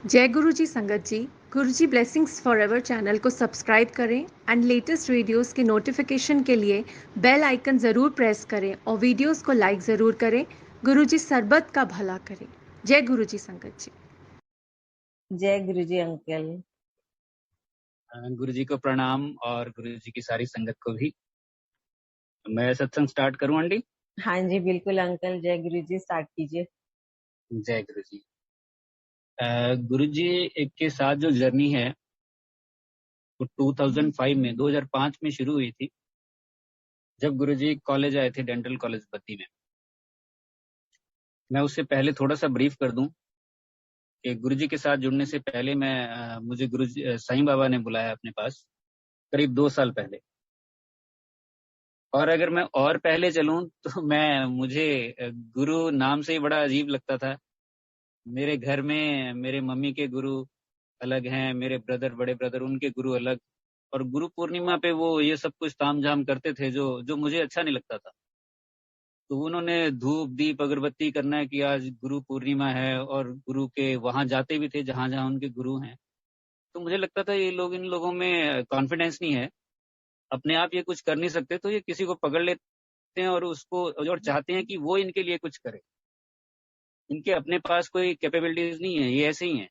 जय गुरु जी संगत जी। गुरु जी blessings forever channel को सब्सक्राइब करें एंड लेटेस्ट वीडियोस के नोटिफिकेशन के लिए बेल आइकन ज़रूर प्रेस करें और वीडियोस को लाइक ज़रूर करें। गुरु जी सरबत का भला करें। जय गुरु जी संगत जी। जय गुरु जी अंकल। गुरु जी को प्रणाम और गुरु जी की सारी संगत को भी। मैं सत्संग स्टार्ट करूं आंटी? हाँ जी बिल्कुल अंकल, जय गुरु जी, स्टार्ट कीजिए। जय गुरु जी। गुरु जी के साथ जो जर्नी है वो 2005 में 2005 में शुरू हुई थी, जब गुरु जी कॉलेज आए थे, डेंटल कॉलेज बद्दी में। मैं उससे पहले थोड़ा सा ब्रीफ कर दूं कि गुरु जी के साथ जुड़ने से पहले मुझे गुरु जी साईं बाबा ने बुलाया अपने पास करीब 2 साल पहले। और अगर मैं और पहले चलूं तो मुझे गुरु नाम से ही बड़ा अजीब लगता था। मेरे घर में मेरे मम्मी के गुरु अलग हैं, मेरे बड़े ब्रदर उनके गुरु अलग, और गुरु पूर्णिमा पे वो ये सब कुछ तामझाम करते थे जो जो मुझे अच्छा नहीं लगता था। तो उन्होंने धूप दीप अगरबत्ती करना है कि आज गुरु पूर्णिमा है, और गुरु के वहां जाते भी थे जहां जहां उनके गुरु हैं। तो मुझे लगता था ये लोग, इन लोगों में कॉन्फिडेंस नहीं है, अपने आप ये कुछ कर नहीं सकते, तो ये किसी को पकड़ लेते हैं और उसको और चाहते हैं कि वो इनके लिए कुछ करे। इनके अपने पास कोई कैपेबिलिटीज नहीं है, ये ऐसे ही हैं।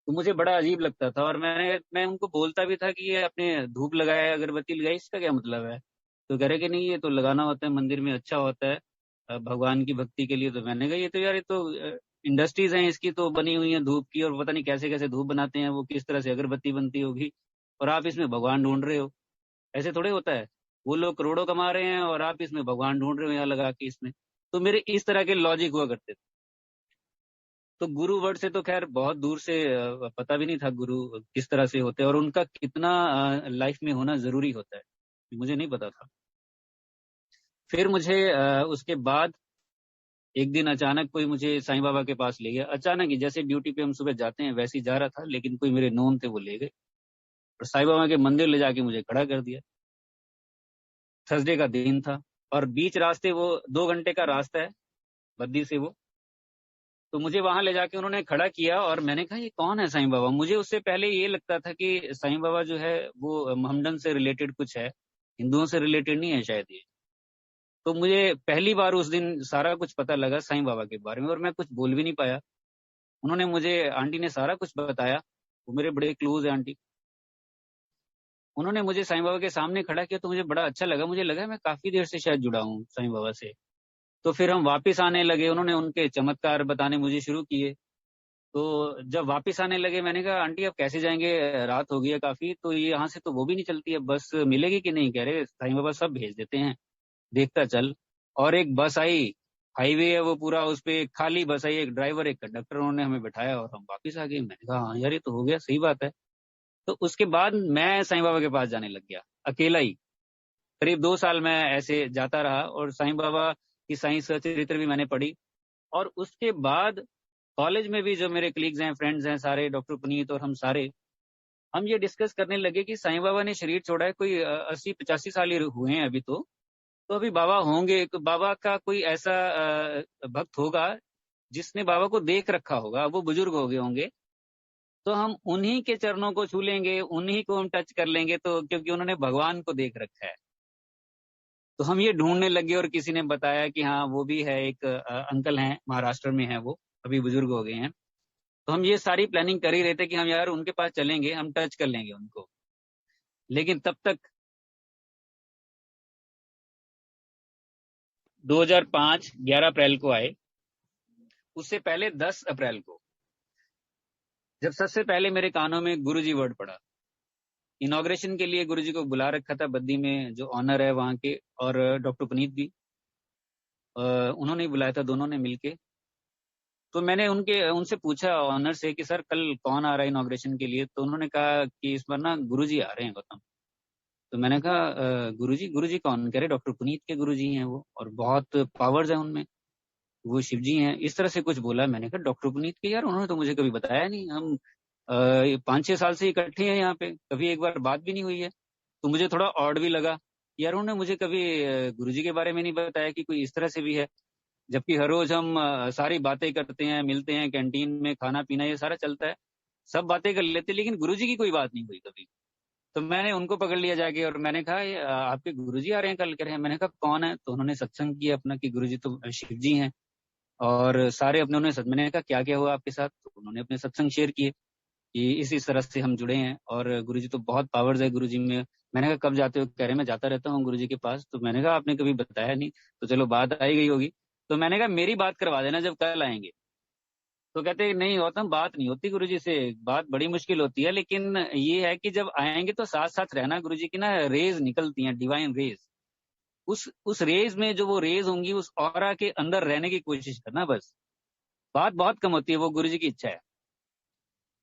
तो मुझे बड़ा अजीब लगता था, और मैं उनको बोलता भी था कि ये अपने धूप लगाया अगरबत्ती लगाई, इसका क्या मतलब है? तो कह रहे कि नहीं, ये तो लगाना होता है मंदिर में, अच्छा होता है भगवान की भक्ति के लिए। तो मैंने कहा ये तो यार, ये तो इंडस्ट्रीज हैं इसकी तो बनी हुई है धूप की, और पता नहीं कैसे कैसे धूप बनाते हैं, वो किस तरह से अगरबत्ती बनती होगी, और आप इसमें भगवान ढूंढ रहे हो। ऐसे थोड़े होता है। वो लोग करोड़ों कमा रहे हैं और आप इसमें भगवान ढूंढ रहे हो यहाँ लगा के इसमें। तो मेरे इस तरह के लॉजिक हुआ करते थे। तो गुरु वर्ड से तो खैर बहुत दूर से पता भी नहीं था गुरु किस तरह से होते हैं और उनका कितना लाइफ में होना जरूरी होता है, मुझे नहीं पता था। फिर मुझे उसके बाद एक दिन अचानक कोई मुझे साईं बाबा के पास ले गया। अचानक ही, जैसे ड्यूटी पे हम सुबह जाते हैं वैसे ही जा रहा था, लेकिन कोई मेरे नोन थे, वो ले गए और साईं बाबा के मंदिर ले जाके मुझे खड़ा कर दिया। थर्सडे का दिन था और बीच रास्ते, वो 2 घंटे का रास्ता है बद्दी से वो, तो मुझे वहां ले जाके उन्होंने खड़ा किया और मैंने कहा ये कौन है साईं बाबा। मुझे उससे पहले ये लगता था कि साईं बाबा जो है वो मोहम्मडन से रिलेटेड कुछ है, हिंदुओं से रिलेटेड नहीं है शायद ये। तो मुझे पहली बार उस दिन सारा कुछ पता लगा साईं बाबा के बारे में, और मैं कुछ बोल भी नहीं पाया। उन्होंने मुझे, आंटी ने सारा कुछ बताया, वो मेरे बड़े क्लोज है आंटी। उन्होंने मुझे साईं बाबा के सामने खड़ा किया तो मुझे बड़ा अच्छा लगा। मुझे लगा मैं काफी देर से शायद जुड़ा हूँ साईं बाबा से। तो फिर हम वापिस आने लगे, उन्होंने उनके चमत्कार बताने मुझे शुरू किए। तो जब वापिस आने लगे, मैंने कहा आंटी अब कैसे जाएंगे, रात हो गई है काफी, तो ये यहाँ से तो वो भी नहीं चलती है, बस मिलेगी कि नहीं? कह रहे साईं बाबा सब भेज देते हैं, देखता चल। और एक बस आई, हाईवे है वो पूरा, उस पे एक खाली बस आई, एक ड्राइवर एक कंडक्टर, उन्होंने हमें बैठाया और हम वापिस आ गए। मैंने कहा हाँ यार, ये तो हो गया, सही बात है। तो उसके बाद मैं साईं बाबा के पास जाने लग गया, अकेला ही। करीब 2 साल मैं ऐसे जाता रहा, और साईं बाबा की साईं सचरित्र भी मैंने पढ़ी। और उसके बाद कॉलेज में भी जो मेरे कलीग्स हैं, फ्रेंड्स हैं सारे, डॉक्टर पुनीत और हम सारे, हम ये डिस्कस करने लगे कि साईं बाबा ने शरीर छोड़ा है, कोई 80-85 साल ही हुए हैं अभी। तो अभी बाबा होंगे, तो बाबा का कोई ऐसा भक्त होगा जिसने बाबा को देख रखा होगा, वो बुजुर्ग हो गए होंगे, तो हम उन्हीं के चरणों को छू लेंगे, उन्हीं को हम टच कर लेंगे, तो क्योंकि उन्होंने भगवान को देख रखा है। तो हम ये ढूंढने लगे और किसी ने बताया कि हाँ वो भी है, एक अंकल हैं, महाराष्ट्र में है वो, अभी बुजुर्ग हो गए हैं। तो हम ये सारी प्लानिंग कर ही रहे थे कि हम यार उनके पास चलेंगे, हम टच कर लेंगे उनको। लेकिन तब तक 2005 11 अप्रैल को आए। उससे पहले 10 अप्रैल को, जब सबसे पहले मेरे कानों में गुरुजी वर्ड पड़ा, इनॉग्रेशन के लिए गुरुजी को बुला रखा था बद्दी में, जो ऑनर है वहां के, और डॉक्टर पुनीत भी उन्होंने ही बुलाया था, दोनों ने मिलके। तो मैंने उनसे पूछा ऑनर से कि सर कल कौन आ रहा है इनॉग्रेशन के लिए? तो उन्होंने कहा कि इस बार ना गुरुजी आ रहे हैं गौतम। तो मैंने कहा गुरुजी? गुरुजी कौन? कह रहे डॉक्टर पुनीत के गुरुजी हैं वो, और बहुत पावर्स हैं उनमें, वो शिव जी हैं, इस तरह से कुछ बोला। मैंने कहा डॉक्टर पुनीत के? यार उन्होंने तो मुझे कभी बताया नहीं, हम 5-6 साल से इकट्ठे हैं यहाँ पे, कभी एक बार बात भी नहीं हुई है। तो मुझे थोड़ा ऑड भी लगा, यार उन्होंने मुझे कभी गुरुजी के बारे में नहीं बताया कि कोई इस तरह से भी है। जबकि हर रोज हम सारी बातें करते हैं, मिलते हैं, कैंटीन में खाना पीना ये सारा चलता है, सब बातें कर लेते हैं, लेकिन गुरुजी की कोई बात नहीं हुई कभी। तो मैंने उनको पकड़ लिया जाके और मैंने कहा, "ये, आपके गुरुजी आ रहे हैं कल?" कह रहे हैं। मैंने कहा, "कौन है?" तो उन्होंने सत्संग किया अपना कि गुरुजी तो शिव जी हैं, और सारे अपने उन्होंने मैंने कहा, "क्या क्या हुआ आपके साथ?" तो उन्होंने अपने सत्संग शेयर किए कि इस तरह से हम जुड़े हैं और गुरुजी तो बहुत पावर्स है गुरुजी में। मैंने कहा, "कब जाते हो?" कह रहे, "मैं जाता रहता हूँ गुरुजी के पास।" तो मैंने कहा, "आपने कभी बताया नहीं।" तो चलो बात आई गई होगी। तो मैंने कहा, "मेरी बात करवा देना जब कल आएंगे।" तो कहते हैं, "नहीं गौतम, बात नहीं होती गुरुजी से, बात बड़ी मुश्किल होती है, लेकिन ये है कि जब आएंगे तो साथ साथ रहना, गुरुजी की ना रेज निकलती हैं, डिवाइन रेज, उस रेज में जो वो रेज होंगी उस ऑरा के अंदर रहने की कोशिश करना, बस बात बहुत कम होती है, वो गुरुजी की इच्छा है।"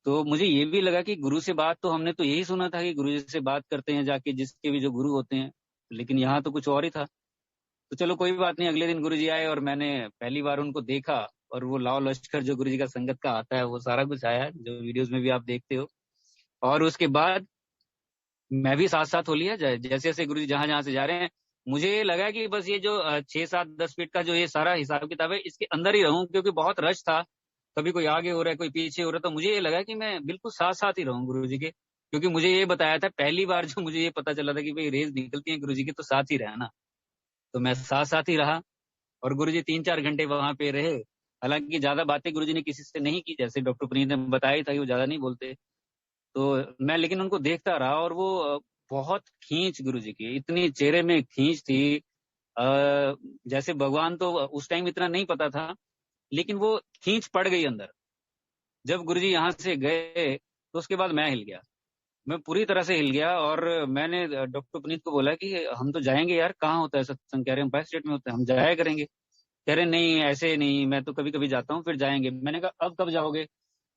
तो मुझे ये भी लगा कि गुरु से बात तो हमने तो यही सुना था कि गुरुजी से बात करते हैं जाके, जिसके भी जो गुरु होते हैं, लेकिन यहाँ तो कुछ और ही था। तो चलो कोई बात नहीं, अगले दिन गुरुजी आए और मैंने पहली बार उनको देखा, और वो लाव लश्कर जो गुरुजी का संगत का आता है वो सारा कुछ आया, जो वीडियोस में भी आप देखते हो। और उसके बाद मैं भी साथ साथ हो लिया, जैसे जैसे गुरुजी जहां जहां से जा रहे हैं, मुझे लगा कि बस ये जो 6 7 10 फीट का जो ये सारा हिसाब किताब है, इसके अंदर ही रहूं, क्योंकि बहुत रश था, कभी कोई आगे हो रहा है, कोई पीछे हो रहा है। तो मुझे ये लगा कि मैं बिल्कुल साथ साथ ही रहूं गुरुजी के, क्योंकि मुझे ये बताया था पहली बार, जो मुझे ये पता चला था कि भाई रेस निकलती है गुरुजी की, तो साथ ही रहना। तो मैं साथ साथ ही रहा, और गुरुजी 3 4 घंटे वहां पे रहे। हालांकि ज्यादा बातें गुरुजी ने किसी से नहीं की, जैसे डॉक्टर पुनीत ने बताया था कि वो ज्यादा नहीं बोलते। तो मैं लेकिन उनको देखता रहा, और वो बहुत खींच गुरुजी की, इतनी चेहरे में खींच थी, जैसे भगवान तो उस टाइम इतना नहीं पता था, लेकिन वो खींच पड़ गई अंदर। जब गुरुजी यहाँ से गए तो उसके बाद मैं हिल गया, मैं पूरी तरह से हिल गया। और मैंने डॉक्टर पुनीत को बोला कि हम तो जाएंगे यार, कहाँ होता है सत्संग? कह रहे हैं, एम्पायर स्टेट में होता है, हम जाया करेंगे। कह रहे, नहीं ऐसे नहीं, मैं तो कभी कभी जाता हूँ, फिर जाएंगे। मैंने कहा, अब कब जाओगे?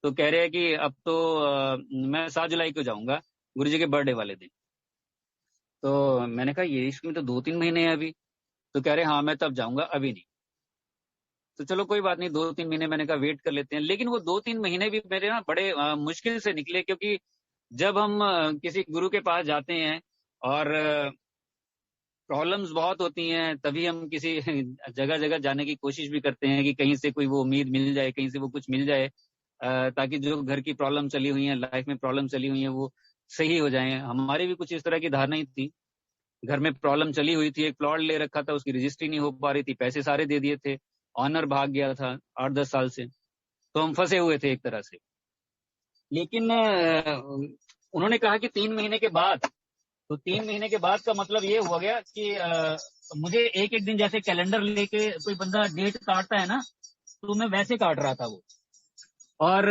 तो कह रहे हैं कि अब तो मैं 7 जुलाई को जाऊंगा, गुरुजी के बर्थडे वाले दिन। तो मैंने कहा, ये इसमें तो 2 3 महीने हैं अभी। तो कह रहे, हाँ मैं तब जाऊंगा, अभी नहीं। तो चलो कोई बात नहीं, 2 3 महीने मैंने कहा वेट कर लेते हैं। लेकिन वो 2 3 महीने भी मेरे ना बड़े मुश्किल से निकले, क्योंकि जब हम किसी गुरु के पास जाते हैं और प्रॉब्लम्स बहुत होती हैं, तभी हम किसी जगह जगह जाने की कोशिश भी करते हैं कि कहीं से कोई वो उम्मीद मिल जाए, कहीं से वो कुछ मिल जाए, ताकि जो घर की प्रॉब्लम चली हुई है, लाइफ में प्रॉब्लम चली हुई है, वो सही हो जाए। हमारी भी कुछ इस तरह की धारणा ही थी। घर में प्रॉब्लम चली हुई थी, एक प्लॉट ले रखा था, उसकी रजिस्ट्री नहीं हो पा रही थी, पैसे सारे दे दिए थे, ऑनर भाग गया था 8 10 साल से, तो हम फंसे हुए थे एक तरह से। लेकिन उन्होंने कहा कि 3 महीने के बाद, तो 3 महीने के बाद का मतलब ये हुआ गया कि मुझे एक एक दिन जैसे कैलेंडर लेके कोई बंदा डेट काटता है ना, तो मैं वैसे काट रहा था वो। और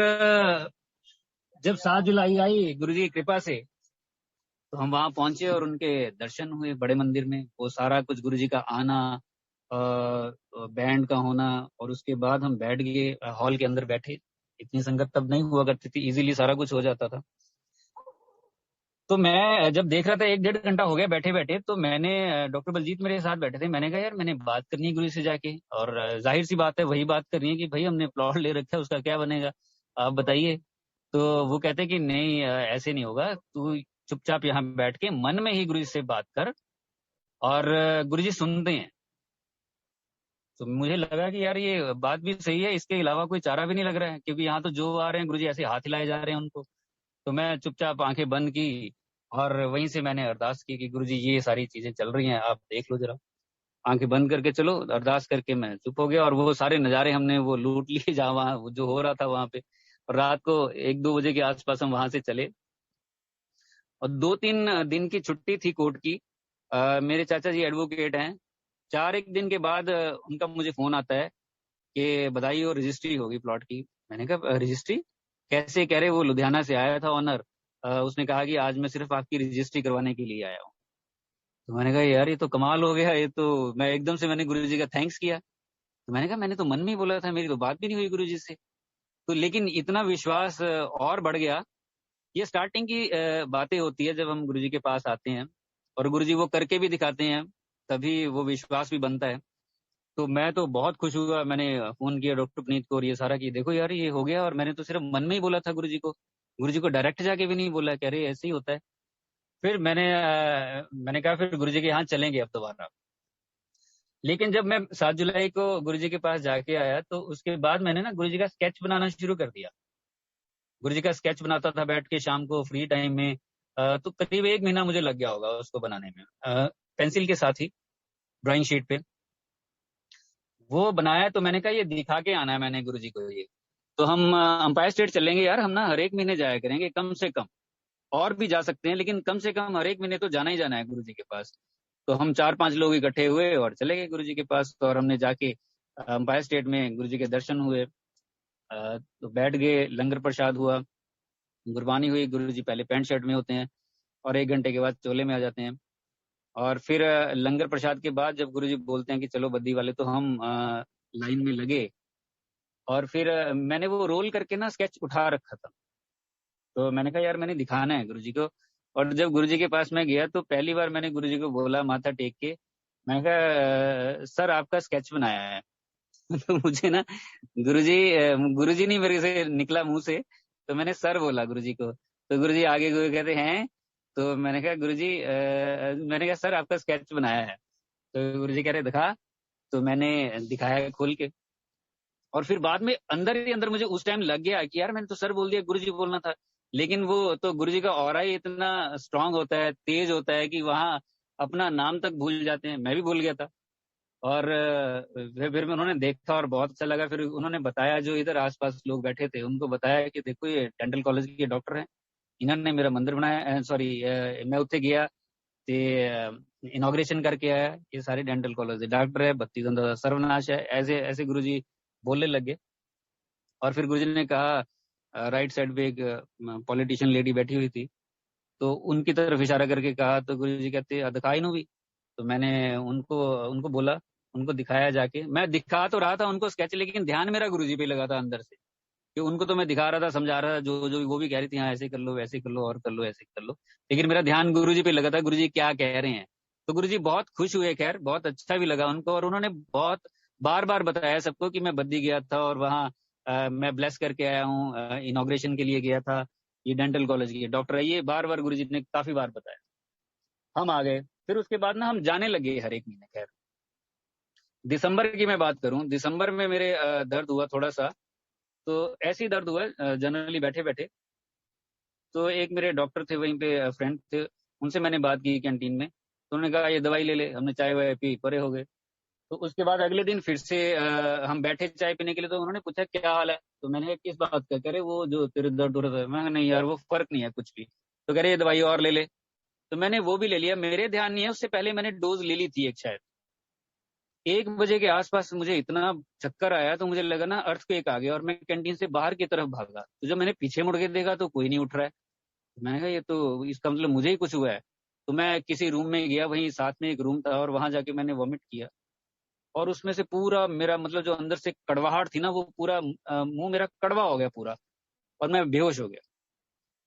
जब 7 जुलाई आई गुरुजी की कृपा से, तो हम वहां पहुंचे और उनके दर्शन हुए बड़े मंदिर में। वो सारा कुछ गुरुजी का आना, बैंड का होना, और उसके बाद हम बैठ गए, हॉल के अंदर बैठे। इतनी संगत तब नहीं हुआ करती थी, इजीली सारा कुछ हो जाता था। तो मैं जब देख रहा था 1 1.5 घंटा हो गया बैठे बैठे, तो मैंने डॉक्टर बलजीत मेरे साथ बैठे थे, मैंने कहा यार मैंने बात करनी है गुरु से जाके, और जाहिर सी बात है वही बात करनी है कि भाई हमने प्लॉट ले रखा है, उसका क्या बनेगा, आप बताइए। तो वो कहते कि नहीं, ऐसे नहीं होगा, तू चुपचाप यहाँ बैठ के मन में ही गुरु से बात कर, और गुरु जी सुनते हैं। तो मुझे लगा कि यार ये बात भी सही है, इसके अलावा कोई चारा भी नहीं लग रहा है, क्योंकि यहाँ तो जो आ रहे हैं गुरु जी ऐसे हाथ हिलाए जा रहे हैं उनको। तो मैं चुपचाप आंखें बंद की, और वहीं से मैंने अरदास की कि गुरुजी ये सारी चीजें चल रही हैं, आप देख लो जरा, आंखें बंद करके चलो। अरदास करके मैं चुप हो गया, और वो सारे नजारे हमने वो लूट लिए जहाँ वहाँ जो हो रहा था वहां पे। और रात को 1 2 बजे के आसपास हम वहां से चले, और 2 3 दिन की छुट्टी थी कोर्ट की। मेरे चाचा जी एडवोकेट हैं। 4 1 दिन के बाद उनका मुझे फोन आता है कि बधाई हो, रजिस्ट्री होगी प्लॉट की। मैंने कहा रजिस्ट्री कैसे? कह रहे वो लुधियाना से आया था ऑनर, उसने कहा कि आज मैं सिर्फ आपकी रजिस्ट्री करवाने के लिए आया हूँ। तो मैंने कहा यार ये तो कमाल हो गया, ये तो मैं एकदम से मैंने गुरुजी का थैंक्स किया। तो मैंने कहा मैंने तो मन में ही बोला था, मेरी तो बात भी नहीं हुई गुरुजी से। तो लेकिन इतना विश्वास और बढ़ गया। ये स्टार्टिंग की बातें होती है जब हम गुरुजी के पास आते हैं, और गुरुजी वो करके भी दिखाते हैं, तभी वो विश्वास भी बनता है। तो मैं तो बहुत खुश हुआ, मैंने फोन किया डॉक्टर पुनीत को और ये सारा कि देखो यार ये हो गया, और मैंने तो सिर्फ मन में ही बोला था गुरुजी को डायरेक्ट जाके भी नहीं बोला, कह रहे ऐसे ही होता है। फिर मैंने कहा फिर गुरुजी के यहाँ चलेंगे अब दोबारा। लेकिन जब मैं 7 जुलाई को गुरुजी के पास जाके आया तो उसके बाद मैंने ना गुरुजी का स्केच बनाना शुरू कर दिया। गुरुजी का स्केच बनाता था बैठ के शाम को फ्री टाइम में। तो करीब 1 महीना मुझे लग गया होगा उसको बनाने में, पेंसिल के साथ ही ड्राइंग शीट पे वो बनाया। तो मैंने कहा ये दिखा के आना है मैंने गुरुजी को ये। तो हम अंपायर स्टेट चलेंगे यार, हम ना हर एक महीने जाया करेंगे कम से कम, और भी जा सकते हैं लेकिन कम से कम हर एक महीने तो जाना ही जाना है गुरुजी के पास। तो हम 4-5 लोग इकट्ठे हुए और चले गए गुरुजी के पास। और हमने जाके अंपायर स्टेट में गुरुजी के दर्शन हुए। तो बैठ गए, लंगर प्रसाद हुआ, गुरबानी हुई। गुरुजी पहले पैंट शर्ट में होते हैं और 1 घंटे के बाद चोले में आ जाते हैं। और फिर लंगर प्रसाद के बाद जब गुरुजी बोलते हैं कि चलो बद्दी वाले, तो हम लाइन में लगे। और फिर मैंने वो रोल करके ना स्केच उठा रखा था। तो मैंने कहा यार मैंने दिखाना है गुरुजी को। और जब गुरुजी के पास मैं गया तो पहली बार मैंने गुरुजी को बोला माथा टेक के, मैंने कहा सर आपका स्केच बनाया है। तो मुझे ना गुरुजी नहीं मेरे से निकला मुंह से, तो मैंने सर बोला गुरुजी को। तो गुरुजी आगे गए, कहते हैं। तो मैंने कहा गुरुजी, मैंने कहा सर आपका स्केच बनाया है। तो गुरुजी कह रहे दिखा। तो मैंने दिखाया खोल के। और फिर बाद में अंदर ही अंदर मुझे उस टाइम लग गया कि यार मैंने तो सर बोल दिया, गुरुजी बोलना था। लेकिन वो तो गुरुजी का ऑरा ही इतना स्ट्रांग होता है, तेज होता है कि वहां अपना नाम तक भूल जाते हैं। मैं भी भूल गया था। और फिर उन्होंने देखा और बहुत अच्छा लगा। फिर उन्होंने बताया, जो इधर आसपास लोग बैठे थे उनको बताया कि देखो ये डेंटल कॉलेज के डॉक्टर हैं, इन्होंने मेरा मंदिर बनाया। सॉरी, मैं उत्थे गया ते इनॉग्रेशन करके आया। ये सारे डेंटल कॉलेज डॉक्टर है, बत्ती दंदा सर्वनाश है, ऐसे ऐसे गुरुजी बोलने लगे। और फिर गुरुजी ने कहा, राइट साइड पे एक पॉलिटिशियन लेडी बैठी हुई थी, तो उनकी तरफ इशारा करके कहा। तो गुरुजी कहते दिखाई नु भी। तो मैंने उनको उनको बोला, उनको दिखाया जाके। मैं दिखा तो रहा था उनको स्केच, लेकिन ध्यान मेरा गुरुजी पे लगा था अंदर से, कि उनको तो मैं दिखा रहा था, समझा रहा था, जो जो वो भी कह रही थी हाँ ऐसे कर लो, वैसे कर लो, और कर लो, ऐसे कर लो। लेकिन मेरा ध्यान गुरुजी पे लगा था, गुरुजी क्या कह रहे हैं। तो गुरुजी बहुत खुश हुए, खैर बहुत अच्छा भी लगा उनको। और उन्होंने बहुत बार बार बताया सबको कि मैं बद्दी गया था और वहाँ मैं ब्लेस करके आया हूँ, इनॉग्रेशन के लिए गया था, ये डेंटल कॉलेज की डॉक्टर है। ये बार बार गुरुजी ने काफी बार बताया। हम आ गए। फिर उसके बाद ना हम जाने लगे हर एक महीने। खैर दिसंबर की मैं बात करूं, दिसंबर में मेरे दर्द हुआ थोड़ा सा। तो ऐसे ही दर्द हुआ जनरली बैठे बैठे। तो एक मेरे डॉक्टर थे वहीं पे, फ्रेंड थे, उनसे मैंने बात की कैंटीन में। तो उन्होंने कहा ये दवाई ले ले। हमने चाय वाय पी, परे हो गए। तो उसके बाद अगले दिन फिर से हम बैठे चाय पीने के लिए। तो उन्होंने पूछा क्या हाल है। तो मैंने कहा किस बात का। कह रहे वो जो तेरे दर्द हो रहा था। मैं कहा नहीं यार वो फर्क नहीं है कुछ भी। तो कह रहे ये दवाई और ले ले। तो मैंने वो भी ले लिया। मेरे ध्यान नहीं है, उससे पहले मैंने डोज ले ली थी एक शायद। 1 बजे के आसपास मुझे इतना चक्कर आया, तो मुझे लगा ना अर्थक्वेक आ गया, और मैं कैंटीन से बाहर की तरफ भागा। तो जब मैंने पीछे मुड़ के देखा तो कोई नहीं उठ रहा है। मैंने कहा ये तो, इसका मतलब मुझे ही कुछ हुआ है। तो मैं किसी रूम में गया, वहीं साथ में एक रूम था, और वहां जाके मैंने वॉमिट किया। और उसमें से पूरा मेरा मतलब जो अंदर से कड़वाहट थी ना, वो पूरा मुंह मेरा कड़वा हो गया पूरा, और मैं बेहोश हो गया।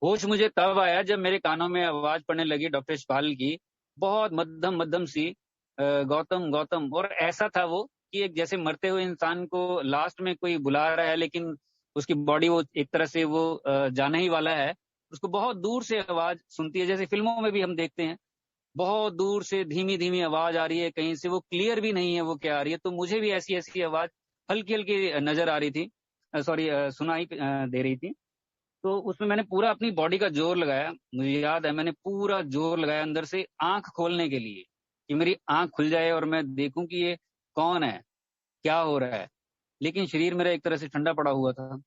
होश मुझे तब आया जब मेरे कानों में आवाज पड़ने लगी डॉक्टर यशपाल की, बहुत मध्यम मध्यम सी, गौतम गौतम। और ऐसा था वो कि एक जैसे मरते हुए इंसान को लास्ट में कोई बुला रहा है, लेकिन उसकी बॉडी वो एक तरह से वो जाने ही वाला है। उसको बहुत दूर से आवाज सुनती है, जैसे फिल्मों में भी हम देखते हैं, बहुत दूर से धीमी धीमी आवाज आ रही है, कहीं से वो क्लियर भी नहीं है वो क्या आ रही है। तो मुझे भी ऐसी ऐसी आवाज हल्की हल्की नजर आ रही थी, सॉरी सुनाई दे रही थी। तो उसमें मैंने पूरा अपनी बॉडी का जोर लगाया। मुझे याद है मैंने पूरा जोर लगाया अंदर से आंख खोलने के लिए, कि मेरी आंख खुल जाए और मैं देखूं कि ये कौन है, क्या हो रहा है। लेकिन शरीर मेरा एक तरह से ठंडा पड़ा हुआ था।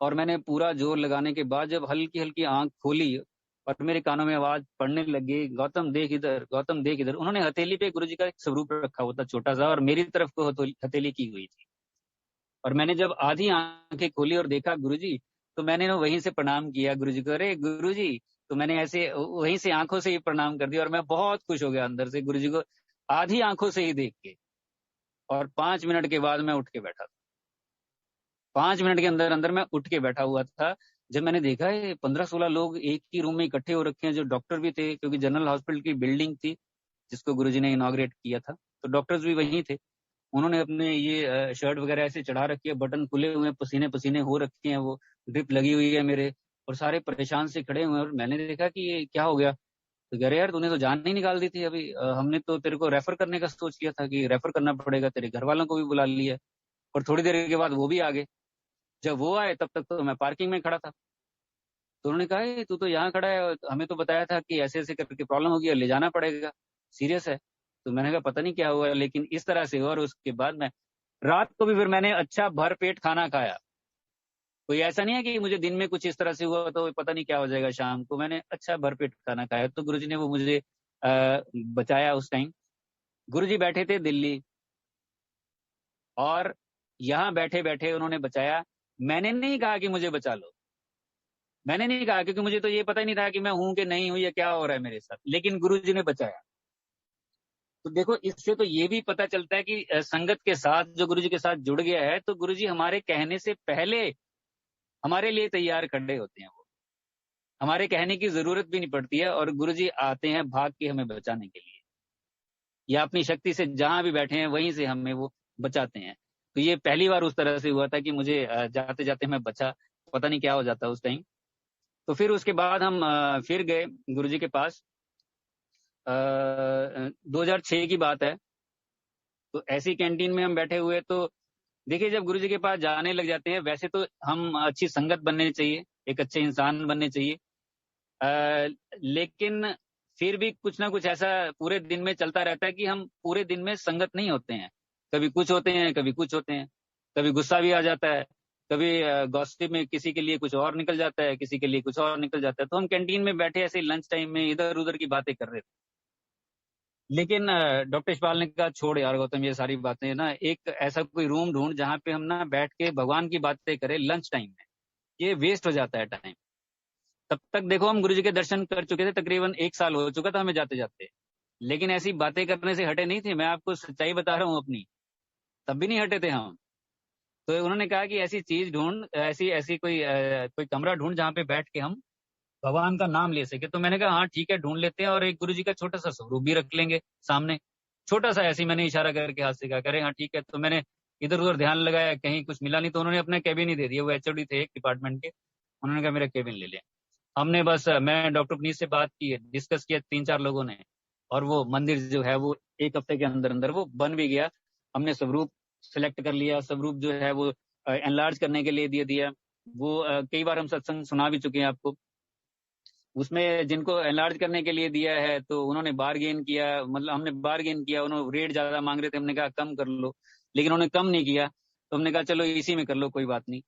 और मैंने पूरा जोर लगाने के बाद जब हल्की हल्की आंख खोली और मेरे कानों में आवाज पड़ने लगी, गौतम देख इधर, गौतम देख इधर। उन्होंने हथेली पे गुरुजी का एक स्वरूप रखा हुआ था छोटा सा, और मेरी तरफ को हथेली की हुई थी। और मैंने जब आधी आंखें खोली और देखा गुरुजी, तो मैंने ना वहीं से प्रणाम किया गुरुजी को, अरे गुरुजी। तो मैंने ऐसे वहीं से आंखों से ही प्रणाम कर दिया, और मैं बहुत खुश हो गया अंदर से गुरुजी को आधी आंखों से ही देख के। और 5 मिनट के बाद मैं उठ के बैठा था। 5 मिनट के अंदर अंदर मैं उठ के बैठा हुआ था। जब मैंने देखा ये 15-16 लोग एक ही रूम में इकट्ठे हो रखे हैं, जो डॉक्टर भी थे, क्योंकि जनरल हॉस्पिटल की बिल्डिंग थी जिसको गुरुजी ने इनॉग्रेट किया था, तो डॉक्टर्स भी वहीं थे। उन्होंने अपने ये शर्ट वगैरह ऐसे चढ़ा रखी है, बटन खुले हुए हैं, पसीने पसीने हो रखे हैं, वो ड्रिप लगी हुई है मेरे, और सारे परेशान से खड़े हुए हैं। और मैंने देखा कि ये क्या हो गया। तो कह रहे यार तूने तो जान ही निकाल दी थी अभी, हमने तो तेरे को रेफर करने का सोच लिया था कि रेफर करना पड़ेगा, तेरे घर वालों को भी बुला लिया। और थोड़ी देर के बाद वो भी आ गए। जब वो आए तब तक तो मैं पार्किंग में खड़ा था। तो उन्होंने कहा "ए, तू तो यहाँ खड़ा है और हमें तो बताया था कि ऐसे ऐसे करके प्रॉब्लम होगी और ले जाना पड़ेगा, सीरियस है"। तो मैंने कहा पता नहीं क्या हुआ, लेकिन इस तरह से हुआ। और उसके बाद मैं रात को भी फिर मैंने अच्छा भर पेट खाना खाया। कोई ऐसा नहीं है कि मुझे दिन में कुछ इस तरह से हुआ तो पता नहीं क्या हो जाएगा शाम को, मैंने अच्छा भरपेट खाना खाया। तो गुरुजी ने वो मुझे बचाया उस टाइम। गुरुजी बैठे थे दिल्ली, और यहाँ बैठे बैठे उन्होंने बचाया। मैंने नहीं कहा कि मुझे बचा लो, मैंने नहीं कहा, क्योंकि मुझे तो ये पता ही नहीं था कि मैं हूं कि नहीं हूं या क्या हो रहा है मेरे साथ, लेकिन गुरुजी ने बचाया। तो देखो, इससे तो ये भी पता चलता है कि संगत के साथ जो गुरुजी के साथ जुड़ गया है, तो गुरुजी हमारे कहने से पहले हमारे लिए तैयार खड़े होते हैं। वो हमारे कहने की जरूरत भी नहीं पड़ती है, और गुरुजी आते हैं भाग के हमें बचाने के लिए, या अपनी शक्ति से जहां भी बैठे हैं वहीं से हमें वो बचाते हैं। तो ये पहली बार उस तरह से हुआ था कि मुझे जाते जाते मैं बचा, पता नहीं क्या हो जाता उस टाइम। तो फिर उसके बाद हम फिर गए गुरुजी के पास। 2006 की बात है। तो ऐसी कैंटीन में हम बैठे हुए, तो देखिए जब गुरुजी के पास जाने लग जाते हैं, वैसे तो हम अच्छी संगत बनने चाहिए, एक अच्छे इंसान बनने चाहिए, लेकिन फिर भी कुछ ना कुछ ऐसा पूरे दिन में चलता रहता है कि हम पूरे दिन में संगत नहीं होते हैं। कभी कुछ होते हैं, कभी कुछ होते हैं, कभी गुस्सा भी आ जाता है, कभी गॉसिप में किसी के लिए कुछ और निकल जाता है, किसी के लिए कुछ और निकल जाता है। तो हम कैंटीन में बैठे ऐसे लंच टाइम में इधर उधर की बातें कर रहे थे। लेकिन डॉक्टर इकबाल ने कहा छोड़ यार गौतम, ये सारी बातें ना, एक ऐसा कोई रूम ढूंढ जहाँ पे हम ना बैठ के भगवान की बातें करें लंच टाइम में, ये वेस्ट हो जाता है टाइम। तब तक देखो हम गुरुजी के दर्शन कर चुके थे, तकरीबन 1 साल हो चुका था हमें जाते जाते, लेकिन ऐसी बातें करने से हटे नहीं थे। मैं आपको सच्चाई बता रहा हूँ अपनी, तब भी नहीं हटे थे हम। तो उन्होंने कहा कि ऐसी चीज ढूंढ, ऐसी ऐसी कोई कमरा ढूंढ जहाँ पे बैठ के हम भगवान का नाम ले सके। तो मैंने कहा हाँ ठीक है, ढूंढ लेते हैं, और एक गुरुजी का छोटा सा स्वरूप भी रख लेंगे सामने, छोटा सा। ऐसे ही मैंने इशारा करके हाथ से कहा, करे हाँ ठीक है। तो मैंने इधर उधर ध्यान लगाया, कहीं कुछ मिला नहीं, तो उन्होंने अपना केबिन ही दे दिया। वो एचओडी थे एक डिपार्टमेंट के, उन्होंने कहा मेरा केबिन ले लें। हमने बस, मैं डॉक्टर पुनीत से बात की, डिस्कस किया 3-4 लोगों ने, और वो मंदिर जो है वो 1 हफ्ते के अंदर अंदर वो बन भी गया। हमने स्वरूप सेलेक्ट कर लिया, स्वरूप जो है वो एनलार्ज करने के लिए दे दिया। वो कई बार हम सत्संग सुना भी चुके हैं आपको। उसमें जिनको एनलार्ज करने के लिए दिया है, तो उन्होंने बारगेन किया, मतलब हमने बारगेन किया, उन्होंने रेट ज्यादा मांग रहे थे, हमने कहा कम कर लो, लेकिन उन्होंने कम नहीं किया। तो हमने कहा चलो इसी में कर लो, कोई बात नहीं।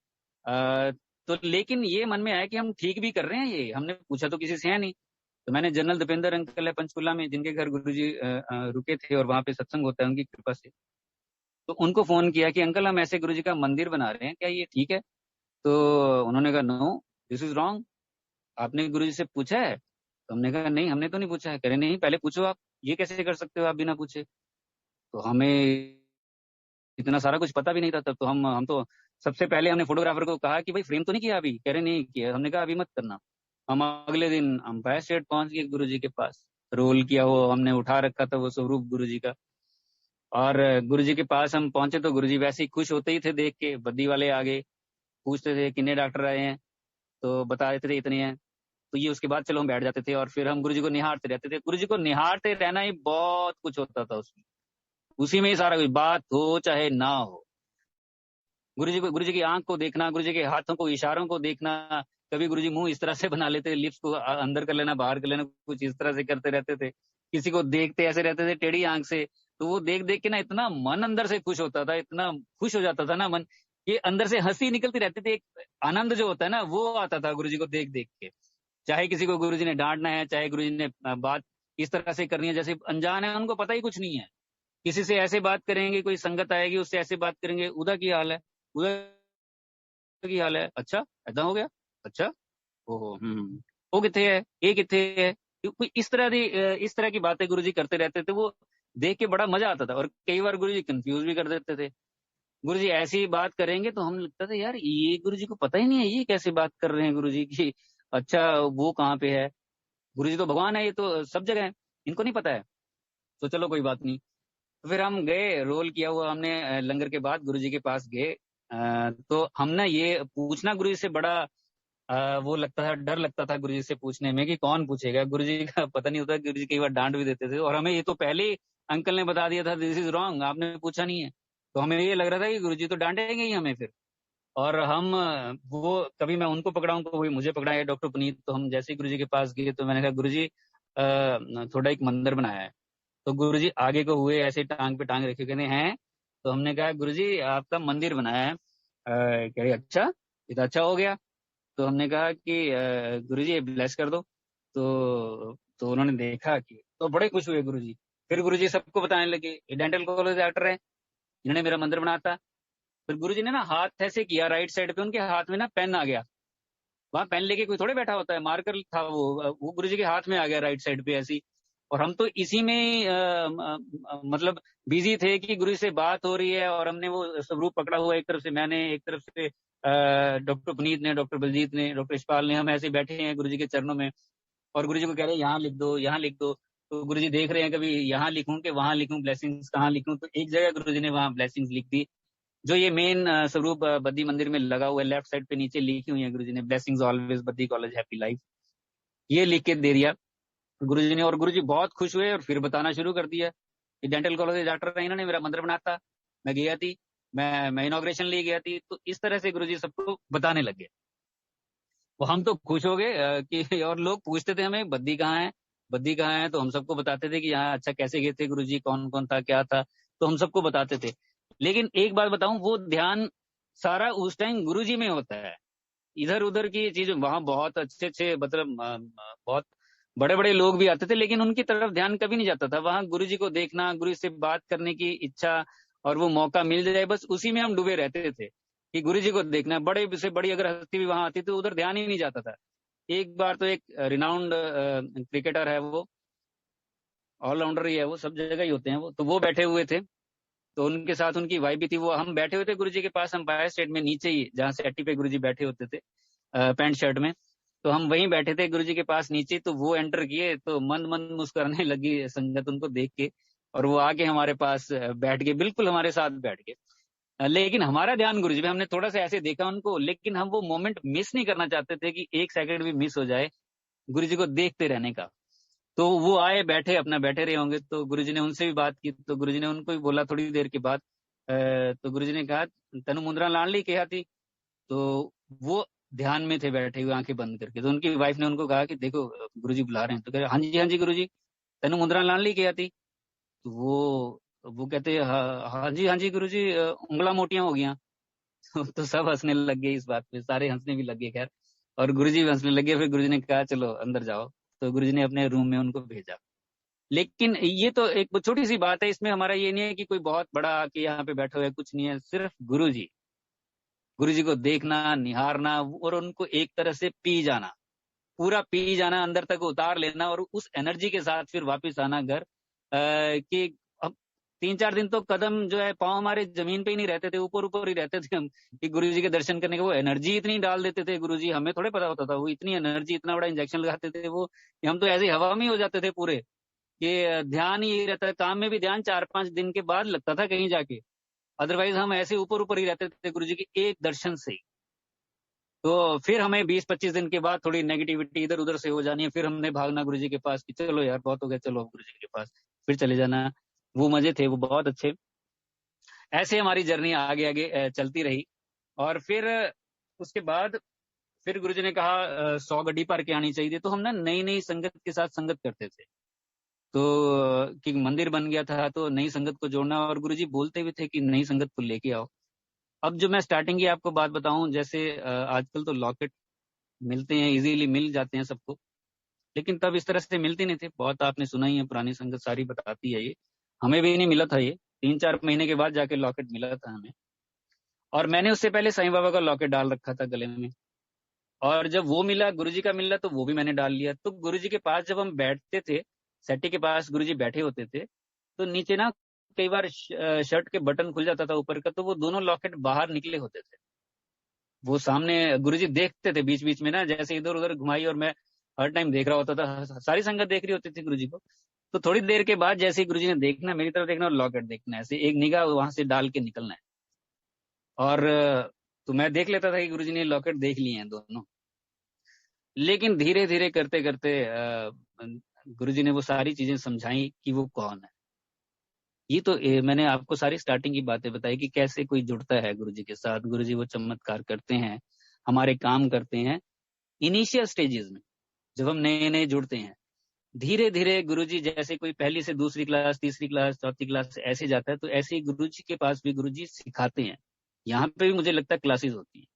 तो लेकिन ये मन में आया कि हम ठीक भी कर रहे हैं, ये हमने पूछा तो किसी से है नहीं। तो मैंने जनरल दीपेंद्र अंकल है पंचकुला में, जिनके घर गुरुजी रुके थे और वहां पे सत्संग होता है उनकी कृपा से, तो उनको फोन किया कि अंकल हम ऐसे गुरुजी का मंदिर बना रहे हैं, क्या ये ठीक है? तो उन्होंने कहा नो, दिस इज रॉन्ग, आपने गुरुजी से पूछा है? तो हमने कहा नहीं, हमने तो नहीं पूछा है। कह रहे नहीं, पहले पूछो आप, ये कैसे कर सकते हो आप बिना पूछे? तो हमें इतना सारा कुछ पता भी नहीं था तब। तो हम तो सबसे पहले हमने फोटोग्राफर को कहा कि भाई फ्रेम तो नहीं किया अभी? कह रहे नहीं किया। हमने कहा अभी मत करना। हम अगले दिन अंपायर स्टेट पहुंच गए गुरुजी के पास, रोल किया, वो हमने उठा रखा था वो स्वरूप गुरुजी का। और गुरुजी के पास हम पहुंचे तो गुरुजी वैसे ही खुश होते ही थे देख के। बद्दी वाले आ गए, पूछते थे कितने डॉक्टर आए हैं, तो बता देते थे इतने हैं। तो ये उसके बाद चलो हम बैठ जाते थे, और फिर हम गुरुजी को निहारते रहते थे। गुरुजी को निहारते रहना ही बहुत कुछ होता था उसमें, उसी में ही सारा कुछ, बात हो चाहे ना हो। गुरुजी की आंख को देखना, गुरुजी के हाथों को, इशारों को देखना। कभी गुरुजी मुंह इस तरह से बना लेते, लिप्स को अंदर कर लेना, बाहर कर लेना, कुछ इस तरह से करते रहते थे। किसी को देखते ऐसे रहते थे टेढ़ी आंख से, तो वो देख देख के ना इतना मन अंदर से खुश होता था, इतना खुश हो जाता था ना मन, कि अंदर से हंसी निकलती रहती थी। एक आनंद जो होता है ना, वो आता था गुरुजी को देख देख के। चाहे किसी को गुरुजी ने डांटना है, चाहे गुरुजी ने बात इस तरह से करनी है जैसे अनजान है, उनको पता ही कुछ नहीं है। किसी से ऐसे बात करेंगे, कोई संगत आएगी उससे ऐसे बात करेंगे, उदा की हाल है, उदा की हाल है, अच्छा ऐसा हो गया, अच्छा ओहो वो किथे है, ये किथे है। कोई इस तरह की बातें गुरुजी करते रहते थे। वो देख के बड़ा मजा आता था, और कई बार गुरुजी कंफ्यूज भी कर देते थे। गुरुजी ऐसी बात करेंगे तो हम लगता था यार ये गुरुजी को पता ही नहीं है, ये कैसे बात कर रहे हैं गुरुजी की, अच्छा वो कहाँ पे है, गुरुजी तो भगवान है, ये तो सब जगह है, इनको नहीं पता है। तो चलो कोई बात नहीं। तो फिर हम गए, रोल किया हुआ हमने, लंगर के बाद गुरुजी के पास गए। तो हम ना ये पूछना गुरुजी से बड़ा वो लगता था, डर लगता था गुरुजी से पूछने में कि कौन पूछेगा। गुरुजी का पता नहीं होता, गुरुजी कई बार डांट भी देते थे, और हमें ये तो पहले ही अंकल ने बता दिया था, दिस इज रॉन्ग, आपने पूछा नहीं है। तो हमें ये लग रहा था कि गुरुजी तो डांटेंगे ही हमें फिर। और हम वो कभी मैं उनको पकड़ाऊं, कोई मुझे पकड़ाया, डॉक्टर पुनीत। तो हम जैसे ही गुरुजी के पास गए तो मैंने कहा, गुरुजी थोड़ा एक मंदिर बनाया है। तो गुरुजी आगे को हुए, ऐसे टांग पे टांग रखे, कहते हैं। तो हमने कहा, गुरुजी आपका मंदिर बनाया है। कह रहे, अच्छा, ये तो अच्छा हो गया। तो हमने कहा कि गुरुजी ये ब्लेस कर दो। तो उन्होंने देखा कि, तो बड़े खुश हुए गुरुजी। फिर गुरुजी सबको बताने लगे, ये डेंटल कॉलेज डॉक्टर है, इन्होंने मेरा मंदिर बनाया था। फिर गुरुजी ने ना हाथ ऐसे किया, राइट साइड पे उनके हाथ में ना पेन आ गया। वहां पेन लेके कोई थोड़े बैठा होता है, मार्कर था वो गुरुजी के हाथ में आ गया राइट साइड पे ऐसी। और हम तो इसी में मतलब बिजी थे कि गुरु से बात हो रही है, और हमने वो स्वरूप पकड़ा हुआ, एक तरफ से मैंने, एक तरफ से डॉक्टर पुनीत ने, डॉक्टर बलजीत ने, डॉक्टर इशपाल ने, हम ऐसे बैठे हैं गुरुजी के चरणों में। और गुरुजी को कह रहे हैं, यहाँ लिख दो, यहाँ लिख दो। तो गुरुजी देख रहे हैं, कभी यहाँ लिखूं कि वहां लिखूं, ब्लेसिंग्स कहाँ लिखूं। तो एक जगह गुरुजी ने वहां ब्लेसिंग्स लिख दी, जो ये मेन स्वरूप बद्दी मंदिर में लगा हुआ है, लेफ्ट साइड पे नीचे लिखी हुई है गुरुजी ने, blessings always Baddi college happy life, ये लिख के दे दिया गुरुजी ने। और गुरुजी बहुत खुश हुए और फिर बताना शुरू कर दिया कि डेंटल कॉलेज डॉक्टर है, इन्होंने मेरा मंदिर बनाया था, मैं गया थी, मैं इनॉग्रेशन लिए गया थी। तो इस तरह से गुरुजी सबको बताने लगे। वो हम तो खुश हो गए कि, और लोग पूछते थे हमें, बद्दी कहाँ है, बद्दी कहाँ है। तो हम सबको बताते थे कि यहाँ, अच्छा कैसे गए थे गुरुजी, कौन कौन था, क्या था। तो हम सबको बताते थे। लेकिन एक बात बताऊं, वो ध्यान सारा उस टाइम गुरुजी में होता है। इधर उधर की चीज, वहां बहुत अच्छे अच्छे, मतलब बहुत बड़े बड़े लोग भी आते थे, लेकिन उनकी तरफ ध्यान कभी नहीं जाता था। वहां गुरुजी को देखना, गुरु से बात करने की इच्छा, और वो मौका मिल जाए, बस उसी में हम डूबे रहते थे कि गुरुजी को देखना। बड़े से बड़ी अगर हस्ती भी वहां आती तो उधर ध्यान ही नहीं जाता था। एक बार तो एक रिनाउंड क्रिकेटर है, वो ऑलराउंडर ही है, वो सब जगह ही होते हैं वो, तो वो बैठे हुए थे। तो उनके साथ उनकी वाइफ भी थी। वो हम बैठे हुए थे गुरुजी के पास, हम बाय स्टेट में नीचे ही, जहाँ सेट्टी पे गुरुजी बैठे होते थे पैंट शर्ट में। तो हम वहीं बैठे थे गुरुजी के पास नीचे। तो वो एंटर किए तो मंद मंद मुस्कुराने लगी संगत उनको देख के, और वो आके हमारे पास बैठ गए, बिल्कुल हमारे साथ बैठ गए। लेकिन हमारा ध्यान गुरुजी पे, हमने थोड़ा सा ऐसे देखा उनको, लेकिन हम वो मोमेंट मिस नहीं करना चाहते थे कि एक सेकंड भी मिस हो जाए गुरुजी को देखते रहने का। तो वो आए, बैठे, अपना बैठे रहे होंगे। तो गुरुजी ने उनसे भी बात की, तो गुरुजी ने उनको भी बोला थोड़ी देर के बाद। तो गुरुजी ने कहा, तेनू मुंदरा लान ली कहा थी। तो वो ध्यान में थे बैठे हुए, आंखें बंद करके। तो उनकी वाइफ ने उनको कहा कि देखो गुरुजी बुला रहे हैं। तो कह रहे, हाँ जी गुरुजी, तेनू मुंदरा लान ली कहा थी। तो वो कहते, हाँ जी गुरुजी, उंगला मोटियां हो गया। तो सब हंसने लग गए इस बात पे, सारे हंसने भी लग गए खैर, और गुरुजी भी हंसने लगे। फिर गुरुजी ने कहा, चलो अंदर जाओ। तो गुरुजी ने अपने रूम में उनको भेजा। लेकिन ये तो एक छोटी सी बात है, इसमें हमारा ये नहीं है कि कोई बहुत बड़ा कि यहाँ पे बैठा हुआ है, कुछ नहीं है। सिर्फ गुरुजी को देखना, निहारना, और उनको एक तरह से पी जाना, पूरा पी जाना, अंदर तक उतार लेना, और उस एनर्जी के साथ फिर वापस आना घर। कि अब 3-4 दिन तो कदम जो है, पाँव हमारे जमीन पे ही नहीं रहते थे, ऊपर ऊपर ही रहते थे हम, कि गुरुजी के दर्शन करने के। वो एनर्जी इतनी डाल देते थे गुरुजी, हमें थोड़े पता होता था। वो इतनी एनर्जी, इतना बड़ा इंजेक्शन लगाते थे वो, कि हम तो ऐसे हवा में ही हो जाते थे पूरे। कि ध्यान ही यही रहता है, काम में भी ध्यान 4-5 दिन के बाद लगता था कहीं जाके। अदरवाइज हम ऐसे ऊपर ऊपर ही रहते थे गुरुजी के एक दर्शन से ही। तो फिर हमें 20-25 दिन के बाद थोड़ी नेगेटिविटी इधर उधर से हो जानी है, फिर हमने भागना गुरुजी के पास कि चलो यार बहुत हो गया, चलो अब गुरुजी के पास फिर चले जाना। वो मजे थे, वो बहुत अच्छे। ऐसे हमारी जर्नी आगे आगे चलती रही। और फिर उसके बाद फिर गुरुजी ने कहा 100 गड्डी भर के आनी चाहिए। तो हम ना नई नई संगत के साथ संगत करते थे। तो कि मंदिर बन गया था, तो नई संगत को जोड़ना, और गुरुजी बोलते भी थे कि नई संगत को लेके आओ। अब जो मैं स्टार्टिंग की आपको बात बताऊं, जैसे आजकल तो लॉकेट मिलते हैं, इजीली मिल जाते हैं सबको, लेकिन तब इस तरह से मिलते नहीं थे। बहुत आपने सुना ही है, पुरानी संगत सारी बताती है ये। हमें भी नहीं मिला था ये, 3-4 महीने के बाद जाके लॉकेट मिला था हमें। और मैंने उससे पहले साईं बाबा का लॉकेट डाल रखा था गले में, और जब वो मिला, गुरुजी का मिला, तो वो भी मैंने डाल लिया। तो गुरुजी के पास जब हम बैठते थे, सेट्टी के पास गुरुजी बैठे होते थे, तो नीचे ना कई बार शर्ट के बटन खुल जाता था ऊपर का, तो वो दोनों लॉकेट बाहर निकले होते थे। वो सामने गुरुजी देखते थे बीच बीच में ना, जैसे इधर उधर घुमाई, और मैं हर टाइम देख रहा होता था, सारी संगत देख रही होती थी गुरुजी को। तो थोड़ी देर के बाद जैसे ही गुरुजी ने देखना, मेरी तरफ देखना और लॉकेट देखना, ऐसे एक निगाह वहां से डाल के निकलना है। और तो मैं देख लेता था कि गुरुजी ने लॉकेट देख लिए हैं दोनों। लेकिन धीरे धीरे करते करते गुरुजी ने वो सारी चीजें समझाई कि वो कौन है। ये तो मैंने आपको सारी स्टार्टिंग की बातें बताई कि कैसे कोई जुड़ता है गुरुजी के साथ, गुरुजी वो चमत्कार करते हैं, हमारे काम करते हैं इनिशियल स्टेजेस में, जब हम नए नए जुड़ते हैं। धीरे धीरे गुरुजी जैसे कोई पहली से दूसरी क्लास, तीसरी क्लास, चौथी क्लास ऐसे जाता है, तो ऐसे ही गुरुजी के पास भी गुरुजी सिखाते हैं। यहाँ पे भी मुझे लगता है क्लासेस होती है।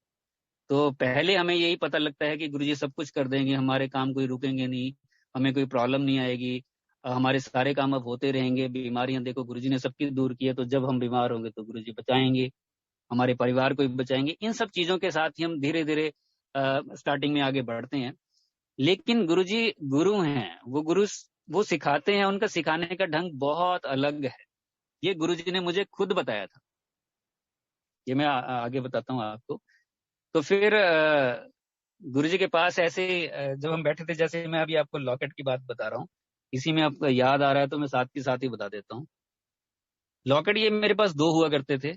तो पहले हमें यही पता लगता है कि गुरुजी सब कुछ कर देंगे, हमारे काम कोई रुकेंगे नहीं, हमें कोई प्रॉब्लम नहीं आएगी, हमारे सारे काम अब होते रहेंगे, बीमारियां देखो गुरुजी ने सबकी दूर की है, तो जब हम बीमार होंगे तो गुरुजी बचाएंगे, हमारे परिवार को भी बचाएंगे। इन सब चीजों के साथ ही हम धीरे धीरे स्टार्टिंग में आगे बढ़ते हैं। लेकिन गुरुजी गुरु हैं, वो सिखाते हैं, उनका सिखाने का ढंग बहुत अलग है। ये गुरुजी ने मुझे खुद बताया था, ये मैं आगे बताता हूँ आपको। तो फिर गुरुजी के पास ऐसे जब हम बैठे थे, जैसे मैं अभी आपको लॉकेट की बात बता रहा हूँ, इसी में आपको याद आ रहा है तो मैं साथ के साथ ही बता देता हूँ। लॉकेट ये मेरे पास 2 हुआ करते थे।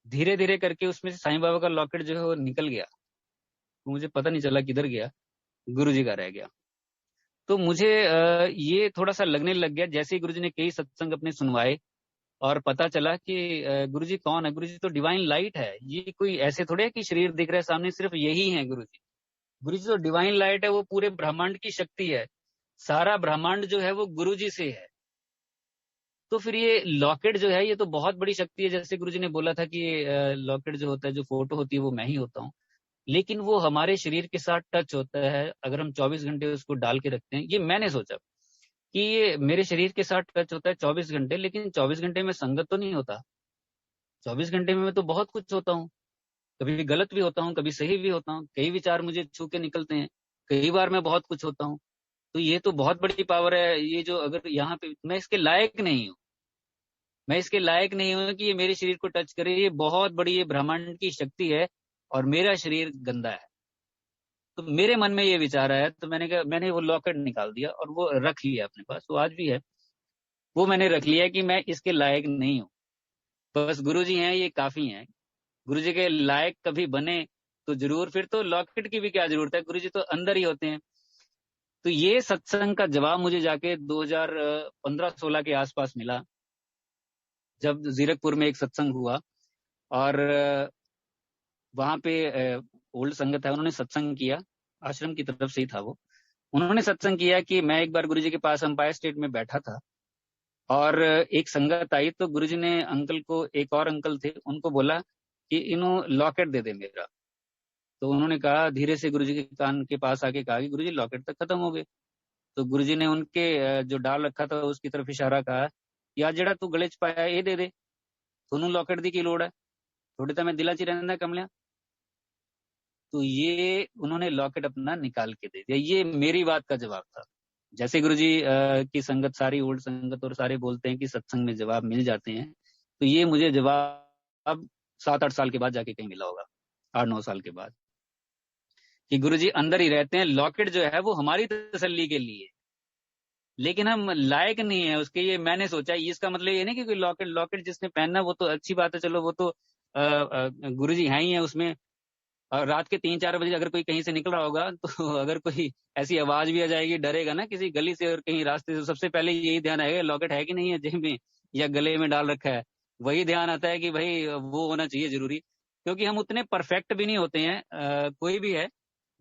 धीरे धीरे करके उसमें से साईं बाबा का लॉकेट जो है वो निकल गया, तो मुझे पता नहीं चला किधर गया, गुरुजी का रह गया। तो मुझे ये थोड़ा सा लगने लग गया, जैसे ही गुरुजी ने कई सत्संग अपने सुनवाए और पता चला कि गुरुजी कौन है। गुरुजी तो डिवाइन लाइट है, ये कोई ऐसे थोड़े है कि शरीर दिख रहा है सामने, सिर्फ यही है गुरुजी। गुरुजी तो डिवाइन लाइट है, वो पूरे ब्रह्मांड की शक्ति है, सारा ब्रह्मांड जो है वो गुरुजी से है। तो फिर ये लॉकेट जो है ये तो बहुत बड़ी शक्ति है। जैसे गुरुजी ने बोला था कि लॉकेट जो होता है, जो फोटो होती है वो मैं ही होता हूँ, लेकिन वो हमारे शरीर के साथ टच होता है अगर हम 24 घंटे उसको डाल के रखते हैं। ये मैंने सोचा कि ये मेरे शरीर के साथ टच होता है 24 घंटे, लेकिन 24 घंटे में संगत तो नहीं होता। 24 घंटे में मैं तो बहुत कुछ होता हूँ, कभी गलत भी होता हूँ, कभी सही भी होता हूँ, कई विचार मुझे छू के निकलते हैं, कई बार मैं बहुत कुछ होता हूँ। तो ये तो बहुत बड़ी पावर है, ये जो अगर यहाँ पे मैं इसके लायक नहीं हूँ, मैं इसके लायक नहीं हूँ कि ये मेरे शरीर को टच करे। ये बहुत बड़ी, ये ब्रह्मांड की शक्ति है और मेरा शरीर गंदा है। तो मेरे मन में ये विचार आया, तो मैंने कहा, मैंने वो लॉकेट निकाल दिया और वो रख लिया अपने पास, वो आज भी है। वो मैंने रख लिया कि मैं इसके लायक नहीं हूँ, बस गुरुजी हैं, ये काफी हैं। गुरुजी के लायक कभी बने तो जरूर, फिर तो लॉकेट की भी क्या जरूरत है, गुरुजी तो अंदर ही होते हैं। तो ये सत्संग का जवाब मुझे जाके 2015-16 के आसपास मिला, जब जीरकपुर में एक सत्संग हुआ और वहां पे ओल्ड संगत है, उन्होंने सत्संग किया, आश्रम की तरफ से ही था वो। उन्होंने सत्संग किया कि मैं एक बार गुरुजी के पास अंपायर स्टेट में बैठा था और एक संगत आई, तो गुरुजी ने अंकल को, एक और अंकल थे, उनको बोला कि इन्हों लॉकेट दे दे मेरा। तो उन्होंने कहा, धीरे से गुरुजी के कान के पास आके कहा कि गुरुजी लॉकेट तक खत्म हो गए। तो गुरुजी ने उनके जो डाल रखा था उसकी तरफ इशारा कहा कि आज जड़ा तू गले च पाया ये दे दे, थोनू लॉकेट दी की लोड़ है, थोड़े तो मैं दिला च रहंदा कमलिया। तो ये उन्होंने लॉकेट अपना निकाल के दे दिया। ये मेरी बात का जवाब था। जैसे गुरुजी की संगत, सारी ओल्ड संगत और सारे बोलते हैं कि सत्संग में जवाब मिल जाते हैं, तो ये मुझे जवाब 7-8 साल के बाद जाके कहीं मिला होगा, 8-9 साल के बाद, कि गुरुजी अंदर ही रहते हैं। लॉकेट जो है वो हमारी तसल्ली के लिए, लेकिन हम लायक नहीं है उसके। ये मैंने सोचा, इसका मतलब ये नहीं कि कोई लॉकेट जिसने पहनना वो तो अच्छी बात है, चलो वो तो गुरुजी है ही है उसमें। और रात के 3-4 बजे अगर कोई कहीं से निकल रहा होगा, तो अगर कोई ऐसी आवाज भी आ जाएगी, डरेगा ना किसी गली से और कहीं रास्ते से, सबसे पहले यही ध्यान आएगा लॉकेट है कि नहीं है जेब में या गले में डाल रखा है। वही ध्यान आता है कि भाई वो होना चाहिए जरूरी, क्योंकि हम उतने परफेक्ट भी नहीं होते हैं, कोई भी है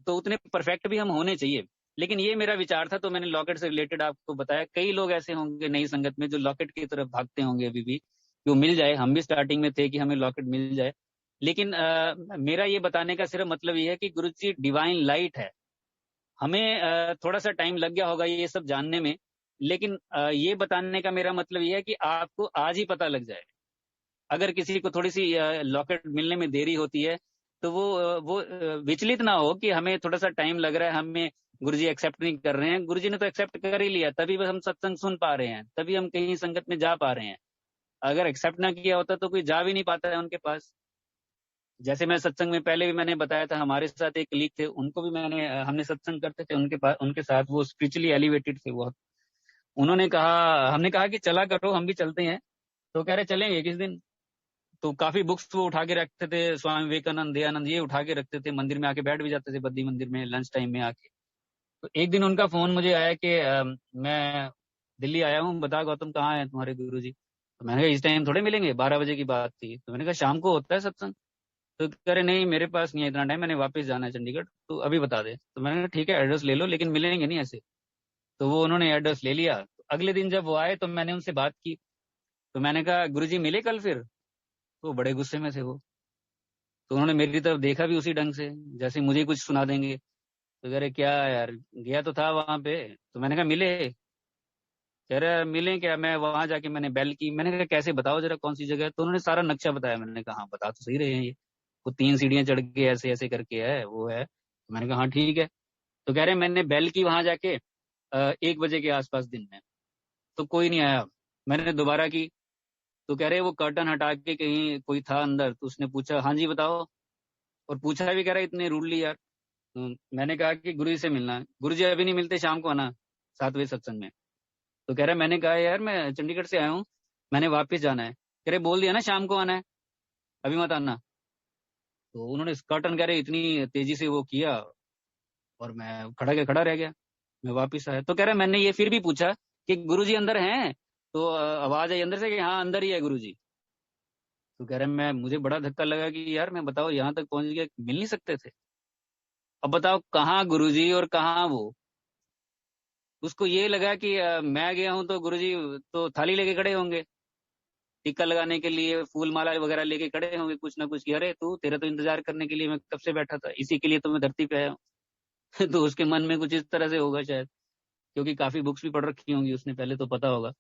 तो उतने परफेक्ट भी हम होने चाहिए। लेकिन ये मेरा विचार था, तो मैंने लॉकेट से रिलेटेड आपको बताया। कई लोग ऐसे होंगे नई संगत में जो लॉकेट की तरफ भागते होंगे अभी भी, कि वो मिल जाए। हम भी स्टार्टिंग में थे कि हमें लॉकेट मिल जाए, लेकिन मेरा ये बताने का सिर्फ मतलब ये है कि गुरुजी डिवाइन लाइट है। हमें थोड़ा सा टाइम लग गया होगा ये सब जानने में, लेकिन ये बताने का मेरा मतलब ये है कि आपको आज ही पता लग जाए। अगर किसी को थोड़ी सी लॉकेट मिलने में देरी होती है, तो वो विचलित ना हो कि हमें थोड़ा सा टाइम लग रहा है, हमें गुरुजी एक्सेप्ट नहीं कर रहे हैं। गुरुजी ने तो एक्सेप्ट कर ही लिया, तभी हम सत्संग सुन पा रहे हैं, तभी हम कहीं संगत में जा पा रहे हैं। अगर एक्सेप्ट ना किया होता तो कोई जा भी नहीं पाता है उनके पास। जैसे मैं सत्संग में पहले भी मैंने बताया था, हमारे साथ एक कलीग थे, उनको भी हमने सत्संग करते थे उनके पास, उनके साथ, वो स्पिरिचुअली एलिवेटेड थे बहुत। उन्होंने कहा, हमने कहा कि चला करो, हम भी चलते हैं। तो कह रहे चलेंगे किस दिन। तो काफी बुक्स वो उठा के रखते थे, स्वामी विवेकानंद, दयानंद, ये उठा के रखते थे, मंदिर में आके बैठ भी जाते थे, बद्दी मंदिर में लंच टाइम में आके। तो एक दिन उनका फोन मुझे आया कि मैं दिल्ली आया हूँ, बता गौतम कहाँ है तुम्हारे गुरुजी। तो मैंने कहा इस टाइम थोड़े मिलेंगे, 12 बजे की बात थी। तो मैंने कहा शाम को होता है सत्संग। तो कह रहे नहीं मेरे पास नहीं है इतना टाइम, मैंने वापस जाना है चंडीगढ़, तो अभी बता दे। तो मैंने कहा ठीक है एड्रेस ले लो, लेकिन मिलेंगे नहीं ऐसे। तो वो उन्होंने एड्रेस ले लिया। तो अगले दिन जब वो आए तो मैंने उनसे बात की। तो मैंने कहा गुरुजी मिले कल फिर? तो बड़े गुस्से में थे वो। तो उन्होंने मेरी तरफ देखा भी उसी ढंग से, जैसे मुझे ही कुछ सुना देंगे। तो कह रहे क्या यार, गया तो था वहां पे। तो मैंने कहा मिले? कह रहे मिले क्या, मैं वहां जाके मैंने बेल की। मैंने कहा कैसे, बताओ जरा कौन सी जगह है। तो उन्होंने सारा नक्शा बताया। मैंने कहा हाँ बता तो सही रहे हैं ये, वो 3 सीढ़ियां चढ़ के ऐसे ऐसे करके है वो है। तो मैंने कहा हाँ ठीक है। तो कह रहे मैंने बेल की वहां जाके 1 बजे के आसपास दिन में, तो कोई नहीं आया। मैंने दोबारा की। तो कह रहे वो कर्टन हटा के कहीं कोई था अंदर। तो उसने पूछा हाँ जी बताओ, और पूछा भी कह रहा इतने रूडली यार। मैंने कहा कि गुरु जी से मिलना है। गुरु जी अभी नहीं मिलते, शाम को आना 7 बजे सत्संग में। तो कह रहा है मैंने कहा यार मैं चंडीगढ़ से आया हूँ, मैंने वापस जाना है। कह रहे बोल दिया ना शाम को आना है, अभी मत आना। तो उन्होंने कर्टन कह रहे इतनी तेजी से वो किया, और मैं खड़ा के खड़ा रह गया। मैं वापस आया तो कह रहा मैंने ये फिर भी पूछा कि गुरुजी अंदर हैं? तो आवाज आई अंदर से कि हाँ अंदर ही है गुरुजी। तो कह रहे मैं, मुझे बड़ा धक्का लगा कि यार मैं बताओ यहाँ तक पहुंच गया, मिल नहीं सकते थे। अब बताओ कहाँ गुरुजी और कहाँ वो। उसको ये लगा कि मैं गया हूँ तो गुरुजी तो थाली लेके खड़े होंगे, टीका लगाने के लिए फूल माला वगैरह लेके खड़े होंगे कुछ ना कुछ कि अरे तू, तेरा तो इंतजार करने के लिए मैं कब से बैठा था, इसी के लिए तो मैं धरती पे आया हूँ। तो उसके मन में कुछ इस तरह से होगा शायद, क्योंकि काफी बुक्स भी पढ़ रखी होंगी उसने पहले, तो पता होगा।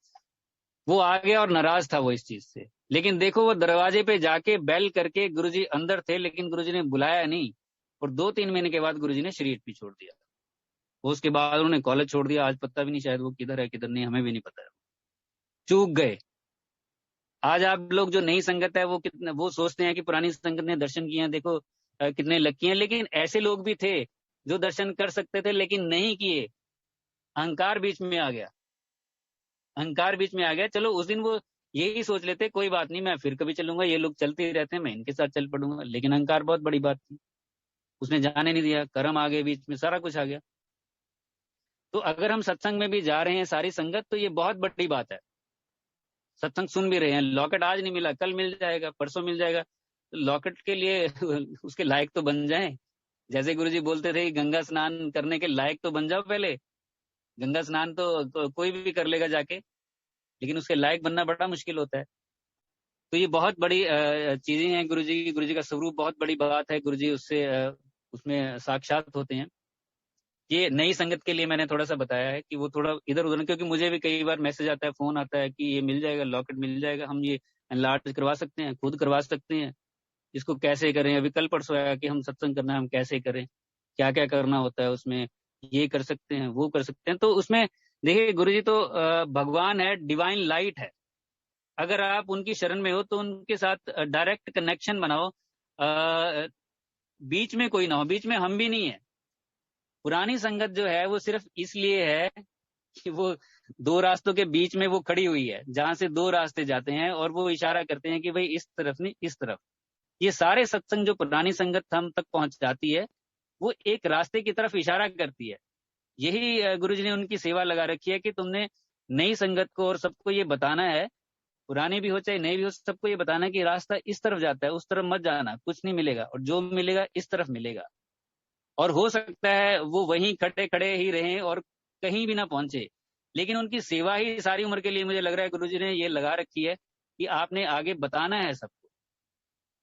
वो आ गया और नाराज था वो इस चीज से। लेकिन देखो वो दरवाजे पे जाके बेल करके, गुरुजी अंदर थे लेकिन गुरुजी ने बुलाया नहीं। और 2-3 महीने के बाद गुरुजी ने शरीर भी छोड़ दिया। वो उसके बाद उन्होंने कॉलेज छोड़ दिया। आज पता भी नहीं शायद वो किधर है किधर नहीं, हमें भी नहीं पता है। चूक गए। आज आप लोग जो नई संगत है वो कितने, वो सोचते हैं कि पुरानी संगत ने दर्शन किए हैं, देखो कितने लकी हैं। लेकिन ऐसे लोग भी थे जो दर्शन कर सकते थे लेकिन नहीं किए। अहंकार बीच में आ गया, अहंकार बीच में आ गया। चलो उस दिन वो यही सोच लेते कोई बात नहीं मैं फिर कभी चलूंगा, ये लोग चलते ही रहते हैं मैं इनके साथ चल पड़ूंगा। लेकिन अहंकार बहुत बड़ी बात थी, उसने जाने नहीं दिया। कर्म आ गए बीच में, सारा कुछ आ गया। तो अगर हम सत्संग में भी जा रहे हैं सारी संगत, तो ये बहुत बड़ी बात है। सत्संग सुन भी रहे हैं, लॉकेट आज नहीं मिला कल मिल जाएगा, परसों मिल जाएगा। तो लॉकेट के लिए उसके लायक तो बन जाएं। जैसे गुरुजी बोलते थे गंगा स्नान करने के लायक तो बन जाओ पहले। गंगा स्नान तो कोई भी कर लेगा जाके, लेकिन उसके लायक बनना बड़ा मुश्किल होता है। तो ये बहुत बड़ी चीजें हैं गुरुजी की। गुरुजी का स्वरूप बहुत बड़ी बात है। गुरुजी उससे उसमें साक्षात होते हैं। ये नई संगत के लिए मैंने थोड़ा सा बताया है कि वो थोड़ा इधर उधर, क्योंकि मुझे भी कई बार मैसेज आता है, फोन आता है कि ये मिल जाएगा, लॉकेट मिल जाएगा, हम ये एनलार्ज करवा सकते हैं, खुद करवा सकते हैं, इसको कैसे करें। अभी कल परसों आया कि हम सत्संग करना है, हम कैसे करें, क्या क्या करना होता है उसमें, ये कर सकते हैं वो कर सकते हैं। तो उसमें देखिए गुरुजी तो भगवान है, डिवाइन लाइट है। अगर आप उनकी शरण में हो तो उनके साथ डायरेक्ट कनेक्शन बनाओ। बीच में कोई ना हो, बीच में हम भी नहीं है। पुरानी संगत जो है वो सिर्फ इसलिए है कि वो दो रास्तों के बीच में वो खड़ी हुई है, जहां से दो रास्ते जाते हैं और वो इशारा करते हैं कि भाई इस तरफ नहीं इस तरफ। ये सारे सत्संग जो पुरानी संगत हम तक पहुंच जाती है, वो एक रास्ते की तरफ इशारा करती है। यही गुरुजी ने उनकी सेवा लगा रखी है कि तुमने नई संगत को और सबको ये बताना है, पुरानी भी हो चाहे नई भी हो, सबको ये बताना है कि रास्ता इस तरफ जाता है, उस तरफ मत जाना, कुछ नहीं मिलेगा, और जो मिलेगा इस तरफ मिलेगा। और हो सकता है वो वहीं खड़े खड़े ही रहें और कहीं भी ना पहुंचे, लेकिन उनकी सेवा ही सारी उम्र के लिए मुझे लग रहा है गुरुजी ने ये लगा रखी है कि आपने आगे बताना है सबको,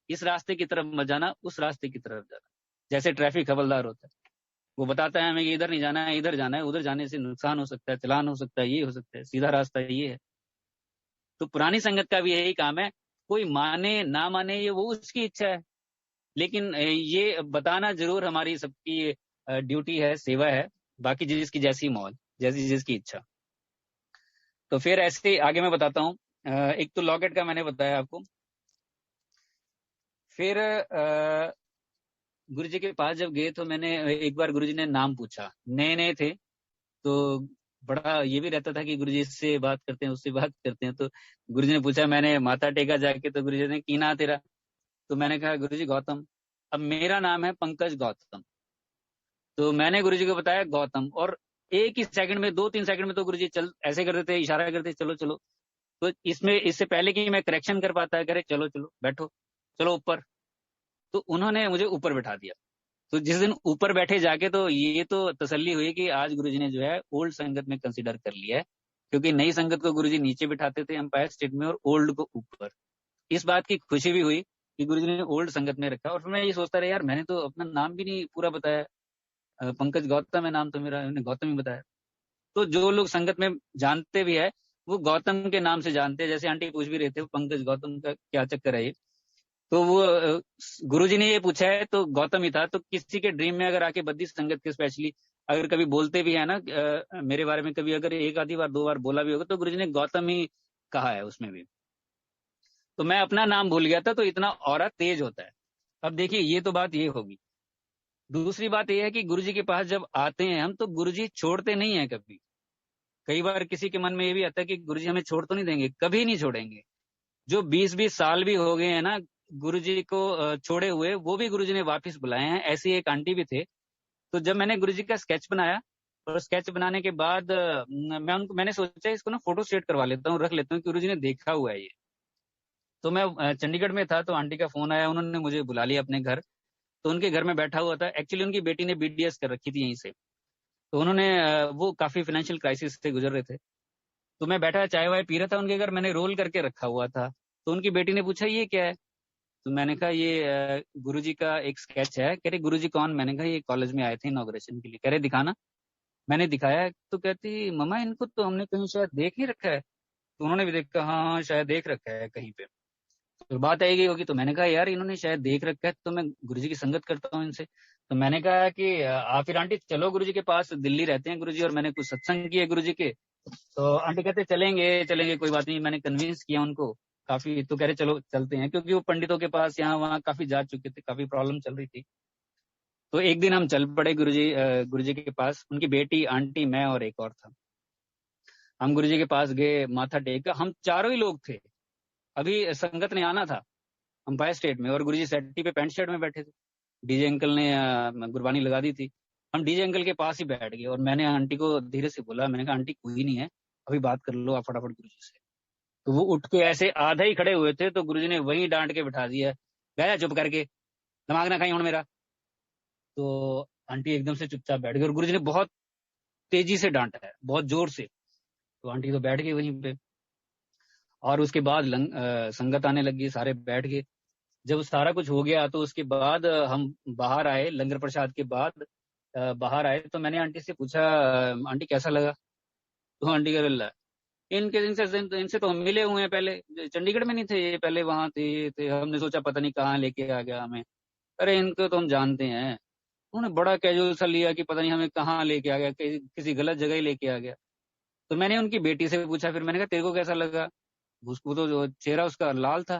इस रास्ते की तरफ मत जाना, उस रास्ते की तरफ जाना। जैसे ट्रैफिक हवलदार होता है, वो बताता है हमें कि इधर नहीं जाना है, इधर जाना है, उधर जाने से नुकसान हो सकता है, चालान हो सकता है, ये हो सकता है, सीधा रास्ता ये है। तो पुरानी संगत का भी यही काम है, कोई माने ना माने ये वो उसकी इच्छा है, लेकिन ये बताना जरूर हमारी सबकी ड्यूटी है, सेवा है। बाकी जिसकी जैसी मौज, जैसी जिसकी इच्छा। तो फिर ऐसे आगे मैं बताता हूँ। एक तो लॉकेट का मैंने बताया आपको। फिर गुरुजी के पास जब गए तो मैंने एक बार, गुरुजी ने नाम पूछा, नए नए थे तो बड़ा ये भी रहता था कि गुरुजी से बात करते हैं उससे बात करते हैं। तो गुरुजी ने पूछा, मैंने माथा टेका जाके, तो गुरुजी ने की ना तेरा। तो मैंने कहा गुरुजी गौतम। अब मेरा नाम है पंकज गौतम। तो मैंने गुरुजी को बताया गौतम, और एक ही सेकंड में, 2-3 सेकंड में तो गुरुजी चल ऐसे कर देते, इशारा करते, चलो चलो। तो इसमें इससे पहले कि मैं करेक्शन कर पाता है, कह रहे चलो चलो बैठो, चलो ऊपर। तो उन्होंने मुझे ऊपर बैठा दिया। तो जिस दिन ऊपर बैठे जाके, तो ये तो तसल्ली हुई कि आज गुरुजी ने जो है ओल्ड संगत में कंसिडर कर लिया है, क्योंकि नई संगत को गुरुजी नीचे बिठाते थे एम्पायर स्टेट में, और ओल्ड को ऊपर। इस बात की खुशी भी हुई कि गुरुजी ने ओल्ड संगत में रखा। और फिर मैं ये सोचता रहा, यार मैंने तो अपना नाम भी नहीं पूरा बताया, पंकज गौतम है नाम तो मेरा, उन्होंने गौतम ही बताया। तो जो लोग संगत में जानते भी है, वो गौतम के नाम से जानते हैं। जैसे आंटी पूछ भी रहे थे, पंकज गौतम का क्या चक्कर है ये, तो वो गुरुजी ने ये पूछा है तो गौतम ही था। तो किसी के ड्रीम में अगर आके बद्धी संगत के स्पेशली अगर कभी बोलते भी है ना, मेरे बारे में कभी अगर एक आधी बार 2 बार बोला भी होगा, तो गुरुजी ने गौतम ही कहा है उसमें भी। तो मैं अपना नाम भूल गया था, तो इतना ऑरा तेज होता है। अब देखिए, ये तो बात ये होगी। दूसरी बात ये है कि गुरुजी के पास जब आते हैं हम, तो गुरुजी छोड़ते नहीं है कभी। कई बार किसी के मन में ये भी आता है कि गुरुजी हमें छोड़ तो नहीं देंगे, कभी नहीं छोड़ेंगे। जो 20-20 साल भी हो गए हैं ना गुरुजी को छोड़े हुए, वो भी गुरुजी ने वापस बुलाए हैं। ऐसी एक आंटी भी थे। तो जब मैंने गुरुजी का स्केच बनाया, और स्केच बनाने के बाद मैंने सोचा इसको ना फोटो स्टेट करवा लेता हूँ, रख लेता हूँ, गुरुजी ने देखा हुआ है ये। तो मैं चंडीगढ़ में था, तो आंटी का फोन आया, उन्होंने मुझे बुला लिया अपने घर। तो उनके घर में बैठा हुआ था। एक्चुअली उनकी बेटी ने बीडीएस कर रखी थी यहीं से। तो उन्होंने वो काफी फाइनेंशियल क्राइसिस से गुजर रहे थे। तो मैं बैठा चाय वाय पी रहा था उनके घर, मैंने रोल करके रखा हुआ था। तो उनकी बेटी ने पूछा ये क्या है। तो मैंने कहा ये गुरुजी का एक स्केच है। कह रहे गुरुजी कौन। मैंने कहा ये कॉलेज में आए थे इनॉग्रेशन के लिए। कह रहे दिखाना। मैंने दिखाया, तो कहती मम्मा इनको तो हमने कहीं शायद देख ही रखा है। तो उन्होंने भी देखा, हाँ हाँ शायद देख रखा है कहीं पे। तो बात आएगी होगी। तो मैंने कहा यार इन्होंने शायद देख रखा है, तो मैं गुरुजी की संगत करता हूँ इनसे। तो मैंने कहा कि आप फिर आंटी चलो गुरुजी के पास, दिल्ली रहते हैं गुरुजी, और मैंने कुछ सत्संग किए गुरुजी के। तो आंटी कहते चलेंगे चलेंगे, कोई बात नहीं। मैंने कन्विंस किया उनको काफी। तो कह रहे चलो चलते हैं, क्योंकि वो पंडितों के पास यहाँ वहाँ काफी जा चुके थे, काफी प्रॉब्लम चल रही थी। तो एक दिन हम चल पड़े गुरुजी के पास। उनकी बेटी, आंटी, मैं और एक और था। हम गुरुजी के पास गए, माथा टेका। हम चारों ही लोग थे। अभी संगत ने आना था अंपायर स्टेट में, और गुरुजी सेट्टी पे पैंट शर्ट में बैठे थे। डीजे अंकल ने गुरबानी लगा दी थी। हम डीजे अंकल के पास ही बैठ गए, और मैंने आंटी को धीरे से बोला, मैंने कहा आंटी कोई नहीं है, अभी बात कर लो आप फटाफट गुरुजी से। तो वो उठ के ऐसे आधा ही खड़े हुए थे, तो गुरुजी ने वहीं डांट के बिठा दिया, गया चुप करके, दिमाग ना खाई हूं मेरा। तो आंटी एकदम से चुपचाप बैठ गई, और गुरुजी ने बहुत तेजी से डांटा है, बहुत जोर से। तो आंटी तो बैठ गई वहीं पे। और उसके बाद संगत आने लगी, सारे बैठ गए। जब सारा कुछ हो गया, तो उसके बाद हम बाहर आए, लंगर प्रसाद के बाद बाहर आए। तो मैंने आंटी से पूछा, आंटी कैसा लगा। तो आंटी कह रही, इनसे तो हम मिले हुए हैं पहले, चंडीगढ़ में नहीं थे ये, पहले वहां थे, हमने सोचा पता नहीं कहाँ लेके आ गया हमें। अरे इनको तो हम जानते हैं। उन्होंने बड़ा कैजुअल सा लिया कि पता नहीं हमें कहाँ लेके आ गया, किसी गलत जगह ही लेके आ गया। तो मैंने उनकी बेटी से पूछा, फिर मैंने कहा तेरे को कैसा लगा। उसको तो जो चेहरा उसका लाल था।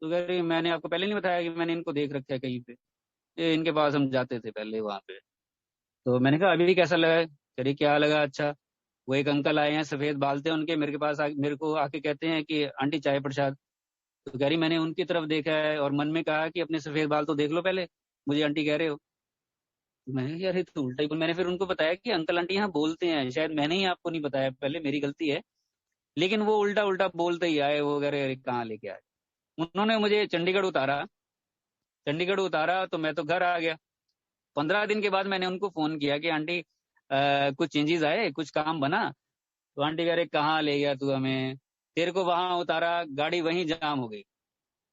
तो कह रही मैंने आपको पहले नहीं बताया कि मैंने इनको देख रखा है कहीं पे, ये इनके पास हम जाते थे पहले वहां पे। तो मैंने कहा अभी कैसा लगा। कह रही क्या लगा, अच्छा। वो एक अंकल आए हैं, सफेद बाल थे उनके, मेरे के पास मेरे को आके कहते हैं कि आंटी चाय प्रसाद। तो कह रही मैंने उनकी तरफ देखा है, और मन में कहा कि अपने सफेद बाल तो देख लो पहले, मुझे आंटी कह रहे हो। तो मैंने कहा यार ये तो उल्टा ही मैंने फिर उनको बताया कि अंकल आंटी यहाँ बोलते हैं, शायद मैंने ही आपको नहीं बताया पहले, मेरी गलती है। लेकिन वो उल्टा उल्टा बोलते ही आए, वो कह रहे अरे कहाँ लेके आए। उन्होंने मुझे चंडीगढ़ उतारा। चंडीगढ़ उतारा तो मैं तो घर आ गया। 15 दिन के बाद मैंने उनको फोन किया कि आंटी कुछ चेंजेस आए, कुछ काम बना। तो आंटी कह रहे कहाँ ले गया तू हमें, तेरे को वहां उतारा, गाड़ी वहीं जाम हो गई।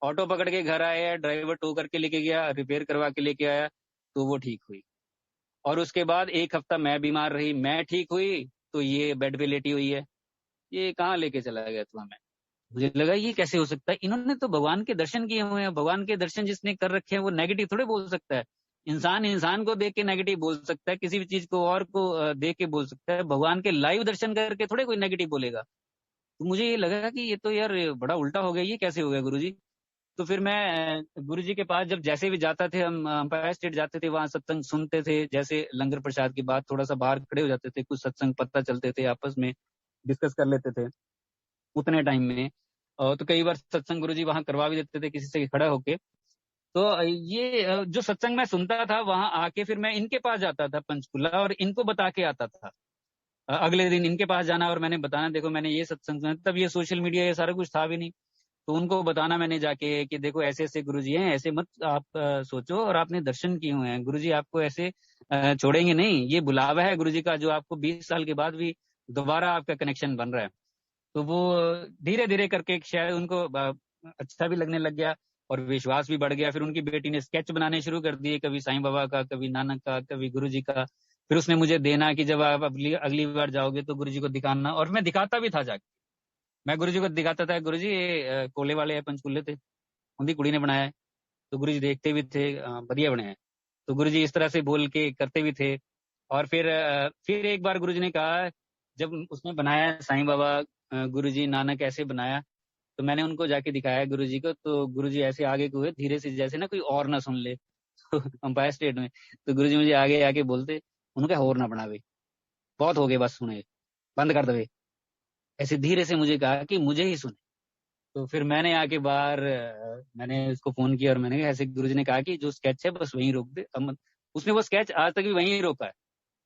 ऑटो पकड़ के घर आया, ड्राइवर टो करके लेके गया, रिपेयर करवा के लेके आया, तो वो ठीक हुई। और उसके बाद 1 हफ्ता मैं बीमार रही, मैं ठीक हुई तो ये बेड पे लेटी हुई है। ये कहाँ लेके चला गया तू हमें। मुझे लगा ये कैसे हो सकता है, इन्होंने तो भगवान के दर्शन किए हुए हैं, भगवान के दर्शन जिसने कर रखे हैं वो नेगेटिव थोड़े बोल सकता है। इंसान इंसान को देख के नेगेटिव बोल सकता है, किसी भी चीज को और को देख के बोल सकता है, भगवान के लाइव दर्शन करके थोड़े कोई नेगेटिव बोलेगा। तो मुझे ये लगा कि ये तो यार बड़ा उल्टा हो गया, ये कैसे हो गया गुरुजी। तो फिर मैं गुरुजी के पास जब जैसे भी जाता थे, हम अंपायर स्टेट जाते थे, वहां सत्संग सुनते थे, जैसे लंगर प्रसाद के बाद थोड़ा सा बाहर खड़े हो जाते थे, कुछ सत्संग पता चलते थे, आपस में डिस्कस कर लेते थे उतने टाइम में। तो कई बार सत्संग गुरुजी वहां करवा भी देते थे किसी से खड़ा होके। तो ये जो सत्संग मैं सुनता था, वहां आके फिर मैं इनके पास जाता था पंचकुला, और इनको बता के आता था। अगले दिन इनके पास जाना और मैंने बताना, देखो मैंने ये सत्संग सुना। तब ये सोशल मीडिया ये सारा कुछ था भी नहीं, तो उनको बताना मैंने जाके कि देखो ऐसे ऐसे गुरुजी हैं, ऐसे मत आप सोचो, और आपने दर्शन किए हुए हैं, गुरुजी आपको ऐसे छोड़ेंगे नहीं। ये बुलावा है गुरुजी का, जो आपको 20 साल के बाद भी दोबारा आपका कनेक्शन बन रहा है। तो वो धीरे धीरे करके शायद उनको अच्छा भी लगने लग गया और विश्वास भी बढ़ गया। फिर उनकी बेटी ने स्केच बनाने शुरू कर दिए, कभी साईं बाबा का, कभी नानक का, कभी गुरुजी का। फिर उसने मुझे देना कि जब आप अगली बार जाओगे तो गुरुजी को दिखाना, और मैं दिखाता भी था जाके। मैं गुरुजी को दिखाता था, गुरुजी ये कोले वाले हैं, पंचकूले थे, उनकी कुड़ी ने बनाया है। तो गुरुजी देखते भी थे, बढ़िया बनाया है। तो गुरुजी इस तरह से बोल के करते भी थे। और फिर एक बार गुरुजी ने कहा, जब उसने बनाया साईं बाबा, गुरुजी नानक ऐसे बनाया, तो मैंने उनको जाके दिखाया गुरुजी को। तो गुरुजी ऐसे आगे को हुए धीरे से, जैसे ना कोई और ना सुन ले अंपायर स्टेट में। तो गुरुजी मुझे आगे आके बोलते, उनका और ना बनावे, बहुत हो गए, बस सुने, बंद कर दे। ऐसे धीरे से मुझे कहा कि मुझे ही सुने। तो फिर मैंने आके बाहर मैंने उसको फोन किया और मैंने कहा, ऐसे गुरुजी ने कहा कि जो स्केच है बस वहीं रोक दे। उसने वो स्केच आज तक भी वहीं रोका है,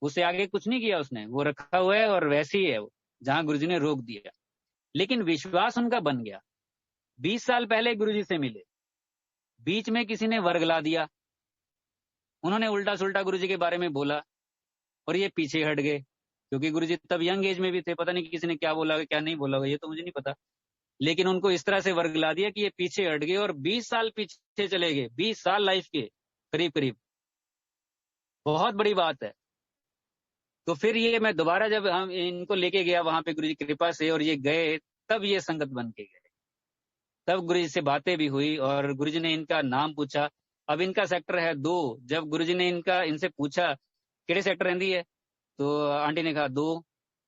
उससे आगे कुछ नहीं किया उसने, वो रखा हुआ है और वैसे ही है वो, जहां गुरुजी ने रोक दिया। लेकिन विश्वास उनका बन गया। 20 साल पहले गुरुजी से मिले, बीच में किसी ने वर्गला दिया, उन्होंने उल्टा सुल्टा गुरुजी के बारे में बोला और ये पीछे हट गए, क्योंकि गुरुजी तब यंग एज में भी थे। पता नहीं किसी ने क्या बोला क्या नहीं बोला, ये तो मुझे नहीं पता। लेकिन उनको इस तरह से वर्गला दिया कि ये पीछे हट गए और 20 साल पीछे चले गए, 20 साल लाइफ के करीब करीब। बहुत बड़ी बात है। तो फिर ये मैं दोबारा जब हम इनको लेके गया वहां पे गुरुजी की कृपा से, और ये गए, तब ये संगत बन के गए। तब गुरुजी से बातें भी हुई और गुरुजी ने इनका नाम पूछा। अब इनका सेक्टर है 2। जब गुरुजी ने इनसे पूछा केड़े सेक्टर रहती है, तो आंटी ने कहा 2।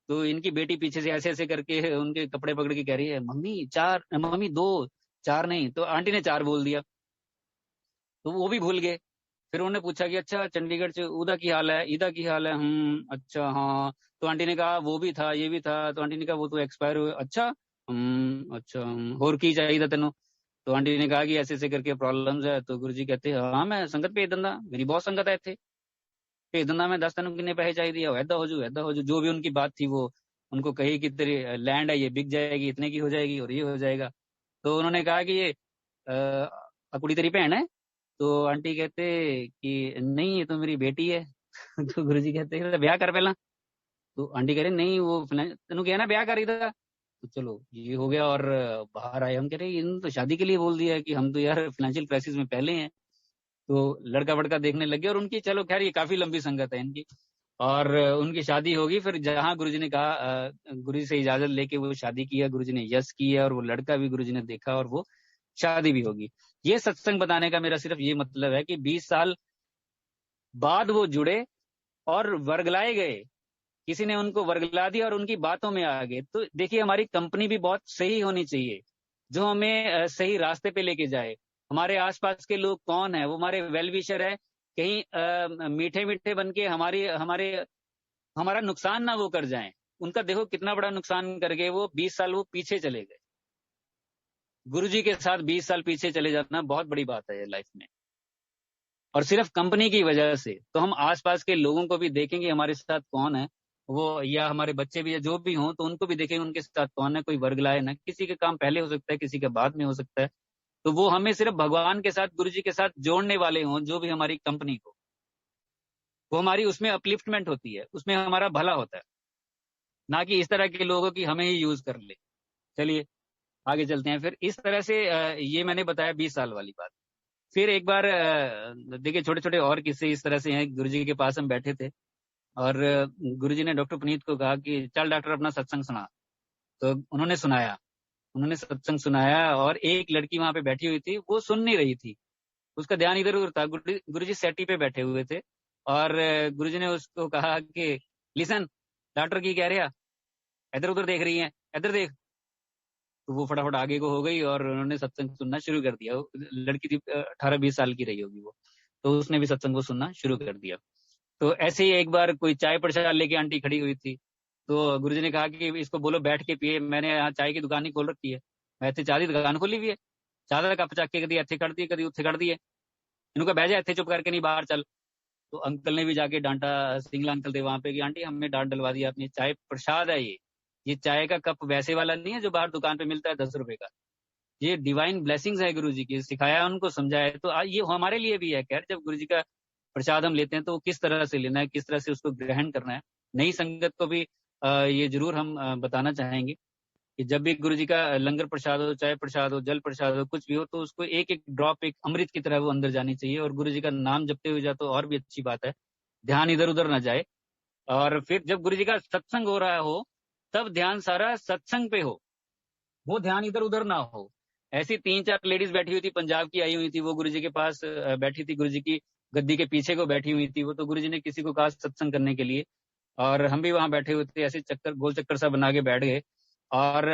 तो इनकी बेटी पीछे से ऐसे ऐसे करके उनके कपड़े पकड़ के कह रही है, मम्मी 4, मम्मी 2, 4 नहीं। तो आंटी ने 4 बोल दिया, तो वो भी भूल गए। फिर उन्होंने पूछा कि अच्छा चंडीगढ़ से उदा की हाल है, ईदा की हाल है, अच्छा हाँ। तो आंटी ने कहा वो भी था, ये भी था। तो आंटी ने कहा वो तो एक्सपायर हुए। अच्छा अच्छा, और की चाहिए तेनों। तो आंटी ने कहा कि ऐसे ऐसे करके प्रॉब्लम्स है। तो गुरुजी कहते हाँ मैं संगत भेज दिंदा, मेरी बहुत संगत है इत्थे, भेज दिंदा मैं, 10 तेनों किन्ने पैसे चाहिए, ऐदा हो जू ऐदा हो जू। जो भी उनकी बात थी वो उनको कही कि तेरी लैंड है ये बिक जाएगी, इतने की हो जाएगी और ये हो जाएगा। तो उन्होंने कहा कि ये कुड़ी तेरी भैन है। तो आंटी कहते कि नहीं ये तो मेरी बेटी है। तो गुरुजी कहते ब्याह कर पहला। तो आंटी कह रहे नहीं वो तेनों क्या ना ब्याह कर था। तो चलो ये हो गया। और बाहर आए, हम कह रहे इन्होंने तो शादी के लिए बोल दिया है कि हम तो यार फाइनेंशियल क्राइसिस में पहले हैं। तो लड़का वड़का देखने लगे और उनकी, चलो खैर ये काफी लंबी संगत है इनकी, और उनकी शादी होगी। फिर जहां गुरुजी ने कहा, गुरुजी से इजाजत लेके वो शादी किया, गुरुजी ने यस किया और वो लड़का भी गुरुजी ने देखा और वो शादी भी होगी। ये सत्संग बताने का मेरा सिर्फ ये मतलब है कि 20 साल बाद वो जुड़े और वर्गलाए गए, किसी ने उनको वर्गला दिया और उनकी बातों में आ गए। तो देखिए हमारी कंपनी भी बहुत सही होनी चाहिए, जो हमें सही रास्ते पे लेके जाए। हमारे आसपास के लोग कौन है, वो हमारे वेल विशर है, कहीं मीठे मीठे बन के हमारे हमारे हमारा नुकसान ना वो कर जाएं। उनका देखो कितना बड़ा नुकसान कर गए वो, 20 साल वो पीछे चले गए। गुरुजी के साथ 20 साल पीछे चले जाना बहुत बड़ी बात है लाइफ में, और सिर्फ कंपनी की वजह से। तो हम आसपास के लोगों को भी देखेंगे हमारे साथ कौन है वो, या हमारे बच्चे भी जो भी हों तो उनको भी देखेंगे उनके साथ कौन है। कोई वर्गलाए ना, किसी का काम पहले हो सकता है, किसी का बाद में हो सकता है। तो वो हमें सिर्फ भगवान के साथ, गुरुजी के साथ जोड़ने वाले हों, जो भी हमारी कंपनी को, वो हमारी उसमें अपलिफ्टमेंट होती है, उसमें हमारा भला होता है, ना कि इस तरह के लोगों की हमें ही यूज कर ले। चलिए आगे चलते हैं। फिर इस तरह से ये मैंने बताया 20 साल वाली बात। फिर एक बार देखिए छोटे छोटे और किस्से इस तरह से हैं। गुरुजी के पास हम बैठे थे और गुरुजी ने डॉक्टर पुनीत को कहा कि चल डॉक्टर अपना सत्संग सुना। तो उन्होंने सुनाया, उन्होंने सत्संग सुनाया और एक लड़की वहां पे बैठी हुई थी, वो सुन नहीं रही थी, उसका ध्यान इधर उधर था। गुरुजी सेटी पे बैठे हुए थे और गुरुजी ने उसको कहा कि लिसन, डॉक्टर की कह रहा, इधर उधर देख रही है, इधर देख। तो वो फटाफट आगे को हो गई और उन्होंने सत्संग सुनना शुरू कर दिया। लड़की थी 18-20 साल की रही होगी वो, तो उसने भी सत्संग को सुनना शुरू कर दिया। तो ऐसे ही एक बार कोई चाय प्रसाद लेके आंटी खड़ी हुई थी, तो गुरुजी ने कहा कि इसको बोलो बैठ के पिए, मैंने यहाँ चाय की दुकान ही खोल रखी है, मैं इतने चाय की दुकान खोली हुई है, चाय का कप चक के कभी इतने कड़ दिए कभी उत्थे कड़ दिए। इनको बह जा, थे चुप करके, नहीं बाहर चल। तो अंकल ने भी जाके डांटा, सिंगला अंकल थे वहां पे, कि आंटी हमें डांट डलवा दिया आपने, चाय प्रसाद है ये चाय का कप वैसे वाला नहीं है जो बाहर दुकान पे मिलता है 10 रुपए का, ये डिवाइन ब्लेसिंग्स है गुरु जी की, सिखाया उनको, समझाया। तो ये हमारे लिए भी है खैर, जब गुरु जी का प्रसाद हम लेते हैं तो किस तरह से लेना है, किस तरह से उसको ग्रहण करना है। नई संगत को भी ये जरूर हम बताना चाहेंगे कि जब भी गुरु जी का लंगर प्रसाद हो, चाय प्रसाद हो, जल प्रसाद हो, कुछ भी हो, तो उसको एक एक ड्रॉप एक अमृत की तरह वो अंदर जानी चाहिए, और गुरु जी का नाम जपते हुए जाए तो और भी अच्छी बात है, ध्यान इधर उधर ना जाए। और फिर जब गुरु जी का सत्संग हो रहा हो तब ध्यान सारा सत्संग पे हो, वो ध्यान इधर उधर ना हो। ऐसी 3-4 लेडीज बैठी हुई थी, पंजाब की आई हुई थी, वो गुरु जी के पास बैठी थी, गुरु जी की गद्दी के पीछे को बैठी हुई थी वो। तो गुरु जी ने किसी को कहा सत्संग करने के लिए, और हम भी वहां बैठे हुए थे, ऐसे चक्कर गोल चक्कर सा बना के बैठ गए, और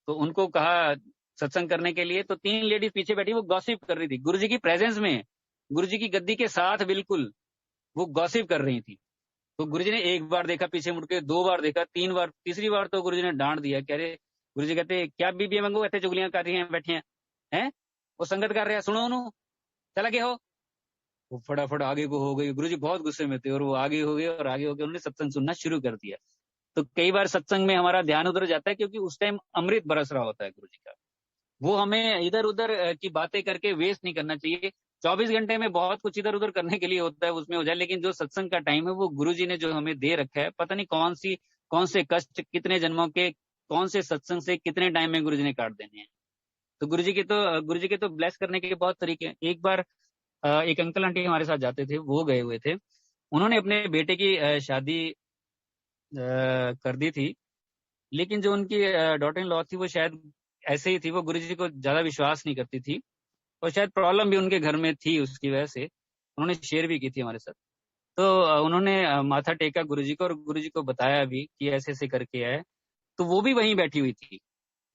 तो उनको कहा सत्संग करने के लिए। तो 3 लेडीज पीछे बैठी, वो गॉसिप कर रही थी गुरु जी की प्रेजेंस में, गुरु जी की गद्दी के साथ बिल्कुल वो गॉसिप कर रही थी। तो गुरुजी ने एक बार देखा पीछे मुड़ के, 2 बार देखा, 3 बार, तीसरी बार तो गुरुजी ने डांट दिया, कह रहे, गुरुजी कहते क्या बीबी मंगो इतने चुगलियां कर रही हैं बैठी हैं, वो संगत कर रहे हैं, सुनो उन्होंने, चला के हो। वो फटाफट आगे को हो गई, गुरुजी बहुत गुस्से में थे, और वो आगे हो गए, और आगे होकर उन्होंने सत्संग सुनना शुरू कर दिया। तो कई बार सत्संग में हमारा ध्यान उधर जाता है, क्योंकि उस टाइम अमृत बरस रहा होता है गुरु जी का, वो हमें इधर उधर की बातें करके वेस्ट नहीं करना चाहिए। 24 घंटे में बहुत कुछ इधर उधर करने के लिए होता है, उसमें हो जाए, लेकिन जो सत्संग का टाइम है वो गुरु जी ने जो हमें दे रखा है, पता नहीं कौन से कष्ट कितने जन्मों के, कौन से सत्संग से कितने टाइम में गुरु जी ने काट देने हैं। तो गुरु जी के तो ब्लेस करने के बहुत तरीके हैं। एक बार एक अंकल आंटी हमारे साथ जाते थे, वो गए हुए थे, उन्होंने अपने बेटे की शादी कर दी थी, लेकिन जो उनकी डॉटर इन लॉ थी वो शायद ऐसे ही थी, वो गुरु जी को ज्यादा विश्वास नहीं करती थी, और शायद प्रॉब्लम भी उनके घर में थी, उसकी वजह से उन्होंने शेयर भी की थी हमारे साथ। तो उन्होंने माथा टेका गुरुजी को, और गुरुजी को बताया भी कि ऐसे ऐसे करके है। तो वो भी वहीं बैठी हुई थी,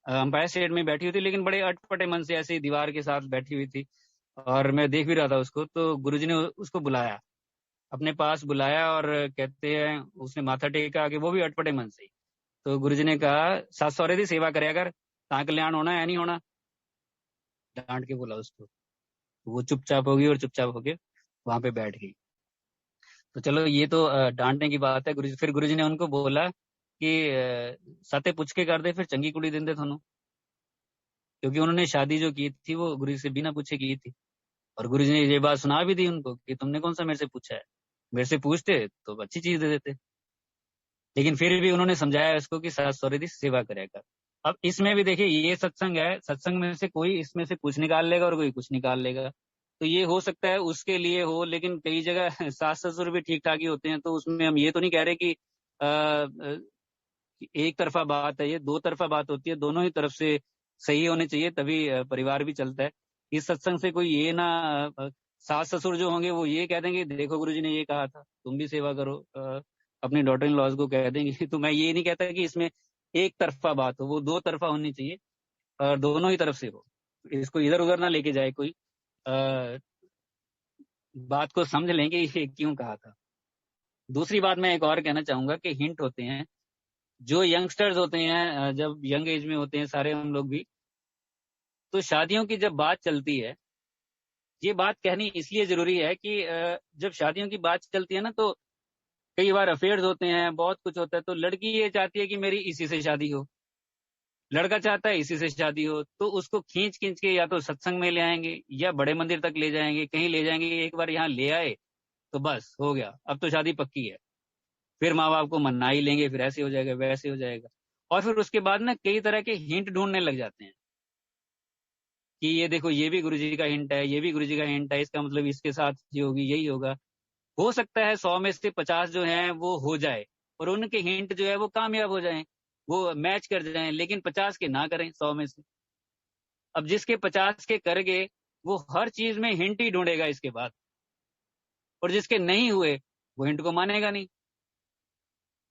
अंपायर स्टेट में बैठी हुई थी, लेकिन बड़े अटपटे मन से ऐसे ही दीवार के साथ बैठी हुई थी, और मैं देख भी रहा था उसको। तो गुरुजी ने उसको बुलाया, अपने पास बुलाया, और कहते हैं उसने माथा टेका आगे, वो भी अटपटे मन से ही। तो गुरुजी ने कहा सास सौरे की सेवा करे अगर, ता कल्याण होना है नहीं होना, डांट के बोला उसको। वो चुपचाप होगी, और चुपचाप होके वहां पे बैठ गई। तो चलो ये तो डांटने की बात है। गुरुजी, फिर गुरुजी ने उनको बोला कि साते पूछ के कर दे, फिर चंगी कुड़ी देंदे थानू, क्योंकि उन्होंने शादी जो की थी वो गुरुजी से बिना पूछे की थी। और गुरुजी ने ये बात सुना भी दी उनको कि तुमने कौन सा मेरे से पूछा है, मेरे से पूछते तो अच्छी चीज दे देते। लेकिन फिर भी उन्होंने समझाया इसको कि सास सौरे की सेवा करेगा। अब इसमें भी देखिए, ये सत्संग है, सत्संग में से कोई इसमें से कुछ निकाल लेगा और कोई कुछ निकाल लेगा। तो ये हो सकता है उसके लिए हो, लेकिन कई जगह सास ससुर भी ठीक ठाक ही होते हैं, तो उसमें हम ये तो नहीं कह रहे कि एक तरफा बात है, ये 2 तरफा बात होती है, दोनों ही तरफ से सही होने चाहिए, तभी परिवार भी चलता है। इस सत्संग से कोई ये ना सास ससुर जो होंगे वो ये कह देंगे देखो गुरुजी ने ये कहा था तुम भी सेवा करो, अपनी डॉटर इन लॉज को कह देंगे। तो मैं ये नहीं कहता कि इसमें एक तरफा बात हो, वो 2 तरफा होनी चाहिए, और दोनों ही तरफ से हो, इसको इधर उधर ना लेके जाए कोई, बात को समझ लेंगे ये क्यों कहा था। दूसरी बात मैं एक और कहना चाहूंगा कि हिंट होते हैं, जो यंगस्टर्स होते हैं, जब यंग एज में होते हैं सारे हम लोग भी, तो शादियों की जब बात चलती है, ये बात कहनी इसलिए जरूरी है कि जब शादियों की बात चलती है ना, तो कई बार अफेयर्स होते हैं, बहुत कुछ होता है, तो लड़की ये चाहती है कि मेरी इसी से शादी हो, लड़का चाहता है इसी से शादी हो, तो उसको खींच खींच के या तो सत्संग में ले आएंगे, या बड़े मंदिर तक ले जाएंगे, कहीं ले जाएंगे, एक बार यहाँ ले आए तो बस हो गया, अब तो शादी पक्की है। फिर माँ बाप को मना ही लेंगे, फिर ऐसे हो जाएगा वैसे हो जाएगा, और फिर उसके बाद ना कई तरह के हिंट ढूंढने लग जाते हैं कि ये देखो ये भी गुरुजी का हिंट है, ये भी गुरुजी का हिंट है, इसका मतलब इसके साथ ये होगी, यही होगा। हो सकता है 100 में से 50 जो हैं वो हो जाए, और उनके हिंट जो है वो कामयाब हो जाएं, वो मैच कर जाएं, लेकिन 50 के ना करें 100 में से। अब जिसके 50 के कर गए वो हर चीज में हिंट ही ढूंढेगा इसके बाद, और जिसके नहीं हुए वो हिंट को मानेगा नहीं।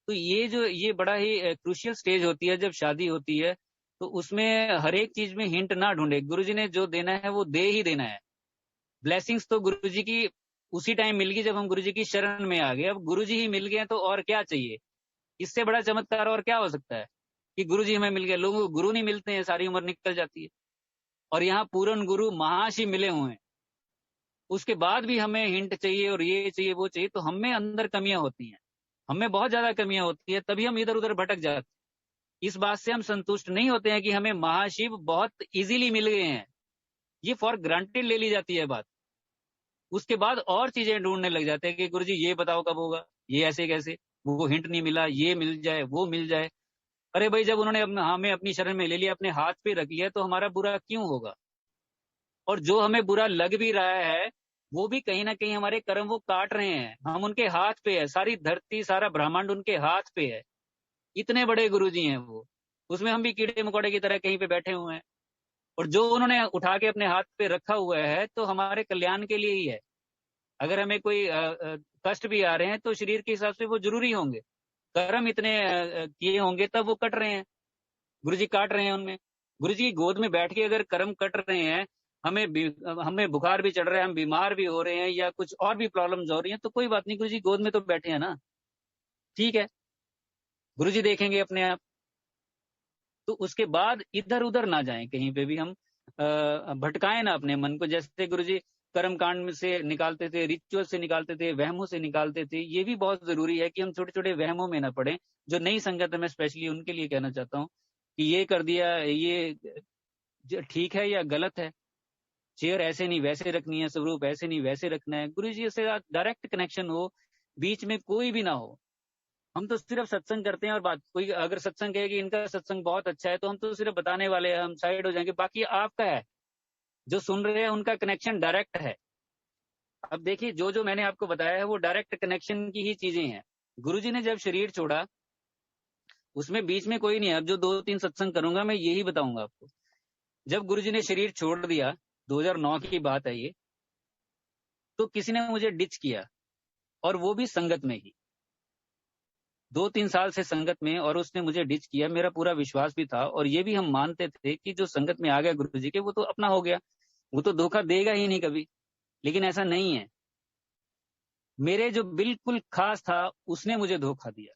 तो ये बड़ा ही क्रूशियल स्टेज होती है जब शादी होती है, तो उसमें हर एक चीज में हिंट ना ढूंढे, गुरुजी ने जो देना है वो दे ही देना है। ब्लेसिंग्स तो गुरुजी की उसी टाइम मिल गई जब हम गुरुजी की शरण में आ गए, अब गुरुजी ही मिल गए तो और क्या चाहिए, इससे बड़ा चमत्कार और क्या हो सकता है कि गुरुजी हमें मिल गए। लोगों को गुरु नहीं मिलते हैं, सारी उम्र निकल जाती है, और यहाँ पूर्ण गुरु महाशी मिले हुए हैं। उसके बाद भी हमें हिंट चाहिए और ये चाहिए वो चाहिए, तो हमें अंदर कमियां होती हैं, हमें बहुत ज्यादा कमियां होती है, तभी हम इधर उधर भटक जाते हैं। इस बात से हम संतुष्ट नहीं होते हैं कि हमें महाशिव बहुत इजीली मिल गए हैं, ये फॉर ग्रांटेड ले ली जाती है बात। उसके बाद और चीजें ढूंढने लग जाते हैं कि गुरुजी ये बताओ कब होगा, ये ऐसे कैसे, वो हिंट नहीं मिला, ये मिल जाए वो मिल जाए। अरे भाई, जब उन्होंने हमें अपनी शरण में ले लिया, अपने हाथ पे रख लिया, तो हमारा बुरा क्यों होगा? और जो हमें बुरा लग भी रहा है, वो भी कहीं ना कहीं हमारे कर्म वो काट रहे हैं, हम उनके हाथ पे है, सारी धरती सारा ब्रह्मांड उनके हाथ पे है। इतने बड़े गुरुजी हैं वो, उसमें हम भी कीड़े मकोड़े की तरह कहीं पे बैठे हुए हैं। और जो उन्होंने उठा के अपने हाथ पे रखा हुआ है, तो हमारे कल्याण के लिए ही है। अगर हमें कोई कष्ट भी आ रहे हैं, तो शरीर के हिसाब से वो जरूरी होंगे, कर्म इतने किए होंगे तब वो कट रहे हैं, गुरुजी काट रहे हैं उनमें। गुरुजी की गोद में बैठ के अगर कर्म कट रहे हैं, हमें बुखार भी चढ़ रहा है, हम बीमार भी हो रहे हैं, या कुछ और भी प्रॉब्लम्स हो रही हैं, तो कोई बात नहीं, गुरुजी गोद में तो बैठे हैं ना, ठीक है, गुरुजी देखेंगे अपने आप। तो उसके बाद इधर उधर ना जाएं, कहीं पे भी हम भटकाएं ना अपने मन को। जैसे गुरुजी कर्म कांड में से निकालते थे, रिचुअल से निकालते थे, वहमों से निकालते थे, ये भी बहुत जरूरी है कि हम छोटे छोटे वहमों में ना पड़े। जो नई संगत है, मैं स्पेशली उनके लिए कहना चाहता हूँ कि ये कर दिया, ये ठीक है या गलत है, चेयर ऐसे नहीं वैसे रखनी है, स्वरूप ऐसे नहीं वैसे रखना है। गुरु जी से डायरेक्ट कनेक्शन हो, बीच में कोई भी ना हो। हम तो सिर्फ सत्संग करते हैं, और बात, कोई अगर सत्संग कहे कि इनका सत्संग बहुत अच्छा है, तो हम तो सिर्फ बताने वाले हैं, हम साइड हो जाएंगे, बाकी आपका है, जो सुन रहे हैं उनका कनेक्शन डायरेक्ट है। अब देखिए, जो जो मैंने आपको बताया है वो डायरेक्ट कनेक्शन की ही चीजें हैं। गुरुजी ने जब शरीर छोड़ा, उसमें बीच में कोई नहीं है। अब जो 2-3 सत्संग करूंगा मैं यही बताऊंगा आपको। जब गुरुजी ने शरीर छोड़ दिया, 2009 की बात है ये, तो किसी ने मुझे डिच किया, और वो भी संगत में ही, 2-3 साल से संगत में, और उसने मुझे डिच किया। मेरा पूरा विश्वास भी था, और ये भी हम मानते थे कि जो संगत में आ गया गुरुजी के, वो तो अपना हो गया, वो तो धोखा देगा ही नहीं कभी। लेकिन ऐसा नहीं है, मेरे जो बिल्कुल खास था उसने मुझे धोखा दिया,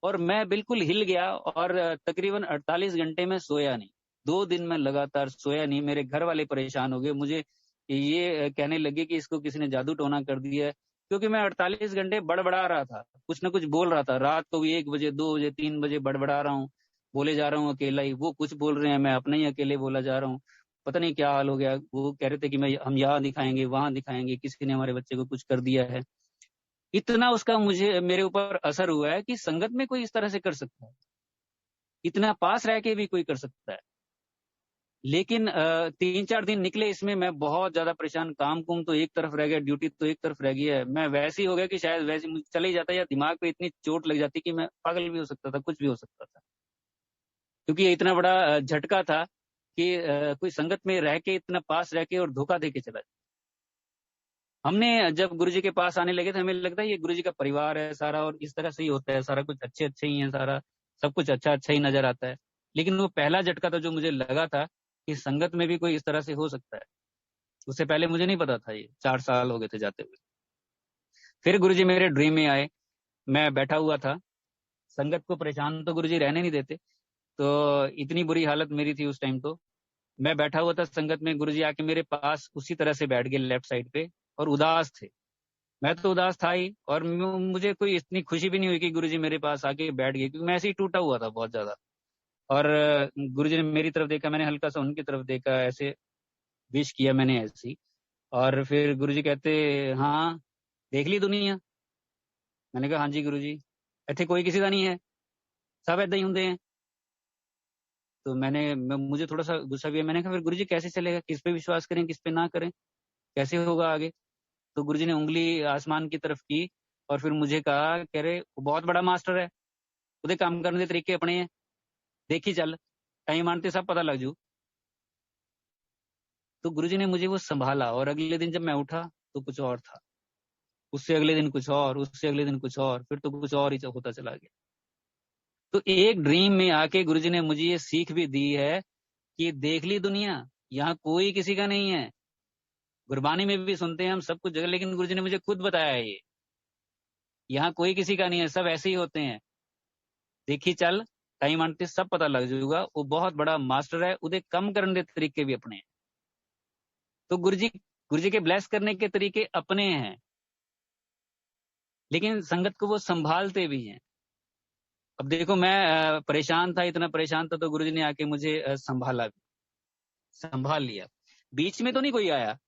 और मैं बिल्कुल हिल गया, और तकरीबन 48 घंटे में सोया नहीं। 2 दिन में लगातार सोया नहीं। मेरे घर वाले परेशान हो गए, मुझे ये कहने लगे कि इसको किसी ने जादू टोना कर दिया है, क्योंकि मैं 48 घंटे बड़बड़ा रहा था, कुछ ना कुछ बोल रहा था। रात को भी 1 बजे, 2 बजे, 3 बजे बड़बड़ा रहा हूँ, बोले जा रहा हूँ अकेला ही। वो कुछ बोल रहे हैं, मैं अपने ही अकेले बोला जा रहा हूँ। पता नहीं क्या हाल हो गया। वो कह रहे थे कि हम यहाँ दिखाएंगे, वहां दिखाएंगे, किसी ने हमारे बच्चे को कुछ कर दिया है। इतना उसका मुझे मेरे ऊपर असर हुआ है कि संगत में कोई इस तरह से कर सकता है, इतना पास रह के भी कोई कर सकता है। लेकिन 3-4 दिन निकले इसमें, मैं बहुत ज्यादा परेशान। काम कुम तो एक तरफ रह गया, ड्यूटी तो एक तरफ रह गई है। मैं वैसे ही हो गया कि शायद वैसे मुझे चले ही जाता, या दिमाग पे इतनी चोट लग जाती कि मैं पागल भी हो सकता था, कुछ भी हो सकता था। क्योंकि ये इतना बड़ा झटका था कि कोई संगत में रह के, इतना पास रह के, और धोखा दे के चला जाए। हमने जब गुरुजी के पास आने लगे थे, हमें लगता है ये गुरुजी का परिवार है सारा, और इस तरह से ही होता है सारा कुछ, अच्छे अच्छे ही है सारा, सब कुछ अच्छा अच्छा ही नजर आता है। लेकिन वो पहला झटका था जो मुझे लगा था कि संगत में भी कोई इस तरह से हो सकता है। उससे पहले मुझे नहीं पता था। ये 4 साल हो गए थे जाते हुए। फिर गुरुजी मेरे ड्रीम में आए, मैं बैठा हुआ था। संगत को परेशान तो गुरुजी रहने नहीं देते, तो इतनी बुरी हालत मेरी थी उस टाइम। तो मैं बैठा हुआ था संगत में, गुरुजी आके मेरे पास उसी तरह से बैठ गए लेफ्ट साइड पे, और उदास थे। मैं तो उदास था ही, और मुझे कोई इतनी खुशी भी नहीं हुई कि गुरुजी मेरे पास आके बैठ गए, क्योंकि मैं ऐसे ही टूटा हुआ था बहुत ज्यादा। और गुरुजी ने मेरी तरफ देखा, मैंने हल्का सा उनकी तरफ देखा, ऐसे विश किया मैंने ऐसे ही। और फिर गुरुजी कहते, हाँ देख ली दुनिया? मैंने कहा हाँ जी गुरुजी, ਇੱਥੇ कोई किसी का नहीं है, सब ऐदा ही होंगे हैं। तो मुझे थोड़ा सा गुस्सा भी है। मैंने कहा फिर गुरुजी कैसे चलेगा, किस पे विश्वास करें, किस पे ना करें, कैसे होगा आगे? तो गुरुजी ने उंगली आसमान की तरफ की, और फिर मुझे कहा, कह रहे वो बहुत बड़ा मास्टर है, ਉਹਦੇ काम करने के तरीके अपने हैं, देखी चल, टाइम आने सब पता लग जू। तो गुरुजी ने मुझे वो संभाला, और अगले दिन जब मैं उठा तो कुछ और था, उससे अगले दिन कुछ और, उससे अगले दिन कुछ और, फिर तो कुछ और ही होता चला गया। तो एक ड्रीम में आके गुरुजी ने मुझे ये सीख भी दी है कि देख ली दुनिया, यहाँ कोई किसी का नहीं है। गुरबानी में भी सुनते हैं हम सब कुछ जगह, लेकिन गुरुजी ने मुझे खुद बताया है ये, यहाँ कोई किसी का नहीं है, सब ऐसे ही होते हैं, देखी चल, टाइम आने सब पता लग जाऊगा। वो बहुत बड़ा मास्टर है, ਉਹਦੇ ਕੰਮ ਕਰਨ ਦੇ ਤਰੀਕੇ भी अपने हैं। तो गुरु जी के ब्लेस करने के तरीके अपने हैं, लेकिन संगत को वो संभालते भी हैं। अब देखो मैं परेशान था, इतना परेशान था, तो गुरु जी ने आके मुझे संभाल लिया। बीच में तो नहीं कोई आया,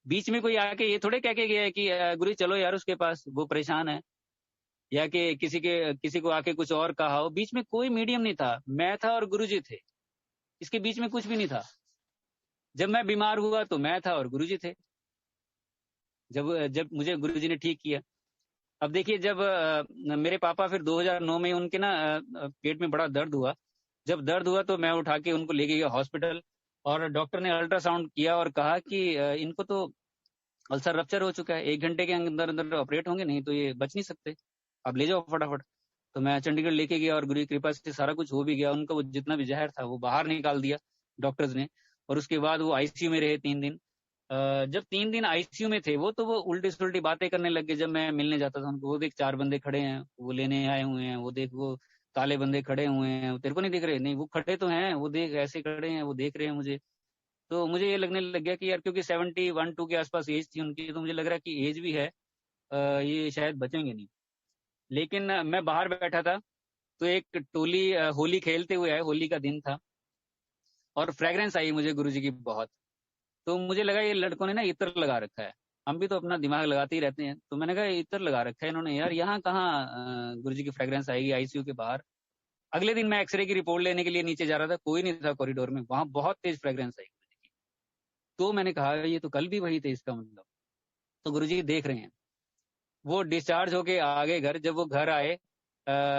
बीच में कोई आके ये थोड़े कह के गया है कि गुरु जी चलो यार उसके पास, वो परेशान है, या कि किसी को आके कुछ और कहा हो। बीच में कोई मीडियम नहीं था, मैं था और गुरु जी थे, इसके बीच में कुछ भी नहीं था। जब मैं बीमार हुआ तो मैं था और गुरु जी थे, जब मुझे गुरु जी ने ठीक किया। अब देखिए, जब मेरे पापा फिर 2009 में उनके ना पेट में बड़ा दर्द हुआ। जब दर्द हुआ तो मैं उठा के उनको लेके गया हॉस्पिटल, और डॉक्टर ने अल्ट्रासाउंड किया और कहा कि इनको तो अल्सर रप्चर हो चुका है, 1 घंटे के अंदर अंदर ऑपरेट होंगे, नहीं तो ये बच नहीं सकते, आप ले जाओ फटाफट। तो मैं चंडीगढ़ लेके गया और गुरु की कृपा से सारा कुछ हो भी गया। उनका वो जितना भी जहर था वो बाहर निकाल दिया डॉक्टर्स ने, और उसके बाद वो आईसीयू में रहे 3 दिन। जब 3 दिन आईसीयू में थे वो उल्टी सुल्टी बातें करने लग गए। जब मैं मिलने जाता था उनको, वो देख 4 बंदे खड़े हैं, वो लेने आए हुए हैं, वो देख वो काले बंदे खड़े हुए हैं, तेरे को नहीं दिख रहे? नहीं, वो खड़े तो हैं, वो देख ऐसे खड़े हैं, वो देख रहे हैं मुझे। तो मुझे ये लगने लग गया कि यार, क्योंकि 71-2 के आसपास एज थी उनकी, तो मुझे लग रहा है कि एज भी है, ये शायद बचेंगे नहीं। लेकिन मैं बाहर बैठा था, तो एक टोली होली खेलते हुए आए, होली का दिन था, और फ्रेग्रेंस आई मुझे गुरुजी की बहुत। तो मुझे लगा ये लड़कों ने ना इत्र लगा रखा है, हम भी तो अपना दिमाग लगाते ही रहते हैं, तो मैंने कहा इत्र लगा रखा है इन्होंने, यार यहाँ कहाँ गुरुजी की फ्रेग्रेंस आएगी आईसीयू के बाहर। अगले दिन मैं एक्सरे की रिपोर्ट लेने के लिए नीचे जा रहा था, कोई नहीं था कॉरिडोर में, वहां बहुत तेज फ्रेग्रेंस आई गुरुजी की। तो मैंने कहा ये तो कल भी वही थे, इसका मतलब तो गुरुजी देख रहे हैं। वो डिस्चार्ज होके आ गए घर। जब वो घर आए,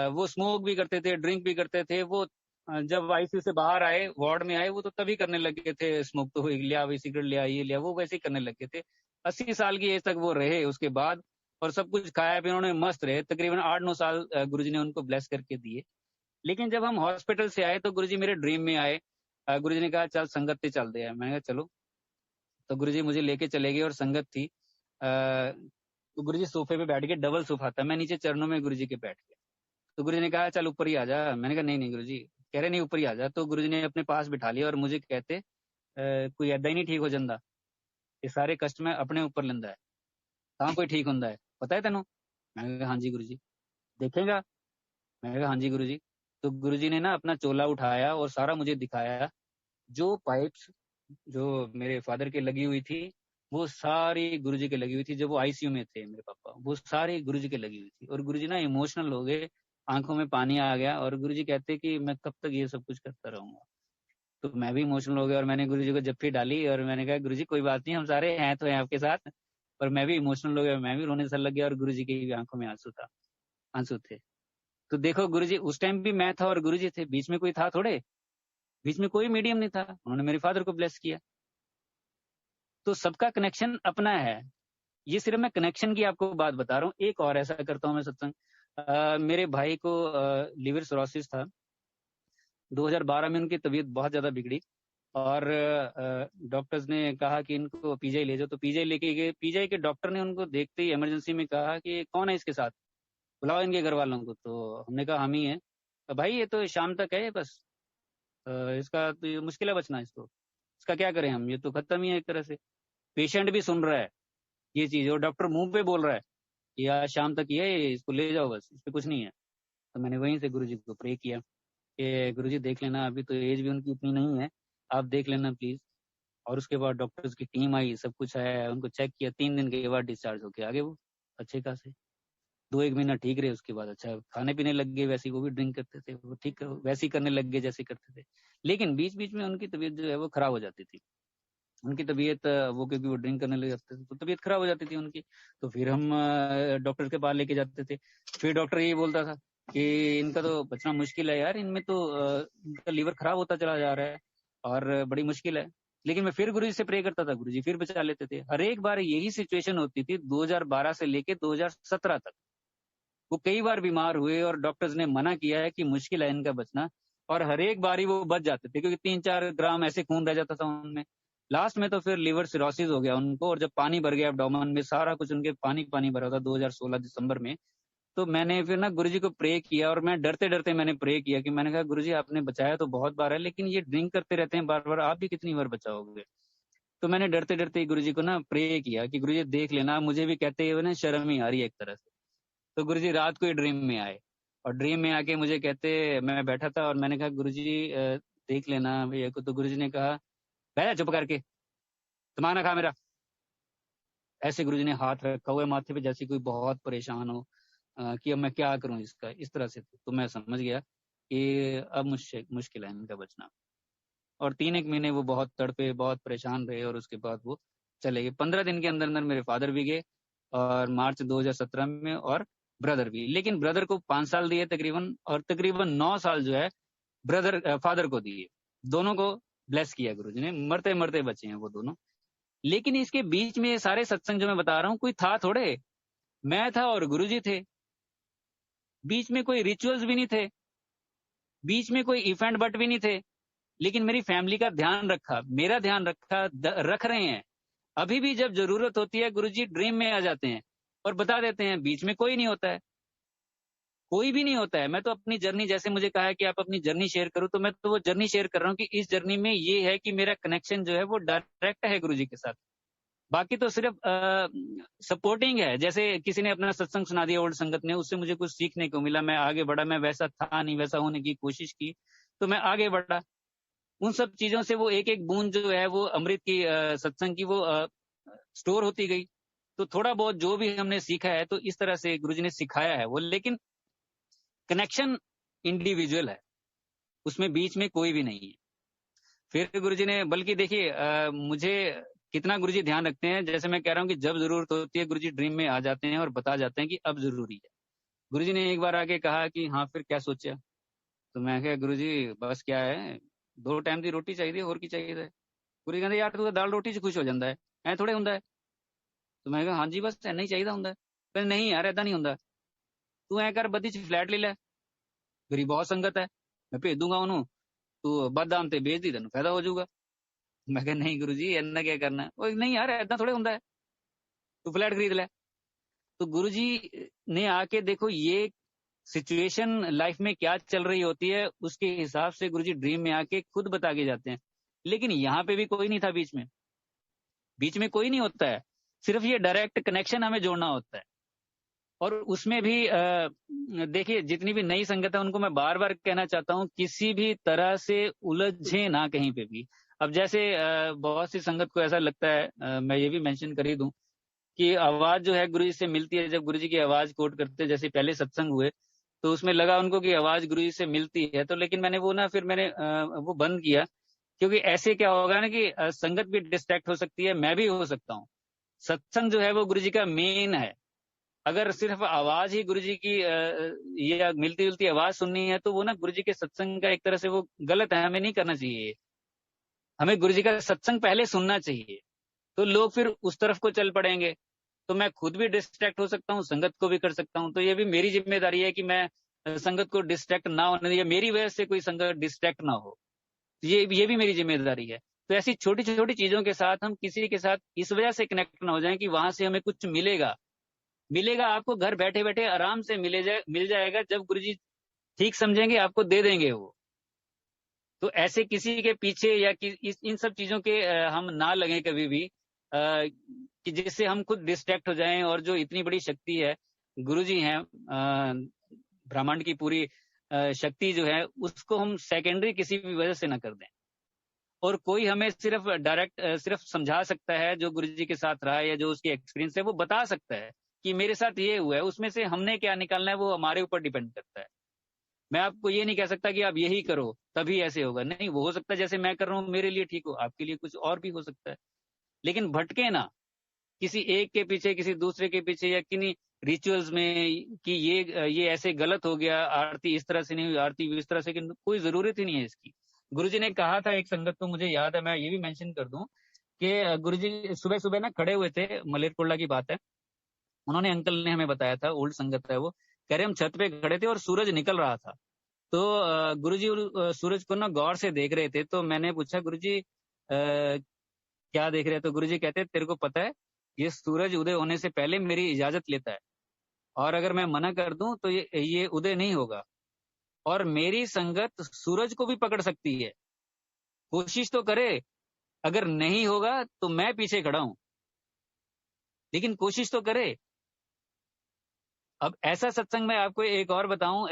वो स्मोक भी करते थे, ड्रिंक भी करते थे। वो जब आईसीयू से बाहर आए, वार्ड में आए, वो तो तभी करने लगे थे स्मोक, तो लिया वही सिगरेट लिया, ये लिया, वो वैसे ही करने लगे थे। 80 साल की एज तक वो रहे उसके बाद, और सब कुछ खाया पिया उन्होंने, मस्त रहे। तकरीबन 8-9 साल गुरुजी ने उनको ब्लेस करके दिए। लेकिन जब हम हॉस्पिटल से आए तो गुरुजी मेरे ड्रीम में आए। गुरुजी ने कहा चल संगत पे चलते हैं। मैंने कहा चलो। तो गुरुजी मुझे लेके चले गए और संगत थी। तो गुरुजी सोफे पे बैठ के, डबल सोफा था, मैं नीचे चरणों में गुरुजी के बैठ गया। तो गुरुजी ने कहा चल ऊपर ही आ जा। मैंने कहा नहीं नहीं गुरुजी। कह रहे नहीं ऊपर ही आ जा। तो गुरुजी ने अपने पास बिठा लिया और मुझे कहते कोई ऐदा ही नहीं ठीक हो जाता, ये सारे कष्ट मैं अपने ऊपर लेंदा है, कहाँ कोई ठीक होंदा है, पता है तेनों? मैंने कहा हाँ जी गुरुजी। देखेगा? मैंने कहा हाँ जी गुरुजी। तो गुरुजी ने ना अपना चोला उठाया और सारा मुझे दिखाया। जो पाइप्स जो मेरे फादर के लगी हुई थी, वो सारी गुरुजी के लगी हुई थी। जब वो आईसीयू में थे मेरे पापा, वो सारी गुरुजी के लगी हुई थी। और गुरुजी ना इमोशनल हो गए, आंखों में पानी आ गया, और गुरुजी कहते कि मैं कब तक ये सब कुछ करता रहूंगा। तो मैं भी इमोशनल हो गया और मैंने गुरुजी को जप्फी डाली और मैंने कहा गुरुजी कोई बात नहीं, हम सारे हैं तो हैं आपके साथ। और मैं भी इमोशनल हो गया, मैं भी रोने सा लग गया, और गुरुजी की भी आंखों में आंसू थे। तो देखो गुरुजी, उस टाइम भी मैं था और गुरुजी थे, बीच में कोई था थोड़े, बीच में कोई मीडियम नहीं था। उन्होंने मेरे फादर को ब्लेस किया। तो सबका कनेक्शन अपना है। ये सिर्फ मैं कनेक्शन की आपको बात बता रहा हूँ। एक और ऐसा करता हूँ मैं सत्संग। मेरे भाई को लिवर सिरोसिस था। 2012 में उनकी तबीयत बहुत ज्यादा बिगड़ी, और डॉक्टर्स ने कहा कि इनको पीजीआई ले जाओ। तो पीजीआई लेके गए। पीजीआई के डॉक्टर ने उनको देखते ही इमरजेंसी में कहा कि कौन है इसके साथ, बुलाओ इनके घर वालों को। तो हमने कहा हम ही है। तो भाई ये तो शाम तक है बस, इसका तो ये मुश्किल है बचना, इसका क्या करें हम, ये तो खत्म ही है एक तरह से। पेशेंट भी सुन रहा है ये चीज, और डॉक्टर मुंह पे बोल रहा है कि यार शाम तक ये है, इसको ले जाओ बस, इस पे कुछ नहीं है। तो मैंने वहीं से गुरुजी को प्रे किया कि गुरुजी देख लेना, अभी तो एज भी उनकी इतनी नहीं है, आप देख लेना प्लीज। और उसके बाद डॉक्टर्स की टीम आई, सब कुछ आया, उनको चेक किया। 3 दिन के बाद डिस्चार्ज होके आगे वो अच्छे खासे 2-1 महीना ठीक रहे। उसके बाद अच्छा खाने पीने लग गए, वैसे वो भी ड्रिंक करते थे, वो ठीक वैसे ही करने लग गए जैसे करते थे। लेकिन बीच बीच में उनकी तबीयत जो है वो खराब हो जाती थी। उनकी तबीयत वो, क्योंकि वो ड्रिंक करने लग जाते थे तो तबीयत खराब हो जाती थी उनकी। तो फिर हम डॉक्टर के पास लेके जाते थे। फिर डॉक्टर ये बोलता था कि इनका तो बचना मुश्किल है यार, इनमें तो इनका लीवर खराब होता चला जा रहा है और बड़ी मुश्किल है। लेकिन मैं फिर गुरुजी से प्रे करता था, गुरुजी फिर बचा लेते थे। हर एक बार यही सिचुएशन होती थी 2012 से लेके 2017 तक। वो कई बार बीमार हुए और डॉक्टर्स ने मना किया है कि मुश्किल है इनका बचना, और हर एक बार ही वो बच जाते थे, क्योंकि 3-4 ग्राम ऐसे खून रह जाता था उनमें। लास्ट में तो फिर लिवर सिरोसिस हो गया उनको, और जब पानी भर गया एब्डोमेन में, सारा कुछ उनके पानी पानी भरा था 2016 दिसंबर में। तो मैंने फिर ना गुरुजी को प्रे किया, और मैं डरते डरते मैंने प्रे किया कि मैंने कहा गुरुजी आपने बचाया तो बहुत बार है, लेकिन ये ड्रिंक करते रहते हैं बार बार, आप भी कितनी बार बचाओगे। तो मैंने डरते डरते गुरुजी को ना प्रे किया कि गुरुजी देख लेना, मुझे भी कहते हुए ना शर्म ही आ रही है एक तरह से। तो गुरुजी रात को ही ड्रीम में आए और ड्रीम में आके मुझे कहते, मैं बैठा था और मैंने कहा गुरुजी देख लेना भैया को। तो गुरुजी ने कहा बैठ जा चुप करके, दिमाग ना खा मेरा। ऐसे गुरुजी ने हाथ रखा हुआ है माथे पे जैसे कोई बहुत परेशान हो कि अब मैं क्या करूं इसका, इस तरह से। तो मैं समझ गया कि अब मुझसे मुश्किल है इनका बचना। और 3 एक महीने वो बहुत तड़पे, बहुत परेशान रहे और उसके बाद वो चले गए। 15 दिन के अंदर अंदर मेरे फादर भी गए और मार्च 2017 में, और ब्रदर भी। लेकिन ब्रदर को 5 साल दिए तकरीबन, और तकरीबन 9 साल जो है फादर को दिए। दोनों को ब्लेस किया गुरुजी ने, मरते मरते बचे हैं वो दोनों। लेकिन इसके बीच में ये सारे सत्संग जो मैं बता रहा हूँ, कोई था थोड़े, मैं था और गुरुजी थे। बीच में कोई रिचुअल्स भी नहीं थे, बीच में कोई इफ एंड बट भी नहीं थे। लेकिन मेरी फैमिली का ध्यान रखा, मेरा ध्यान रखा, रख रहे हैं। अभी भी जब जरूरत होती है गुरुजी ड्रीम में आ जाते हैं और बता देते हैं। बीच में कोई नहीं होता है, कोई भी नहीं होता है। मैं तो अपनी जर्नी, जैसे मुझे कहा है कि आप अपनी जर्नी शेयर करो, तो मैं तो वो जर्नी शेयर कर रहा हूँ कि इस जर्नी में ये है कि मेरा कनेक्शन जो है वो डायरेक्ट है गुरुजी के साथ। बाकी तो सिर्फ सपोर्टिंग है। जैसे किसी ने अपना सत्संग सुना दिया ओल्ड संगत ने, उससे मुझे कुछ सीखने को मिला, मैं आगे बढ़ा। मैं वैसा था नहीं, वैसा होने की कोशिश की तो मैं आगे बढ़ा। उन सब चीजों से वो एक एक बूंद जो है वो अमृत की, सत्संग की, वो स्टोर होती गई। तो थोड़ा बहुत जो भी हमने सीखा है, तो इस तरह से गुरुजी ने सिखाया है वो। लेकिन कनेक्शन इंडिविजुअल है, उसमें बीच में कोई भी नहीं है। फिर गुरुजी ने, बल्कि देखिए मुझे कितना गुरुजी ध्यान रखते हैं। जैसे मैं कह रहा हूँ कि जब जरूरत होती है गुरुजी ड्रीम में आ जाते हैं और बता जाते हैं कि अब जरूरी है। गुरुजी ने एक बार आके कहा कि हाँ फिर क्या सोचा। तो मैं कहा गुरुजी बस क्या है, 2 टाइम की रोटी चाहिए और की चाहिए। गुरुजी कहते यार तू तो दाल रोटी से खुश हो जाता है, ऐ थोड़े ਹੁੰਦਾ है। तो मैं कहा हाँ जी बस इन्ना ही चाहिए ਹੁੰਦਾ। कहते नहीं यार ऐदा नहीं ਹੁੰਦਾ, तू ऐ कर बद्दी च फ्लैट ले लै, मेरी बहुत संगत है, मैं भेज दूंगा ਉਹਨੂੰ, तू बददाम ते बेच दी, तेन फायदा हो जाऊगा। मैं कहा नहीं गुरुजी इन्ना क्या करना है। ਉਹ नहीं यार ऐदा थोड़े ਹੁੰਦਾ है, तू फ्लैट खरीद ले। तो गुरुजी ने आके, देखो ये सिचुएशन लाइफ में क्या चल रही होती है उसके हिसाब से गुरुजी ड्रीम में आके खुद बता के जाते हैं। लेकिन यहाँ पे भी कोई नहीं था बीच में, बीच में कोई नहीं होता है। सिर्फ ये डायरेक्ट कनेक्शन हमें जोड़ना होता है। और उसमें भी देखिए जितनी भी नई संगत है उनको मैं बार बार कहना चाहता हूँ, किसी भी तरह से उलझे ना कहीं पे भी। अब जैसे बहुत सी संगत को ऐसा लगता है, मैं ये भी मेंशन कर ही दूं कि आवाज जो है गुरुजी से मिलती है। जब गुरुजी की आवाज कोट करते, जैसे पहले सत्संग हुए तो उसमें लगा उनको कि आवाज गुरुजी से मिलती है। तो लेकिन मैंने वो ना, फिर मैंने वो बंद किया, क्योंकि ऐसे क्या होगा ना कि संगत भी डिस्ट्रैक्ट हो सकती है, मैं भी हो सकता हूँ। सत्संग जो है वो गुरुजी का मेन है। अगर सिर्फ आवाज ही गुरुजी की या मिलती जुलती आवाज सुननी है, तो वो ना गुरुजी के सत्संग का एक तरह से वो गलत है, हमें नहीं करना चाहिए। हमें गुरुजी का सत्संग पहले सुनना चाहिए, तो लोग फिर उस तरफ को चल पड़ेंगे। तो मैं खुद भी डिस्ट्रैक्ट हो सकता हूँ, संगत को भी कर सकता हूँ। तो ये भी मेरी जिम्मेदारी है कि मैं संगत को डिस्ट्रैक्ट ना होने दिया, मेरी वजह से कोई संगत डिस्ट्रैक्ट ना हो। ये भी मेरी जिम्मेदारी है। तो ऐसी छोटी छोटी चीजों के साथ हम किसी के साथ इस वजह से कनेक्ट ना हो जाए कि वहां से हमें कुछ मिलेगा। मिलेगा आपको घर बैठे बैठे आराम से मिल जाएगा। जब गुरुजी ठीक समझेंगे आपको दे देंगे वो। तो ऐसे किसी के पीछे या इन सब चीजों के हम ना लगे कभी भी, कि जिससे हम खुद डिस्ट्रैक्ट हो जाएं। और जो इतनी बड़ी शक्ति है, गुरुजी हैं, ब्रह्मांड की पूरी शक्ति जो है, उसको हम सेकेंडरी किसी भी वजह से ना कर दें। और कोई हमें सिर्फ डायरेक्ट सिर्फ समझा सकता है, जो गुरुजी के साथ रहा है या जो उसकी एक्सपीरियंस है वो बता सकता है कि मेरे साथ ये हुआ है। उसमें से हमने क्या निकालना है वो हमारे ऊपर डिपेंड करता है। मैं आपको ये नहीं कह सकता कि आप यही करो तभी ऐसे होगा, नहीं। वो हो सकता है जैसे मैं कर रहा हूँ मेरे लिए ठीक हो, आपके लिए कुछ और भी हो सकता है। लेकिन भटके ना किसी एक के पीछे, किसी दूसरे के पीछे, या किन्हीं रिचुअल्स में कि ये ऐसे गलत हो गया, आरती इस तरह से नहीं हुई, आरती इस तरह से, कोई जरूरत ही नहीं है इसकी। गुरुजी ने कहा था एक संगत को, मुझे याद है, मैं ये भी मेंशन कर दूं कि गुरुजी सुबह सुबह ना खड़े हुए थे, मलेरकोटला की बात है। उन्होंने, अंकल ने हमें बताया था, ओल्ड संगत है वो, कह रहे हम छत पे खड़े थे और सूरज निकल रहा था। तो गुरुजी सूरज को ना गौर से देख रहे थे। तो मैंने पूछा गुरुजी क्या देख रहे हैं? तो गुरुजी कहते तेरे को पता है ये सूरज उदय होने से पहले मेरी इजाजत लेता है, और अगर मैं मना कर दूं तो ये उदय नहीं होगा। और मेरी संगत सूरज को भी पकड़ सकती है, कोशिश तो करे। अगर नहीं होगा तो मैं पीछे खड़ा हूं, लेकिन कोशिश तो करे। अब ऐसा सत्संग मैं आपको एक और बताऊं,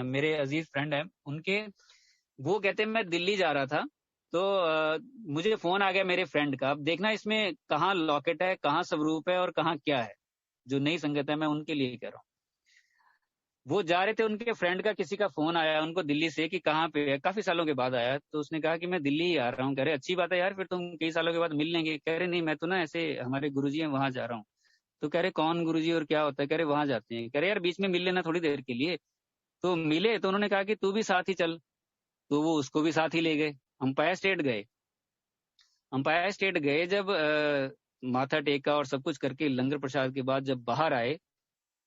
मेरे अजीज फ्रेंड है उनके, वो कहते हैं मैं दिल्ली जा रहा था, तो मुझे फोन आ गया मेरे फ्रेंड का। अब देखना इसमें कहाँ लॉकेट है, कहाँ स्वरूप है और कहाँ क्या है, जो नई संगत है मैं उनके लिए कह रहा हूँ। वो जा रहे थे, उनके फ्रेंड का किसी का फोन आया उनको दिल्ली से कि कहाँ पे है, काफी सालों के बाद आया। तो उसने कहा कि मैं दिल्ली ही आ रहा हूँ। कह रहे अच्छी बात है यार, फिर तुम कई सालों के बाद मिल लेंगे। कह रहे नहीं, मैं तो ना ऐसे हमारे गुरुजी हैं वहां जा रहा हूँ। तो कह रहे कौन गुरुजी और क्या होता है? कह रहे वहां जाते हैं। कह रहे यार बीच में मिल लेना थोड़ी देर के लिए। तो मिले तो उन्होंने कहा कि तू भी साथ ही चल, तो वो उसको भी साथ ही ले गए। अंपायर स्टेट गए। अंपायर स्टेट गए जब माथा टेका और सब कुछ करके लंगर प्रसाद के बाद जब बाहर आए,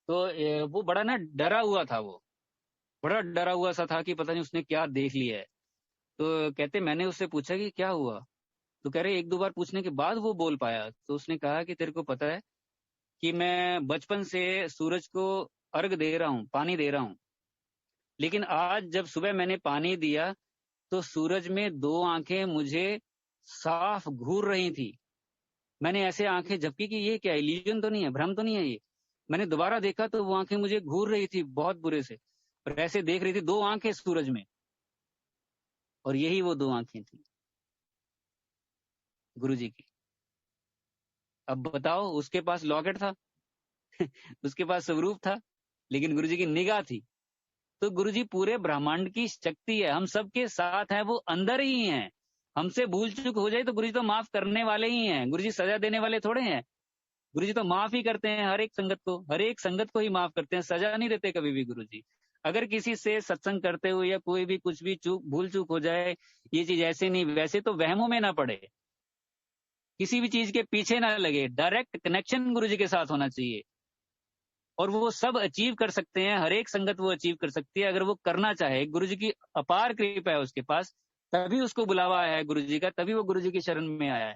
तो वो बड़ा ना डरा हुआ था। वो बड़ा डरा हुआ सा था कि पता नहीं उसने क्या देख लिया है। तो कहते मैंने उससे पूछा कि क्या हुआ, तो कह रहे एक दो बार पूछने के बाद वो बोल पाया। तो उसने कहा कि तेरे को पता है कि मैं बचपन से सूरज को अर्घ दे रहा हूँ, पानी दे रहा हूँ, लेकिन आज जब सुबह मैंने पानी दिया तो सूरज में दो आंखें मुझे साफ घूर रही थी। मैंने ऐसे आंखें झपकी कि ये क्या इल्यूजन तो नहीं है, भ्रम तो नहीं है ये। मैंने दोबारा देखा तो वो आंखें मुझे घूर रही थी बहुत बुरे से, और ऐसे देख रही थी, दो आंखें सूरज में, और यही वो दो आंखें थी गुरुजी की। अब बताओ, उसके पास लॉकेट था उसके पास स्वरूप था, लेकिन गुरुजी की निगाह थी। तो गुरुजी पूरे ब्रह्मांड की शक्ति है, हम सबके साथ हैं, वो अंदर ही हैं। हमसे भूल चूक हो जाए तो गुरुजी तो माफ करने वाले ही हैं, गुरुजी सजा देने वाले थोड़े हैं। गुरुजी तो माफ ही करते हैं, हर एक संगत को, हर एक संगत को ही माफ करते हैं, सजा नहीं देते कभी भी गुरुजी। अगर किसी से सत्संग करते हुए या कोई भी कुछ भी भूल चूक हो जाए, ये चीज ऐसे नहीं वैसे, तो वहमों में ना पड़े, किसी भी चीज के पीछे ना लगे, डायरेक्ट कनेक्शन गुरुजी के साथ होना चाहिए। और वो सब अचीव कर सकते हैं, हर एक संगत वो अचीव कर सकती है अगर वो करना चाहे। गुरुजी की अपार कृपा है उसके पास, तभी उसको बुलावा आया है गुरुजी का, तभी वो गुरुजी की शरण में आया है।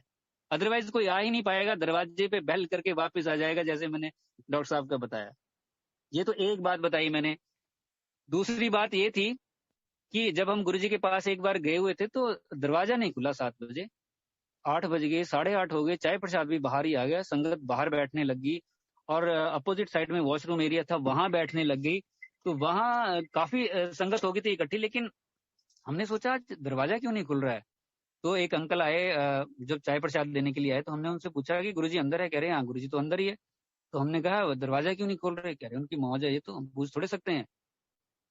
अदरवाइज कोई आ ही नहीं पाएगा, दरवाजे पे बेल करके वापस आ जाएगा, जैसे मैंने डॉक्टर साहब का बताया। ये तो एक बात बताई मैंने। दूसरी बात ये थी कि जब हम गुरुजी के पास एक बार गए हुए थे तो दरवाजा नहीं खुला 7 बजे, 8 बज गए, 8:30 हो गए, चाय प्रसाद भी बाहर ही आ गया, संगत बाहर बैठने लगी और अपोजिट साइड में वॉशरूम एरिया था, वहां बैठने लग गई। तो वहां काफी संगत हो गई थी इकट्ठी, लेकिन हमने सोचा आज दरवाजा क्यों नहीं खुल रहा है। तो एक अंकल आए, जब चाय प्रसाद देने के लिए आए, तो हमने उनसे पूछा कि गुरुजी अंदर है? कह रहे हैं हाँ गुरुजी तो अंदर ही है। तो हमने कहा दरवाजा क्यों नहीं खोल रहे? कह रहे उनकी मौज है, ये तो हम पूछ थोड़े सकते हैं।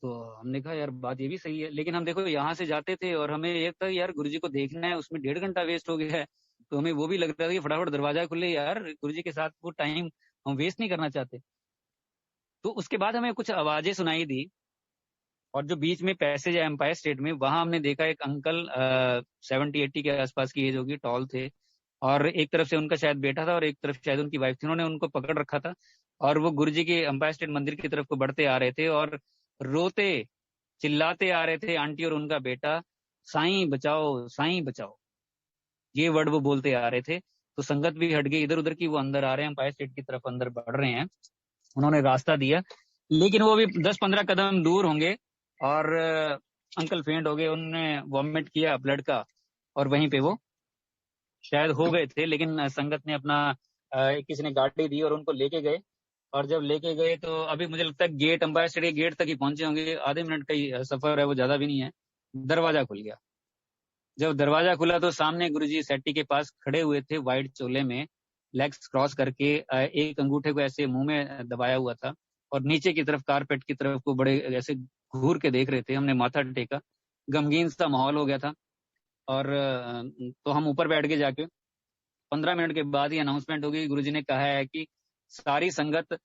तो हमने कहा यार बात ये भी सही है, लेकिन हम देखो यहाँ से जाते थे और हमें ये था यार गुरुजी को देखना है, उसमें 1.5 घंटा वेस्ट हो गया है। तो हमें वो भी लग रहा था कि फटाफट दरवाजा खुले यार, गुरुजी के साथ वो टाइम हम वेस्ट नहीं करना चाहते। तो उसके बाद हमें कुछ आवाजें सुनाई दी, और जो बीच में पैसेज है एम्पायर स्टेट में, वहां हमने देखा एक अंकल 70-80 के आसपास की एज होगी, टॉल थे, और एक तरफ से उनका शायद बेटा था और एक तरफ शायद उनकी वाइफ थी। उन्होंने उनको पकड़ रखा था और वो गुरुजी के एम्पायर स्टेट मंदिर की तरफ को बढ़ते आ रहे थे और रोते चिल्लाते आ रहे थे, आंटी और उनका बेटा, साईं बचाओ, साईं बचाओ, ये वर्ड वो बोलते आ रहे थे। तो संगत भी हट गई इधर उधर की, वो अंदर आ रहे हैं, एम्पायर स्टेट की तरफ अंदर बढ़ रहे हैं। उन्होंने रास्ता दिया, लेकिन वो भी 10-15 कदम दूर होंगे और अंकल फेंट हो गए, उन्होंने वॉमिट किया ब्लड का, और वहीं पे वो शायद हो गए थे। लेकिन संगत ने अपना किसी ने गाड़ी दी और उनको लेके गए। और जब लेके गए तो अभी मुझे लगता है गेट, अंपायर स्टेट के गेट तक ही पहुंचे होंगे, आधे मिनट का ही सफर है, वो ज्यादा भी नहीं है। दरवाजा खुल गया। जब दरवाजा खुला तो सामने गुरुजी सेट्टी के पास खड़े हुए थे, व्हाइट चोले में, लेग्स क्रॉस करके, एक अंगूठे को ऐसे मुंह में दबाया हुआ था और नीचे की तरफ कारपेट की तरफ को बड़े ऐसे घूर के देख रहे थे। हमने माथा टेका, गमगीन सा माहौल हो गया था। और तो हम ऊपर बैठ के जाके 15 मिनट के बाद ही अनाउंसमेंट हो गई। गुरुजी ने कहा है कि सारी संगत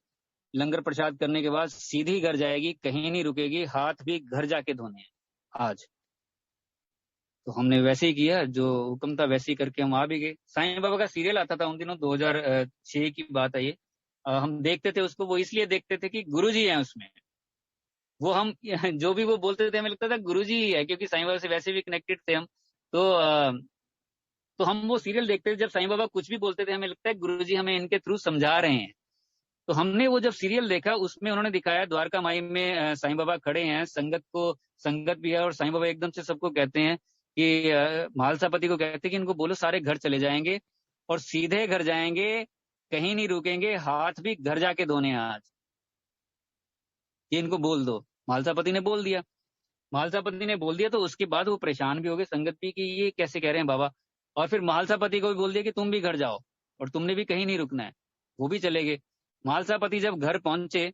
लंगर प्रसाद करने के बाद सीधी घर जाएगी, कहीं नहीं रुकेगी, हाथ भी घर जाके धोने हैं आज। तो हमने वैसे ही किया, जो हुक्म था वैसे ही करके हम आ भी गए। साईं बाबा का सीरियल आता था उन दिनों, 2006 की बात है ये। हम देखते थे उसको, वो इसलिए देखते थे कि गुरुजी हैं उसमें। वो हम जो भी वो बोलते थे हमें लगता था गुरुजी ही है, क्योंकि साईं बाबा से वैसे भी कनेक्टेड थे हम। तो हम वो सीरियल देखते थे, जब साईं बाबा कुछ भी बोलते थे हमें लगता है गुरुजी हमें इनके थ्रू समझा रहे हैं। तो हमने वो जब सीरियल देखा, उसमें उन्होंने दिखाया द्वारका माई में साईं बाबा खड़े हैं, संगत भी है और साईं बाबा एकदम से सबको कहते हैं कि महालसापति को कहते कि इनको बोलो सारे घर चले जाएंगे और सीधे घर जाएंगे, कहीं नहीं रुकेंगे, हाथ भी घर जाके धोने हैं आज, ये इनको बोल दो। महालसापति ने बोल दिया। महालसापति ने बोल दिया तो उसके बाद वो परेशान भी हो गए, संगत भी, कि ये कैसे कह रहे हैं बाबा। और फिर महालसापति को भी बोल दिया कि तुम भी घर जाओ और तुमने भी कहीं नहीं रुकना है। वो भी चले गए। महालसापति जब घर पहुंचे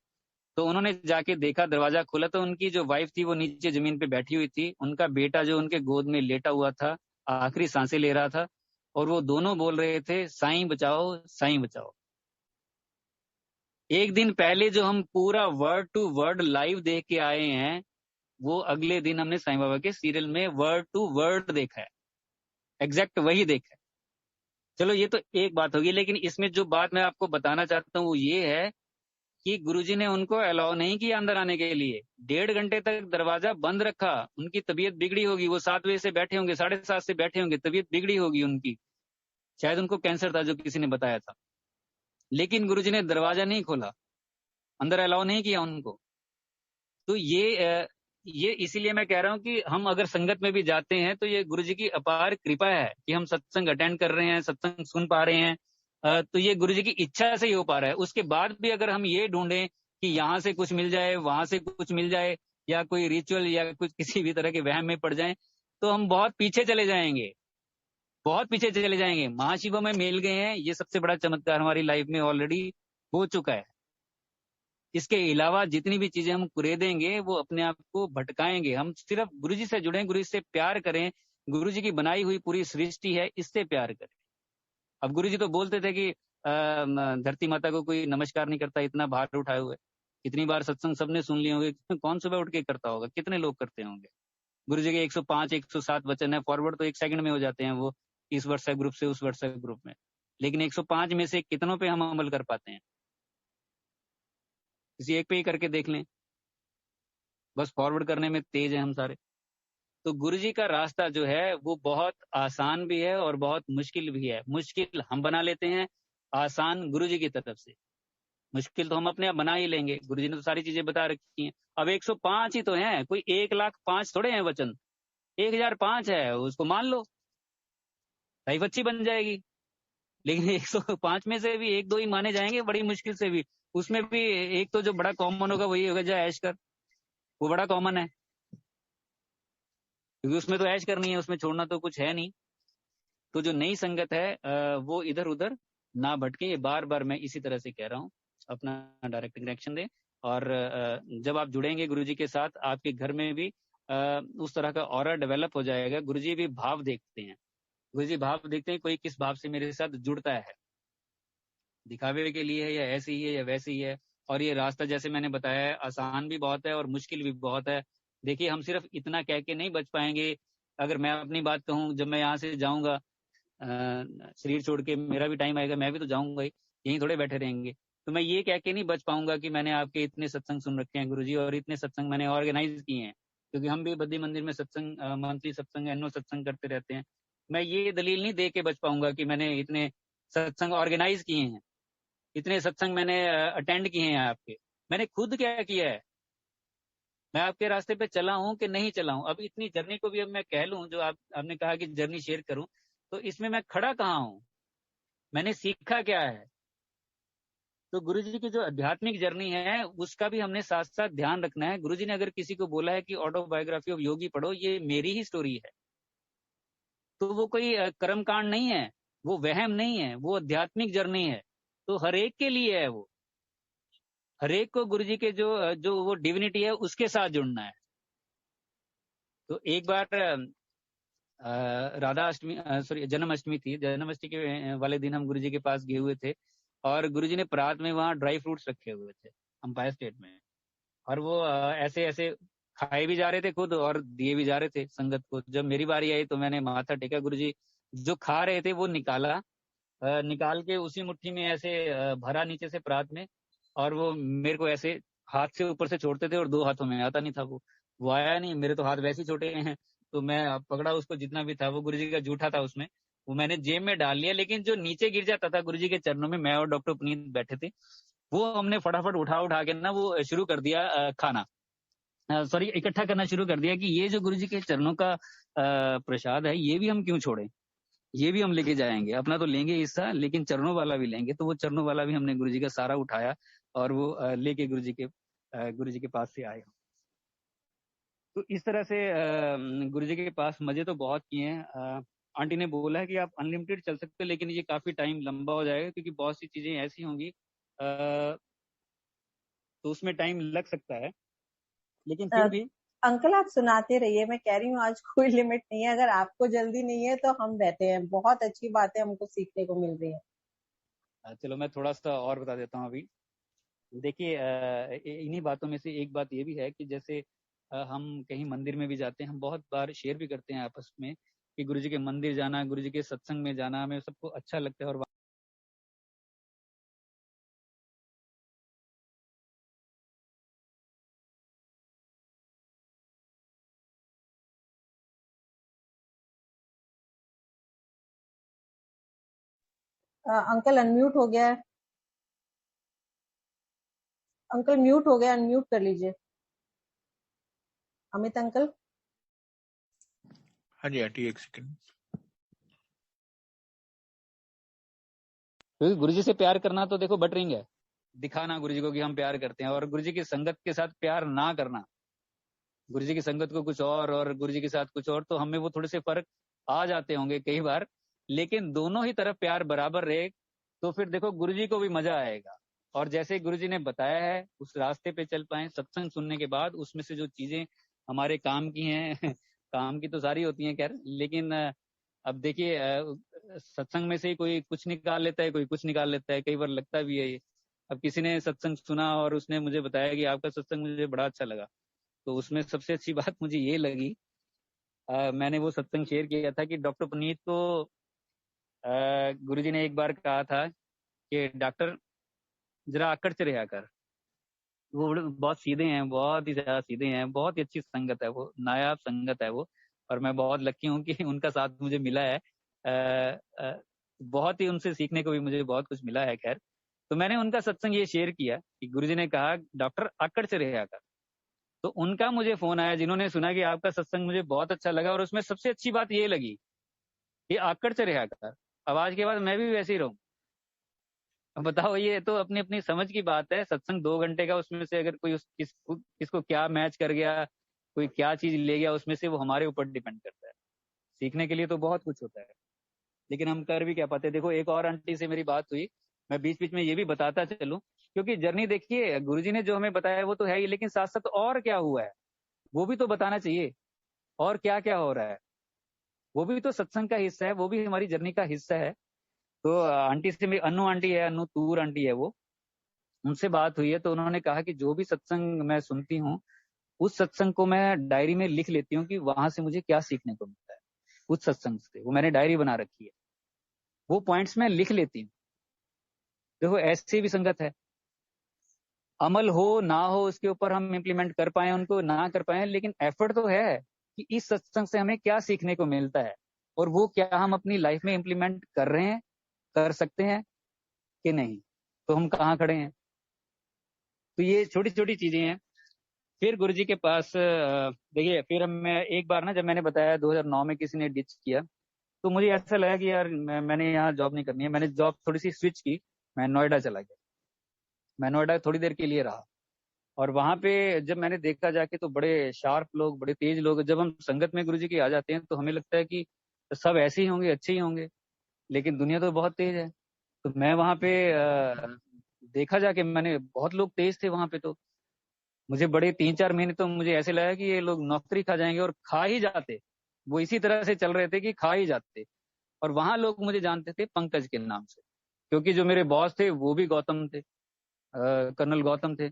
तो उन्होंने जाके देखा, दरवाजा खुला तो उनकी जो वाइफ थी वो नीचे जमीन पे बैठी हुई थी, उनका बेटा जो उनके गोद में लेटा हुआ था, आखिरी सांसें ले रहा था, और वो दोनों बोल रहे थे, साईं बचाओ, साईं बचाओ। एक दिन पहले जो हम पूरा वर्ड टू वर्ड लाइव देख के आए हैं, वो अगले दिन हमने साईं बाबा के सीरियल में वर्ड टू वर्ड देखा है, एग्जैक्ट वही देखा है। चलो ये तो एक बात होगी, लेकिन इसमें जो बात मैं आपको बताना चाहता हूँ वो ये है कि गुरुजी ने उनको अलाउ नहीं किया अंदर आने के लिए। 1.5 घंटे तक दरवाजा बंद रखा। उनकी तबीयत बिगड़ी होगी, वो 7 बजे से बैठे होंगे, 7:30 से बैठे होंगे, तबीयत बिगड़ी होगी उनकी, शायद उनको कैंसर था जो किसी ने बताया था, लेकिन गुरुजी ने दरवाजा नहीं खोला, अंदर अलाउ नहीं किया उनको। तो ये इसीलिए मैं कह रहा हूँ कि हम अगर संगत में भी जाते हैं तो ये गुरुजी की अपार कृपा है कि हम सत्संग अटेंड कर रहे हैं, सत्संग सुन पा रहे हैं, तो ये गुरुजी की इच्छा से ही हो पा रहा है। उसके बाद भी अगर हम ये ढूंढें कि यहाँ से कुछ मिल जाए, वहां से कुछ मिल जाए, या कोई रिचुअल या कुछ किसी भी तरह के वहम में पड़ जाए, तो हम बहुत पीछे चले जाएंगे, बहुत पीछे चले जाएंगे। महाशिवों में मिल गए हैं, ये सबसे बड़ा चमत्कार हमारी लाइफ में ऑलरेडी हो चुका है। इसके अलावा जितनी भी चीजें हम कुरेदेंगे वो अपने आप को भटकाएंगे। हम सिर्फ गुरुजी से जुड़ें, गुरुजी से प्यार करें, गुरुजी की बनाई हुई पूरी सृष्टि है, इससे प्यार करें। अब गुरुजी तो बोलते थे कि धरती माता को कोई नमस्कार नहीं करता, इतना भार उठाए हुए। कितनी बार सत्संग सबने सुन लिए होंगे, कौन सुबह उठ के करता होगा, कितने लोग करते होंगे। गुरुजी के 105 107 वचन है, फॉरवर्ड तो 1 सेकंड में हो जाते हैं वो, इस व्हाट्सएप ग्रुप से उस व्हाट्सएप ग्रुप में, लेकिन 105 में से कितनों पे हम अमल कर पाते हैं? किसी एक पे ही करके देख लें, बस फॉरवर्ड करने में तेज है हम सारे। तो गुरुजी का रास्ता जो है वो बहुत आसान भी है और बहुत मुश्किल भी है। मुश्किल हम बना लेते हैं, आसान गुरुजी की तरफ से। मुश्किल तो हम अपने आप बना ही लेंगे, गुरुजी ने तो सारी चीजें बता रखी हैं। अब 105 ही तो हैं, कोई 1,05,000 थोड़े हैं वचन, 1005 है, उसको मान लो, लाइफ अच्छी बन जाएगी। लेकिन 105 में से भी 1-2 ही माने जाएंगे, बड़ी मुश्किल से भी। उसमें भी एक तो जो बड़ा कॉमन होगा वही होगा, जा ऐश कर, वो बड़ा कॉमन है, क्योंकि उसमें तो ऐश करनी है, उसमें छोड़ना तो कुछ है नहीं। तो जो नई संगत है वो इधर उधर ना भटके, ये बार बार मैं इसी तरह से कह रहा हूँ। अपना डायरेक्ट कनेक्शन दें, और जब आप जुड़ेंगे गुरुजी के साथ, आपके घर में भी उस तरह का ऑरा डेवलप हो जाएगा। गुरुजी भी भाव देखते हैं, गुरुजी भाव देखते हैं कोई किस भाव से मेरे साथ जुड़ता है, दिखावे के लिए है या ऐसे ही है या वैसे ही है। और ये रास्ता जैसे मैंने बताया है, आसान भी बहुत है और मुश्किल भी बहुत है। देखिए, हम सिर्फ इतना कह के नहीं बच पाएंगे। अगर मैं अपनी बात कहूँ, जब मैं यहाँ से जाऊंगा शरीर छोड़ के, मेरा भी टाइम आएगा, मैं भी तो जाऊंगा ही, यहीं थोड़े बैठे रहेंगे। तो मैं ये कह के नहीं बच पाऊंगा कि मैंने आपके इतने सत्संग सुन रखे हैं गुरुजी, और इतने सत्संग मैंने ऑर्गेनाइज किए हैं, क्योंकि हम भी बद्री मंदिर में सत्संग, मंथली सत्संग, एनुअल सत्संग करते रहते हैं। मैं ये दलील नहीं दे के बच पाऊंगा कि मैंने इतने सत्संग ऑर्गेनाइज किए हैं, इतने सत्संग मैंने अटेंड किए हैं आपके। मैंने खुद क्या किया है, मैं आपके रास्ते पे चला हूं कि नहीं चला हूं। अब इतनी जर्नी को भी अब मैं कह लूं, जो आपने कहा कि जर्नी शेयर करूं, तो इसमें मैं खड़ा कहाँ हूं, मैंने सीखा क्या है। तो गुरुजी की जो आध्यात्मिक जर्नी है उसका भी हमने साथ साथ ध्यान रखना है। गुरुजी ने अगर किसी को बोला है कि ऑटोबायोग्राफी ऑफ योगी पढ़ो, ये मेरी ही स्टोरी है, तो वो कोई कर्मकांड नहीं है, वो वहम नहीं है, वो आध्यात्मिक जर्नी है। तो हर एक के लिए है वो, हर एक को गुरुजी के जो वो डिविनिटी है उसके साथ जुड़ना है। तो एक बार राधा अष्टमी, सॉरी जन्माष्टमी थी, जन्माष्टमी के वाले दिन हम गुरुजी के पास गए हुए थे, और गुरुजी ने परात में वहाँ ड्राई फ्रूट्स रखे हुए थे अंपायर स्टेट में, और वो ऐसे ऐसे खाए भी जा रहे थे खुद और दिए भी जा रहे थे संगत को। जब मेरी बारी आई तो मैंने माथा टेका, गुरुजी जो खा रहे थे वो निकाला, निकाल के उसी मुट्ठी में ऐसे भरा नीचे से परात में, और वो मेरे को ऐसे हाथ से ऊपर से छोड़ते थे, और 2 हाथों में आता नहीं था वो आया नहीं, मेरे तो हाथ वैसे ही छोटे हैं। तो मैं पकड़ा उसको, जितना भी था वो गुरुजी का जूठा था उसमें, वो मैंने जेब में डाल लिया। लेकिन जो नीचे गिर जाता था गुरुजी के चरणों में, मैं और डॉक्टर पुनीत बैठे थे, वो हमने फटाफट उठा के ना वो शुरू कर दिया खाना। सॉरी इकट्ठा करना शुरू कर दिया कि ये जो गुरु जी के चरणों का प्रसाद है, ये भी हम क्यों छोड़ें, ये भी हम लेके जाएंगे। अपना तो लेंगे हिस्सा, लेकिन चरणों वाला भी लेंगे। तो वो चरणों वाला भी हमने गुरु जी का सारा उठाया और वो लेके गुरु जी के पास से आए। तो इस तरह से गुरु जी के पास मजे तो बहुत किए हैं। आंटी ने बोला है कि आप अनलिमिटेड चल सकते हैं, लेकिन ये काफी टाइम लंबा हो जाएगा क्योंकि बहुत सी चीजें ऐसी होंगी, तो उसमें टाइम लग सकता है, लेकिन फिर भी अंकल आप सुनाते रहिए, मैं कह रही हूँ आज कोई लिमिट नहीं है। अगर आपको जल्दी नहीं है तो हम रहते हैं, बहुत अच्छी बातें हमको सीखने को मिल रही है। चलो मैं थोड़ा सा और बता देता हूँ अभी। देखिए इन्हीं बातों में से एक बात ये भी है कि जैसे हम कहीं मंदिर में भी जाते हैं, हम बहुत बार शेयर भी करते हैं आपस में कि गुरु जी के मंदिर जाना, गुरु जी के सत्संग में जाना हमें सबको अच्छा लगता है। और अंकल अनम्यूट हो गया है। अंकल म्यूट हो गया, अनम्यूट कर लीजिए। अमित अंकल। हाँ जी आंटी, एक सेकंड। क्योंकि गुरु जी से प्यार करना तो देखो बटरिंग है, दिखाना गुरु जी को कि हम प्यार करते हैं। और गुरु जी की संगत के साथ प्यार ना करना, गुरु जी की संगत को कुछ और गुरु जी के साथ कुछ और, तो हमें वो थोड़े से फर्क आ जाते होंगे कई बार। लेकिन दोनों ही तरफ प्यार बराबर रहे तो फिर देखो गुरु जी को भी मजा आएगा। और जैसे गुरु जी ने बताया है उस रास्ते पे चल पाए, सत्संग सुनने के बाद उसमें से जो चीजें हमारे काम की हैं काम की तो सारी होती हैं खैर, लेकिन अब देखिए सत्संग में से ही कोई कुछ निकाल लेता है, कोई कुछ निकाल लेता है, कई बार लगता भी है ये। अब किसी ने सत्संग सुना और उसने मुझे बताया कि आपका सत्संग मुझे बड़ा अच्छा लगा, तो उसमें सबसे अच्छी बात मुझे ये लगी, मैंने वो सत्संग शेयर किया था कि डॉक्टर पुनीत को गुरुजी ने एक बार कहा था कि डॉक्टर जरा आकड़ से रहा कर। वो बहुत सीधे हैं, बहुत ही ज्यादा सीधे हैं, बहुत ही अच्छी संगत है वो, नायाब संगत है वो। और मैं बहुत लकी हूँ कि उनका साथ मुझे मिला है। बहुत ही उनसे सीखने को भी मुझे बहुत कुछ मिला है खैर। तो मैंने उनका सत्संग ये शेयर किया कि गुरुजी ने कहा डॉक्टर आकड़ से रहा कर। तो उनका मुझे फोन आया, जिन्होंने सुना कि आपका सत्संग मुझे बहुत अच्छा लगा और उसमें सबसे अच्छी बात ये लगी कि आकड़ से रहा कर, अब आज के बाद मैं भी वैसे ही रहूं। अब बताओ, ये तो अपनी अपनी समझ की बात है। सत्संग 2 घंटे का, उसमें से अगर कोई किसको क्या मैच कर गया, कोई क्या चीज ले गया, उसमें से वो हमारे ऊपर डिपेंड करता है। सीखने के लिए तो बहुत कुछ होता है, लेकिन हम कर भी क्या पाते। देखो एक और आंटी से मेरी बात हुई, मैं बीच बीच में ये भी बताता चलूं क्योंकि जर्नी देखिए गुरुजी ने जो हमें बताया वो तो है ही, लेकिन साथ साथ और क्या हुआ है वो भी तो बताना चाहिए। और क्या क्या हो रहा है वो भी तो सत्संग का हिस्सा है, वो भी हमारी जर्नी का हिस्सा है। तो आंटी से मेरी अनु आंटी है, अनु तूर आंटी है वो, उनसे बात हुई है तो उन्होंने कहा कि जो भी सत्संग मैं सुनती हूँ उस सत्संग को मैं डायरी में लिख लेती हूँ कि वहां से मुझे क्या सीखने को मिलता है। उस सत्संग से वो मैंने डायरी बना रखी है, वो पॉइंट्स मैं लिख लेती हूँ। देखो ऐसी भी संगत है, अमल हो ना हो उसके ऊपर हम इम्प्लीमेंट कर पाए उनको ना कर पाए, लेकिन एफर्ट तो है कि इस सत्संग से हमें क्या सीखने को मिलता है और वो क्या हम अपनी लाइफ में इम्प्लीमेंट कर रहे हैं, कर सकते हैं कि नहीं, तो हम कहाँ खड़े हैं। तो ये छोटी छोटी चीजें हैं। फिर गुरुजी के पास देखिए, फिर मैं एक बार ना, जब मैंने बताया 2009 में किसी ने डिच किया, तो मुझे ऐसा लगा कि यार मैंने यहाँ जॉब नहीं करनी है। मैंने जॉब थोड़ी सी स्विच की, मैं नोएडा चला गया। मैं नोएडा थोड़ी देर के लिए रहा और वहां पे जब मैंने देखा जाके तो बड़े शार्प लोग, बड़े तेज लोग, जब हम संगत में गुरुजी के आ जाते हैं तो हमें लगता है कि सब ऐसे ही होंगे, अच्छे ही होंगे, लेकिन दुनिया तो बहुत तेज है। तो मैं वहां पे देखा जाके, मैंने बहुत लोग तेज थे वहां पे। तो मुझे बड़े 3-4 महीने तो मुझे ऐसे लगा कि ये लोग नौकरी खा जाएंगे और खा ही जाते। वो इसी तरह से चल रहे थे कि खा ही जाते। और वहां लोग मुझे जानते थे पंकज के नाम से, क्योंकि जो मेरे बॉस थे वो भी गौतम थे, कर्नल गौतम थे।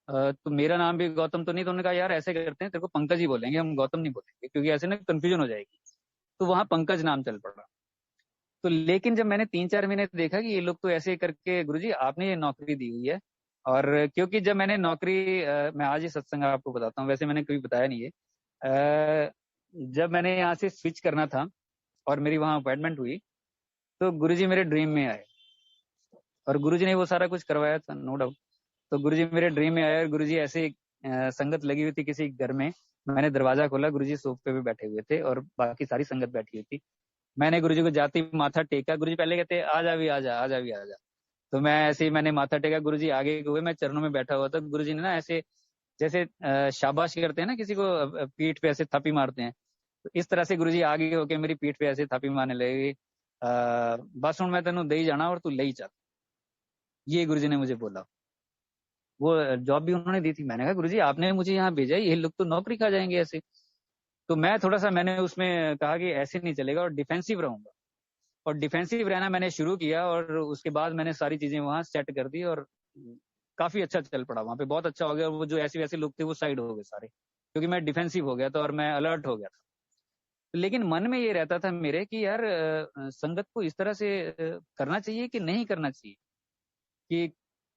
तो मेरा नाम भी गौतम तो नहीं, तो उन्होंने कहा यार ऐसे करते हैं, तेरे को पंकज ही बोलेंगे, हम गौतम नहीं बोलेंगे, क्योंकि ऐसे ना कंफ्यूजन हो जाएगी। तो वहां पंकज नाम चल पड़ा। तो लेकिन जब मैंने 3-4 महीने देखा कि ये लोग तो ऐसे करके, गुरुजी आपने ये नौकरी दी हुई है। और क्योंकि जब मैंने नौकरी मैं आज ही सत्संग आपको बताता हूँ, वैसे मैंने कभी बताया नहीं है। जब मैंने यहाँ से स्विच करना था और मेरी वहां अपॉइंटमेंट हुई, तो गुरुजी मेरे ड्रीम में आए और गुरुजी ने वो सारा कुछ करवाया था, नो डाउट। तो गुरुजी मेरे ड्रीम में आए और गुरुजी ऐसे संगत लगी हुई थी किसी घर में। मैंने दरवाजा खोला, गुरुजी सोफे पे बैठे हुए थे और बाकी सारी संगत बैठी हुई थी। मैंने गुरुजी को जाते ही माथा टेका। गुरुजी पहले कहते आ जा भी, आ जा, आ जा भी, आ जा। तो मैं ऐसे ही मैंने माथा टेका, गुरुजी आगे हुए, मैं चरणों में बैठा हुआ था। गुरुजी ने ना ऐसे जैसे शाबाश करते हैं ना किसी को, पीठ पे ऐसे थापी मारते हैं, तो इस तरह से गुरुजी आगे होके मेरी पीठ पे ऐसे थापी मारने लगे। बस हुण मैं तेनू दे ही जाना और तू ले ही चल, ये गुरुजी ने मुझे बोला। वो जॉब भी उन्होंने दी थी। मैंने कहा गुरुजी आपने मुझे यहाँ भेजा, ये लोग तो नौकरी खा जाएंगे ऐसे। तो मैं थोड़ा सा, मैंने उसमें कहा कि ऐसे नहीं चलेगा और डिफेंसिव रहूंगा, और डिफेंसिव रहना मैंने शुरू किया। और उसके बाद मैंने सारी चीजें वहां सेट कर दी और काफी अच्छा चल पड़ा, वहां पे बहुत अच्छा हो गया। वो जो ऐसे वैसे लोग थे वो साइड हो गए सारे, क्योंकि मैं डिफेंसिव हो गया था और मैं अलर्ट हो गया था। लेकिन मन में ये रहता था मेरे कि यार संगत को इस तरह से करना चाहिए कि नहीं करना चाहिए, कि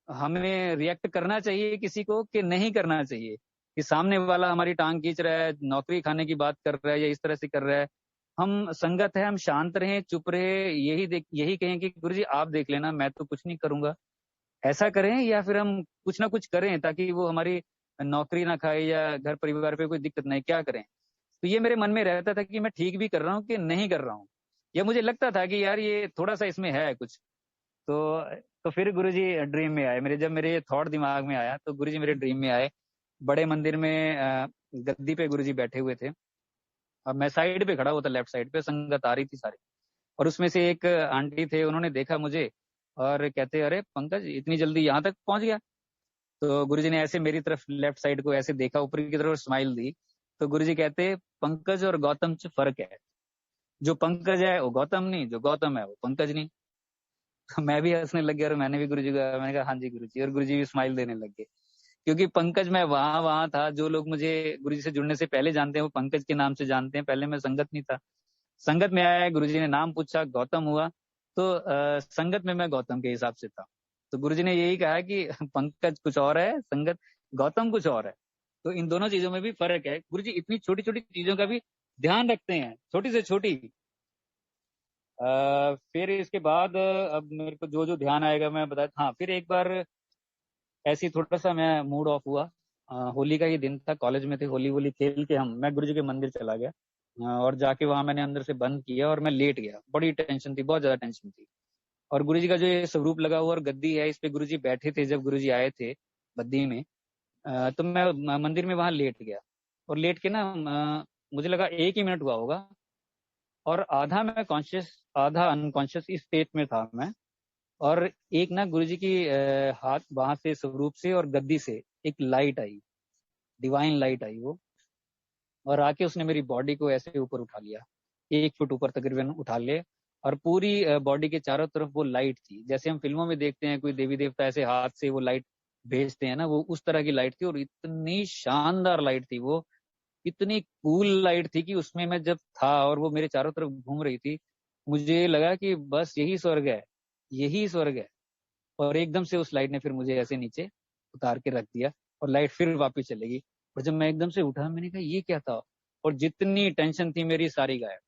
हमें रिएक्ट करना चाहिए किसी को कि नहीं करना चाहिए, कि सामने वाला हमारी टांग खींच रहा है, नौकरी खाने की बात कर रहा है या इस तरह से कर रहा है। हम संगत है, हम शांत रहें, चुप रहे, यही कहें कि गुरुजी आप देख लेना, मैं तो कुछ नहीं करूंगा, ऐसा करें, या फिर हम कुछ ना कुछ करें ताकि वो हमारी नौकरी ना खाए या घर परिवार पे कोई दिक्कत नहीं, क्या करें। तो ये मेरे मन में रहता था कि मैं ठीक भी कर रहा हूँ कि नहीं कर रहा हूँ, या मुझे लगता था कि यार ये थोड़ा सा इसमें है कुछ। तो फिर गुरुजी ड्रीम में आए मेरे, जब मेरे थॉट दिमाग में आया तो गुरुजी मेरे ड्रीम में आए। बड़े मंदिर में गद्दी पे गुरुजी बैठे हुए थे। अब मैं साइड पे खड़ा हुआ था, लेफ्ट साइड पे, संगत आ रही थी सारी, और उसमें से एक आंटी थे, उन्होंने देखा मुझे और कहते अरे पंकज इतनी जल्दी यहाँ तक पहुंच गया। तो गुरुजी ने ऐसे मेरी तरफ लेफ्ट साइड को ऐसे देखा ऊपर की तरफ और स्माइल दी। तो गुरुजी कहते पंकज और गौतम च फर्क है, जो पंकज है वो गौतम नहीं, जो गौतम है वो पंकज नहीं। तो मैं भी हंसने लग गया और मैंने भी गुरुजी को, मैंने कहा हाँ जी गुरुजी, और गुरुजी भी स्माइल देने लग गए। क्योंकि पंकज मैं वहां था, जो लोग मुझे गुरुजी से जुड़ने से पहले जानते हैं वो पंकज के नाम से जानते हैं, पहले मैं संगत नहीं था। संगत में आया, गुरुजी ने नाम पूछा, गौतम हुआ, तो संगत में मैं गौतम के हिसाब से था। तो गुरुजी ने यही कहा कि पंकज कुछ और है, संगत गौतम कुछ और है। तो इन दोनों चीजों में भी फर्क है। गुरुजी इतनी छोटी छोटी चीजों का भी ध्यान रखते हैं, छोटी से छोटी। फिर इसके बाद अब मेरे को जो जो ध्यान आएगा मैं बता। हाँ, फिर एक बार ऐसे ही थोड़ा सा मैं मूड ऑफ हुआ। होली का ये दिन था, कॉलेज में थे, होली वोली खेल के मैं गुरुजी के मंदिर चला गया। और जाके वहां मैंने अंदर से बंद किया और मैं लेट गया। बड़ी टेंशन थी, बहुत ज्यादा टेंशन थी। और गुरुजी का जो ये स्वरूप लगा हुआ और गद्दी है, इस पे गुरुजी बैठे थे जब गुरुजी आए थे बद्दी में। तो मैं मंदिर में वहां लेट गया, और लेट के ना मुझे लगा 1 ही मिनट हुआ होगा, और आधा मैं कॉन्शियस आधा अनकॉन्शियस इस स्टेट में था मैं। और एक ना गुरुजी की हाथ वहां से स्वरूप से और गद्दी से एक लाइट आई, डिवाइन लाइट आई वो, और आके उसने मेरी बॉडी को ऐसे ऊपर उठा लिया, 1 फुट ऊपर तकरीबन उठा ले। और पूरी बॉडी के चारों तरफ वो लाइट थी, जैसे हम फिल्मों में देखते हैं कोई देवी देवता ऐसे हाथ से वो लाइट भेजते हैं ना, वो उस तरह की लाइट थी। और इतनी शानदार लाइट थी वो, इतनी कूल लाइट थी कि उसमें मैं जब था और वो मेरे चारों तरफ घूम रही थी, मुझे लगा कि बस यही स्वर्ग है, यही स्वर्ग है। और एकदम से उस लाइट ने फिर मुझे ऐसे नीचे उतार के रख दिया, और लाइट फिर वापस चलेगी। और जब मैं एकदम से उठा, मैंने कहा ये क्या था, और जितनी टेंशन थी मेरी सारी गायब।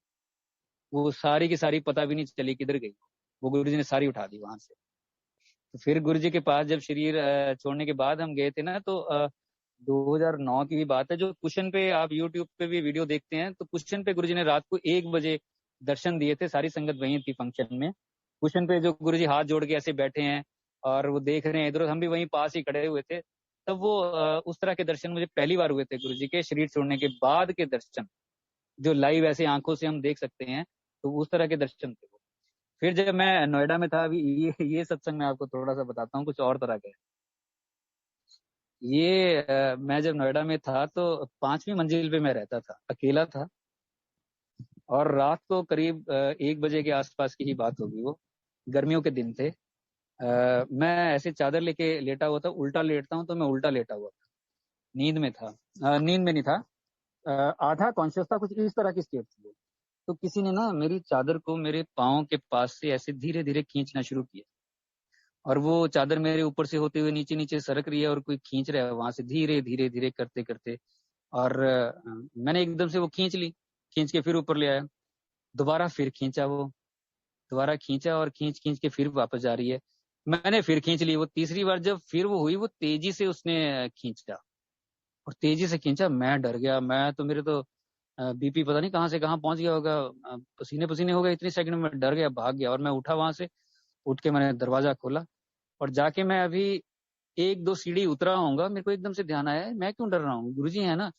वो सारी की सारी पता भी नहीं चली किधर गई, वो गुरुजी ने सारी उठा दी वहां से। तो फिर गुरुजी के पास जब शरीर छोड़ने के बाद हम गए थे ना, तो 2009 की भी बात है। जो कुशन पे आप यूट्यूब पे भी वीडियो देखते हैं, तो कुशन पे गुरुजी ने रात को 1 बजे दर्शन दिए थे, सारी संगत वहीं थी फंक्शन में। कुशन पे जो गुरुजी हाथ जोड़ के ऐसे बैठे हैं और वो देख रहे हैं इधर, हम भी वहीं पास ही खड़े हुए थे। तब वो उस तरह के दर्शन मुझे पहली बार हुए थे, गुरुजी के शरीर छोड़ने के बाद के दर्शन, जो लाइव ऐसे आंखों से हम देख सकते हैं, तो उस तरह के दर्शन थे वो। फिर जब मैं नोएडा में था, अभी ये सत्संग मैं आपको थोड़ा सा बताता हूँ, कुछ और तरह का है ये। मैं जब नोएडा में था तो 5वीं मंजिल पे मैं रहता था, अकेला था, और रात को करीब 1 बजे के आसपास की ही बात होगी वो, गर्मियों के दिन थे। मैं ऐसे चादर लेके लेटा हुआ था, उल्टा लेटता हूँ तो मैं उल्टा लेटा हुआ था, नींद में था। नींद में नहीं था, आधा कॉन्शियस था, कुछ इस तरह की स्टेट थी वो। तो किसी ने ना मेरी चादर को मेरे पाँव के पास से ऐसे धीरे धीरे खींचना शुरू किया, और वो चादर मेरे ऊपर से होते हुए नीचे नीचे सरक रही है, और कोई खींच रहा है वहां से, धीरे धीरे धीरे करते करते। और मैंने एकदम से वो खींच ली, खींच के फिर ऊपर ले आया, दोबारा फिर खींचा वो, दोबारा खींचा, और खींच खींच के फिर वापस जा रही है। मैंने फिर खींच ली वो, तीसरी बार जब फिर वो हुई, वो तेजी से उसने खींचा, और तेजी से खींचा। मैं डर गया, मैं तो मेरे तो बीपी पता नहीं कहाँ से कहाँ पहुंच गया होगा, पसीने पसीने हो गए इतनी सेकंड में, डर गया, भाग गया। और मैं उठा वहां से, उठ के मैंने दरवाजा खोला और जाके मैं अभी एक दो सीढ़ी उतरा होऊंगा, मेरे को एकदम से ध्यान आया मैं क्यों डर रहा हूँ, गुरुजी है ना।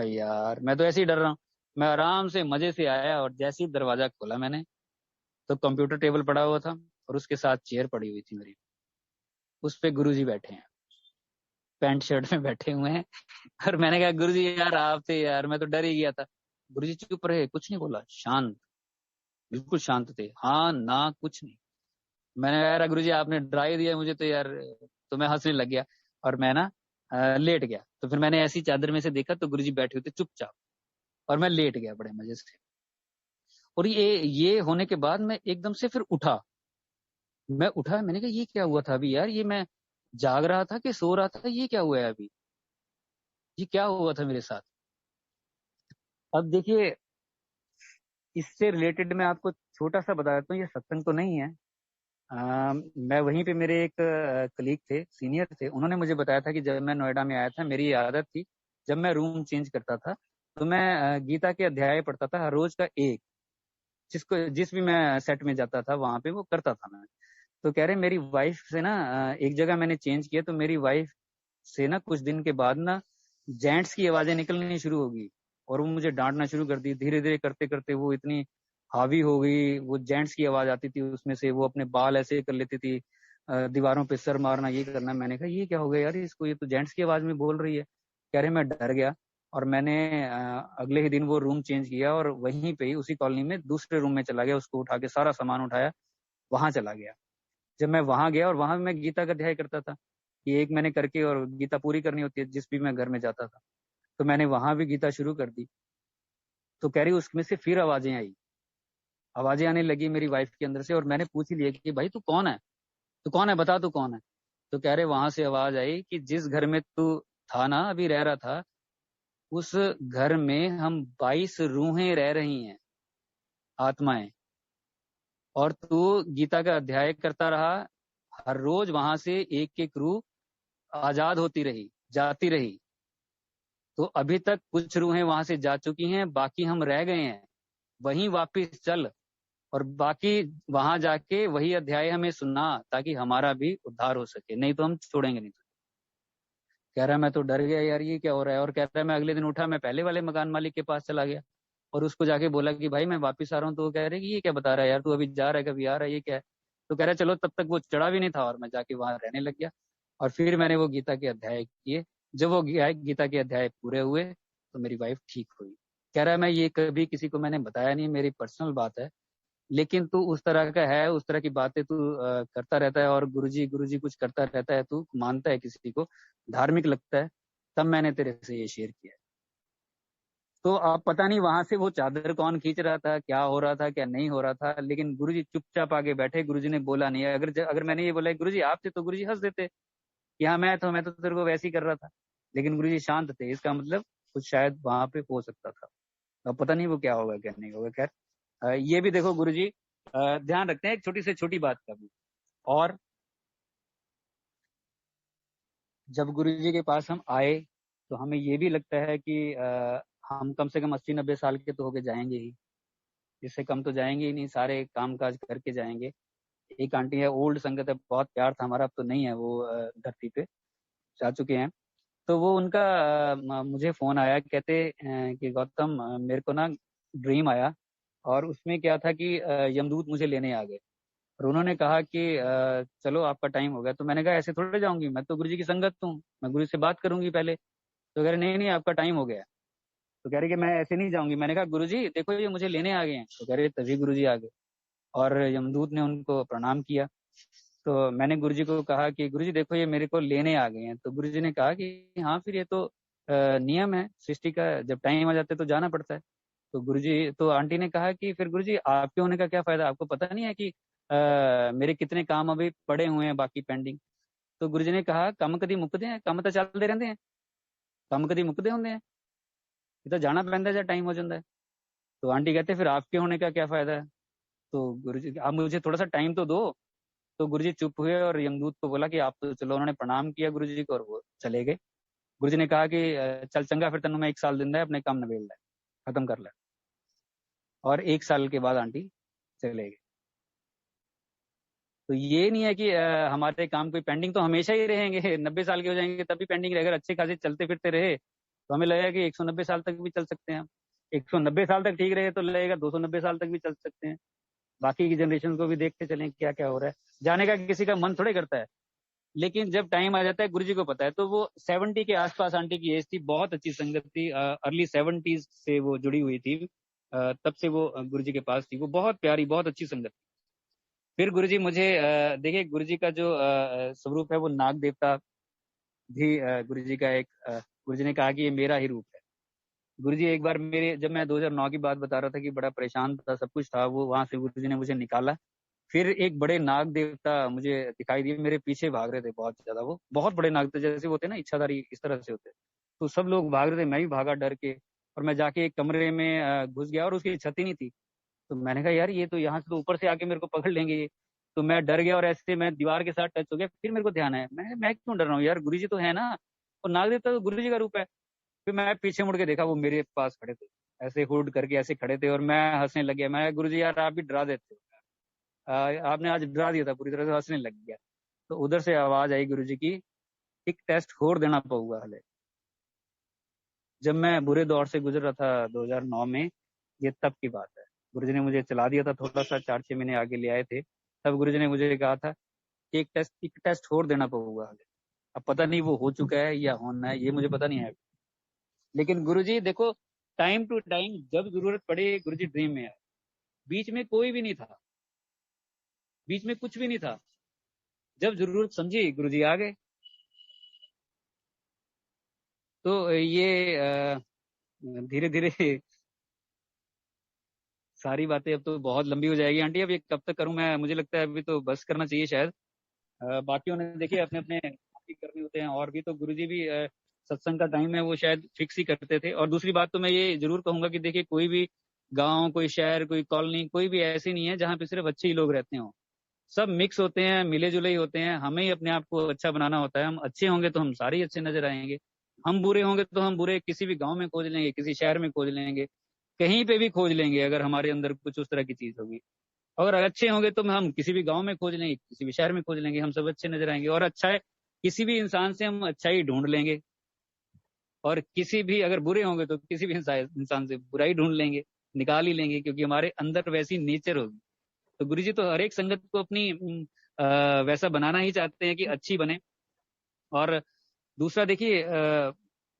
यार मैं तो ऐसे ही डर रहा हूँ। मैं आराम से मजे से आया और जैसे ही दरवाजा खोला मैंने, तो कंप्यूटर टेबल पड़ा हुआ था और उसके साथ चेयर पड़ी हुई थी मेरी, उस पे गुरुजी बैठे हैं, पैंट शर्ट में बैठे हुए हैं। और मैंने कहा गुरुजी यार आप थे यार, मैं तो डर ही गया था। गुरुजी चुप रहे, कुछ नहीं बोला, शांत, बिल्कुल शांत थे, हाँ ना कुछ नहीं। मैंने कहा यार गुरुजी आपने डरा ही दिया मुझे तो यार, तो मैं हंसने लग गया और मैं ना लेट गया। तो फिर मैंने ऐसी चादर में से देखा तो गुरुजी बैठे हुए थे चुपचाप, और मैं लेट गया बड़े मजे से। और ये होने के बाद मैं एकदम से फिर उठा। मैं उठा, मैंने कहा ये क्या हुआ था अभी यार, ये मैं जाग रहा था कि सो रहा था, ये क्या हुआ है अभी, ये क्या हुआ था मेरे साथ। अब देखिए, इससे रिलेटेड मैं आपको छोटा सा बता देता हूँ, ये सत्संग तो नहीं है। मैं वहीं पे, मेरे एक कलीग थे, सीनियर थे, उन्होंने मुझे बताया था कि जब मैं नोएडा में आया था, मेरी ये आदत थी, जब मैं रूम चेंज करता था तो मैं गीता के अध्याय पढ़ता था हर रोज का एक, जिस भी मैं सेट में जाता था वहां पे वो करता था मैं। तो कह रहे मेरी वाइफ से ना, एक जगह मैंने चेंज किया तो मेरी वाइफ से ना कुछ दिन के बाद ना जेंट्स की आवाजें निकलनी शुरू होगी और वो मुझे डांटना शुरू कर दी। धीरे धीरे करते करते वो इतनी हावी हो गई, वो जेंट्स की आवाज आती थी उसमें से, वो अपने बाल ऐसे कर लेती थी, दीवारों पे सर मारना, ये करना। मैंने कहा ये क्या हो गया यार इसको, ये तो जेंट्स की आवाज में बोल रही है। कह रहे मैं डर गया और मैंने अगले ही दिन वो रूम चेंज किया और वहीं पे ही उसी कॉलोनी में दूसरे रूम में चला गया, उसको उठा के सारा सामान उठाया, वहां चला गया। जब मैं वहां गया और वहां मैं गीता का अध्याय करता था, कि एक मैंने करके और गीता पूरी करनी होती है जिस भी मैं घर में जाता था, तो मैंने वहां भी गीता शुरू कर दी। तो कह रही उसमें से फिर आवाजें आई, आवाजें आने लगी मेरी वाइफ के अंदर से, और मैंने पूछ ही लिया कि भाई तू कौन है, तू कौन है, बता तू कौन है। तो कह रहे वहां से आवाज आई कि जिस घर में तू था ना, अभी रह रहा था, उस घर में हम 22 रूहें रह रही हैं, आत्माएं, और तू गीता का अध्याय करता रहा, हर रोज वहां से एक एक रूह आजाद होती रही, जाती रही। तो अभी तक कुछ रूहें वहां से जा चुकी हैं, बाकी हम रह गए हैं, वहीं वापिस चल और बाकी वहां जाके वही अध्याय हमें सुना, ताकि हमारा भी उद्धार हो सके, नहीं तो हम छोड़ेंगे नहीं। कह रहा मैं तो डर गया यार, ये क्या हो रहा है। और कह रहा है मैं अगले दिन उठा, मैं पहले वाले मकान मालिक के पास चला गया और उसको जाके बोला कि भाई मैं वापिस आ रहा हूँ। तो वो कह रहे कि ये क्या बता रहा है यार, तू अभी जा रहा है कभी आ रहा है, ये क्या है। तो कह रहा है चलो, तब तक वो चढ़ा भी नहीं था और मैं जाके वहां रहने लग गया। और फिर मैंने वो गीता के अध्याय किए। जब वो गीता के अध्याय पूरे हुए तो मेरी वाइफ ठीक हुई। कह रहा है मैं ये कभी किसी को मैंने बताया नहीं, मेरी पर्सनल बात है, लेकिन तू उस तरह का है, उस तरह की बातें तू करता रहता है और गुरुजी गुरुजी कुछ करता रहता है, तू मानता है किसी को, धार्मिक लगता है, तब मैंने तेरे से ये शेयर किया है। तो आप पता नहीं वहां से वो चादर कौन खींच रहा था, क्या हो रहा था, क्या नहीं हो रहा था, लेकिन गुरुजी चुपचाप आगे बैठे, गुरुजी ने बोला नहीं। अगर मैंने ये बोला गुरुजी आप थे, तो गुरुजी हंस देते कि हाँ मैं तो तेरे को वैसे ही कर रहा था। लेकिन गुरुजी शांत थे, इसका मतलब कुछ शायद वहां पे हो सकता था। अब पता नहीं वो क्या होगा क्या नहीं होगा। खैर, ये भी देखो गुरुजी ध्यान रखते हैं एक छोटी से छोटी बात का भी। और जब गुरुजी के पास हम आए तो हमें ये भी लगता है कि हम कम से कम 80-90 साल के तो होके जाएंगे ही, इससे कम तो जाएंगे ही नहीं, सारे काम काज करके जाएंगे। एक आंटी है, ओल्ड संगत है, बहुत प्यार था हमारा, अब तो नहीं है वो धरती पे, जा चुके हैं। तो वो उनका मुझे फोन आया, कहते कि गौतम मेरे को ना ड्रीम आया और उसमें क्या था कि यमदूत मुझे लेने आ गए और उन्होंने कहा कि चलो आपका टाइम हो गया। तो मैंने कहा ऐसे थोड़े जाऊंगी, मैं तो गुरु जी की संगत हूँ, मैं गुरु से बात करूंगी पहले। तो कह रहे नहीं नहीं आपका टाइम हो गया। तो कह रहे कि मैं ऐसे नहीं जाऊंगी। मैंने कहा गुरु जी देखो ये मुझे लेने आ गए हैं। तो कह रहे तभी गुरु जी आ गए और यमदूत ने उनको प्रणाम किया। तो मैंने गुरु जी को कहा कि गुरु जी देखो ये मेरे को लेने आ गए हैं। तो गुरु जी ने कहा कि हाँ फिर ये तो नियम है सृष्टि का, जब टाइम आ जाता है तो जाना पड़ता है। तो आंटी ने कहा कि फिर गुरु जी आपके होने का क्या फायदा, आपको पता नहीं है कि मेरे कितने काम अभी पड़े हुए हैं बाकी पेंडिंग। तो गुरु जी ने कहा कम कदी मुकदे हैं, ਕੰਮ ਤਾਂ ਚੱਲਦੇ ਰਹਿੰਦੇ हैं, ਕੰਮ कदी मुकदे ਹੁੰਦੇ हैं, ये तो जाना पैंदा है जब टाइम हो जाता है। तो आंटी कहते फिर आपके होने का क्या फायदा है। तो गुरु जी आप मुझे थोड़ा सा टाइम तो दो। तो गुरु जी चुप हुए और यमदूत को बोला कि आप तो चलो। उन्होंने प्रणाम किया गुरु जी को और वो चले गए। गुरु जी ने कहा कि चल चंगा फिर तेन मैं 1 साल दिन अपने काम नवेड़ लै, खत्म कर लै। और 1 साल के बाद आंटी चले गए। तो ये नहीं है कि हमारे काम कोई पेंडिंग तो हमेशा ही रहेंगे, 90 साल के हो जाएंगे तब भी पेंडिंग रहेगा। अगर अच्छे खासे चलते फिरते रहे तो हमें लगेगा कि 190 साल तक भी चल सकते हैं हम। 190 साल तक ठीक रहे तो लगेगा 290 साल तक भी चल सकते हैं। बाकी की जनरेशन को भी देखते चलें क्या क्या हो रहा है। जाने का किसी का मन थोड़े करता है, लेकिन जब टाइम आ जाता है गुरु जी को पता है। तो वो 70 के आसपास आंटी की एज थी, बहुत अच्छी संगत थी, अर्ली 70s से वो जुड़ी हुई थी, तब से वो गुरु जी के पास थी। वो बहुत प्यारी बहुत अच्छी संगत। फिर गुरु जी मुझे देखिए, गुरु जी का जो स्वरूप है वो नाग देवता भी गुरु जी का एक गुरु जी ने कहा कि ये मेरा ही रूप है। गुरु जी एक बार मेरे, जब मैं 2009 की बात बता रहा था कि बड़ा परेशान था, सब कुछ था, वो वहां से गुरु जी ने मुझे निकाला। फिर एक बड़े नाग देवता मुझे दिखाई दिए, मेरे पीछे भाग रहे थे बहुत ज्यादा। वो बहुत बड़े नाग देवता जैसे होते हैं ना, इच्छाधारी, इस तरह से होते। तो सब लोग भाग रहे थे, मैं भी भागा डर के, और मैं जाके एक कमरे में घुस गया और उसकी छत ही नहीं थी। तो मैंने कहा यार ये तो यहाँ से तो ऊपर से आके मेरे को पकड़ लेंगे ये। तो मैं डर गया और ऐसे मैं दीवार के साथ टच हो गया। फिर मेरे को ध्यान आया, मैं क्यों डर रहा हूँ यार, गुरु जी तो है ना, और नाग देवता तो गुरु जी का रूप है। फिर मैं पीछे मुड़ के देखा, वो मेरे पास खड़े थे, ऐसे हुड करके ऐसे खड़े थे, और मैं हंसने लग गया। मैं, गुरु जी यार आप भी डरा देते हो, आपने आज डरा दिया था पूरी तरह से, हंसने लग गया। तो उधर से आवाज आई गुरु जी की, एक टेस्ट और देना पड़ेगा हले। जब मैं बुरे दौर से गुजर रहा था 2009 में, ये तब की बात है। गुरु जी ने मुझे चला दिया था, थोड़ा सा 4-6 महीने आगे ले आए थे। तब गुरु जी ने मुझे कहा था कि एक टेस्ट और देना पड़ेगा हले। अब पता नहीं वो हो चुका है या होना है, ये मुझे पता नहीं है। लेकिन गुरु जी देखो, टाइम टू टाइम जब जरूरत पड़े गुरु जी ड्रीम में आए। बीच में कोई भी नहीं था, बीच में कुछ भी नहीं था। जब जरूरत समझी गुरु जी आ गए। तो ये धीरे धीरे सारी बातें अब तो बहुत लंबी हो जाएगी आंटी। अब ये कब तक करूं मैं, मुझे लगता है अभी तो बस करना चाहिए शायद। बाकियों ने देखिए अपने अपने करने होते हैं, और भी तो गुरुजी भी सत्संग का टाइम है वो शायद फिक्स ही करते थे। और दूसरी बात तो मैं ये जरूर कहूंगा कि देखिए, कोई भी गांव, कोई शहर, कोई कॉलोनी, कोई भी ऐसी नहीं है जहाँ पे सिर्फ अच्छे ही लोग रहते हो। सब मिक्स होते हैं, मिले जुले ही होते हैं। हमें ही अपने आप को अच्छा बनाना होता है। हम अच्छे होंगे तो हम सारे ही अच्छे नजर आएंगे, हम बुरे होंगे तो हम बुरे किसी भी गांव में खोज लेंगे, किसी शहर में खोज लेंगे, कहीं पे भी खोज लेंगे, अगर हमारे अंदर कुछ उस तरह की चीज होगी। अगर अच्छे होंगे तो हम किसी भी गांव में खोज लेंगे, किसी भी शहर में खोज लेंगे, हम सब अच्छे नजर आएंगे। और अच्छा है, किसी भी इंसान से हम अच्छाई ढूंढ लेंगे, और किसी भी, अगर बुरे होंगे तो किसी भी इंसान से बुराई ढूंढ लेंगे, निकाल ही लेंगे, क्योंकि हमारे अंदर वैसी नेचर होगी। तो गुरु जी तो हर एक संगत को अपनी वैसा बनाना ही चाहते हैं कि अच्छी बने। और दूसरा देखिए,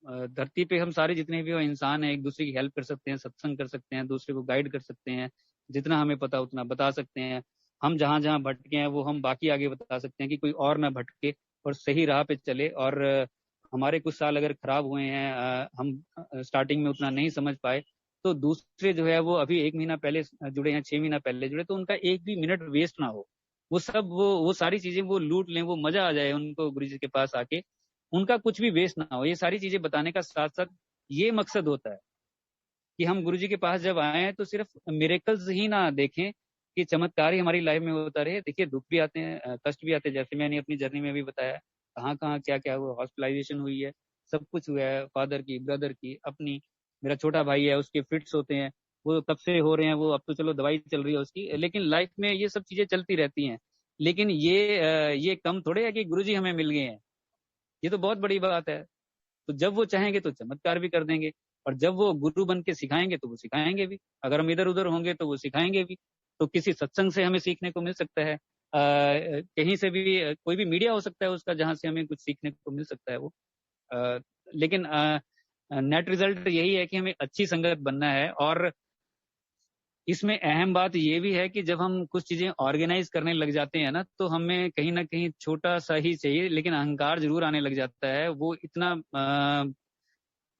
धरती पे हम सारे जितने भी वो इंसान हैं, एक दूसरे की हेल्प कर सकते हैं, सत्संग कर सकते हैं, दूसरे को गाइड कर सकते हैं, जितना हमें पता उतना बता सकते हैं। हम जहां जहां भटके हैं वो हम बाकी आगे बता सकते हैं कि कोई और ना भटके और सही राह पे चले। और हमारे कुछ साल अगर खराब हुए हैं, हम स्टार्टिंग में उतना नहीं समझ पाए, तो दूसरे जो है वो अभी 1 महीना पहले जुड़े हैं, 6 महीना पहले जुड़े, तो उनका एक भी मिनट वेस्ट ना हो। वो सब वो सारी चीजें वो लूट लें, वो मजा आ जाए उनको गुरु जी के पास आके, उनका कुछ भी वेस्ट ना हो। ये सारी चीजें बताने का साथ साथ ये मकसद होता है कि हम गुरु जी के पास जब आए हैं तो सिर्फ मिरेकल्स ही ना देखें, कि चमत्कार ही हमारी लाइफ में होता रहे। देखिए, दुख भी आते हैं, कष्ट भी आते हैं, जैसे मैंने अपनी जर्नी में भी बताया, कहाँ कहाँ क्या क्या हुआ, हॉस्पिटलाइजेशन हुई है, सब कुछ हुआ है, फादर की, ब्रदर की, अपनी। मेरा छोटा भाई है, उसके फिट्स होते हैं, वो कब से हो रहे हैं, वो अब तो चलो दवाई चल रही है उसकी, लेकिन लाइफ में ये सब चीजें चलती रहती हैं। लेकिन ये कम थोड़े है कि गुरु जी हमें मिल गए हैं, ये तो बहुत बड़ी बात है। तो जब वो चाहेंगे तो चमत्कार भी कर देंगे, और जब वो गुरु बन के सिखाएंगे तो वो सिखाएंगे भी। अगर हम इधर उधर होंगे तो वो सिखाएंगे भी। तो किसी सत्संग से हमें सीखने को मिल सकता है, कहीं से भी, कोई भी मीडिया हो सकता है उसका जहां से हमें कुछ सीखने को मिल सकता है वो। लेकिन नेट रिजल्ट यही है कि हमें अच्छी संगत बनना है। और इसमें अहम बात ये भी है कि जब हम कुछ चीजें ऑर्गेनाइज करने लग जाते हैं ना, तो हमें कहीं ना कहीं छोटा सा ही चाहिए, लेकिन अहंकार जरूर आने लग जाता है। वो इतना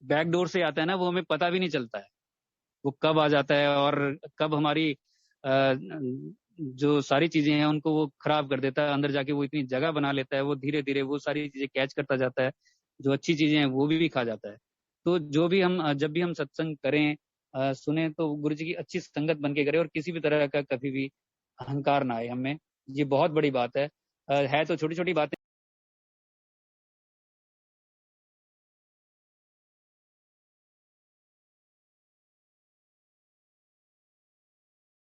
बैकडोर से आता है ना, वो हमें पता भी नहीं चलता है वो कब आ जाता है, और कब हमारी जो सारी चीजें हैं उनको वो खराब कर देता है। अंदर जाके वो इतनी जगह बना लेता है, वो धीरे धीरे वो सारी चीजें कैच करता जाता है, जो अच्छी चीजें हैं वो भी खा जाता है। तो जो भी हम जब भी हम सत्संग करें, सुने, तो गुरु जी की अच्छी संगत बन के करें, और किसी भी तरह का कभी भी अहंकार ना आए हमें। ये बहुत बड़ी बात है तो छोटी छोटी बातें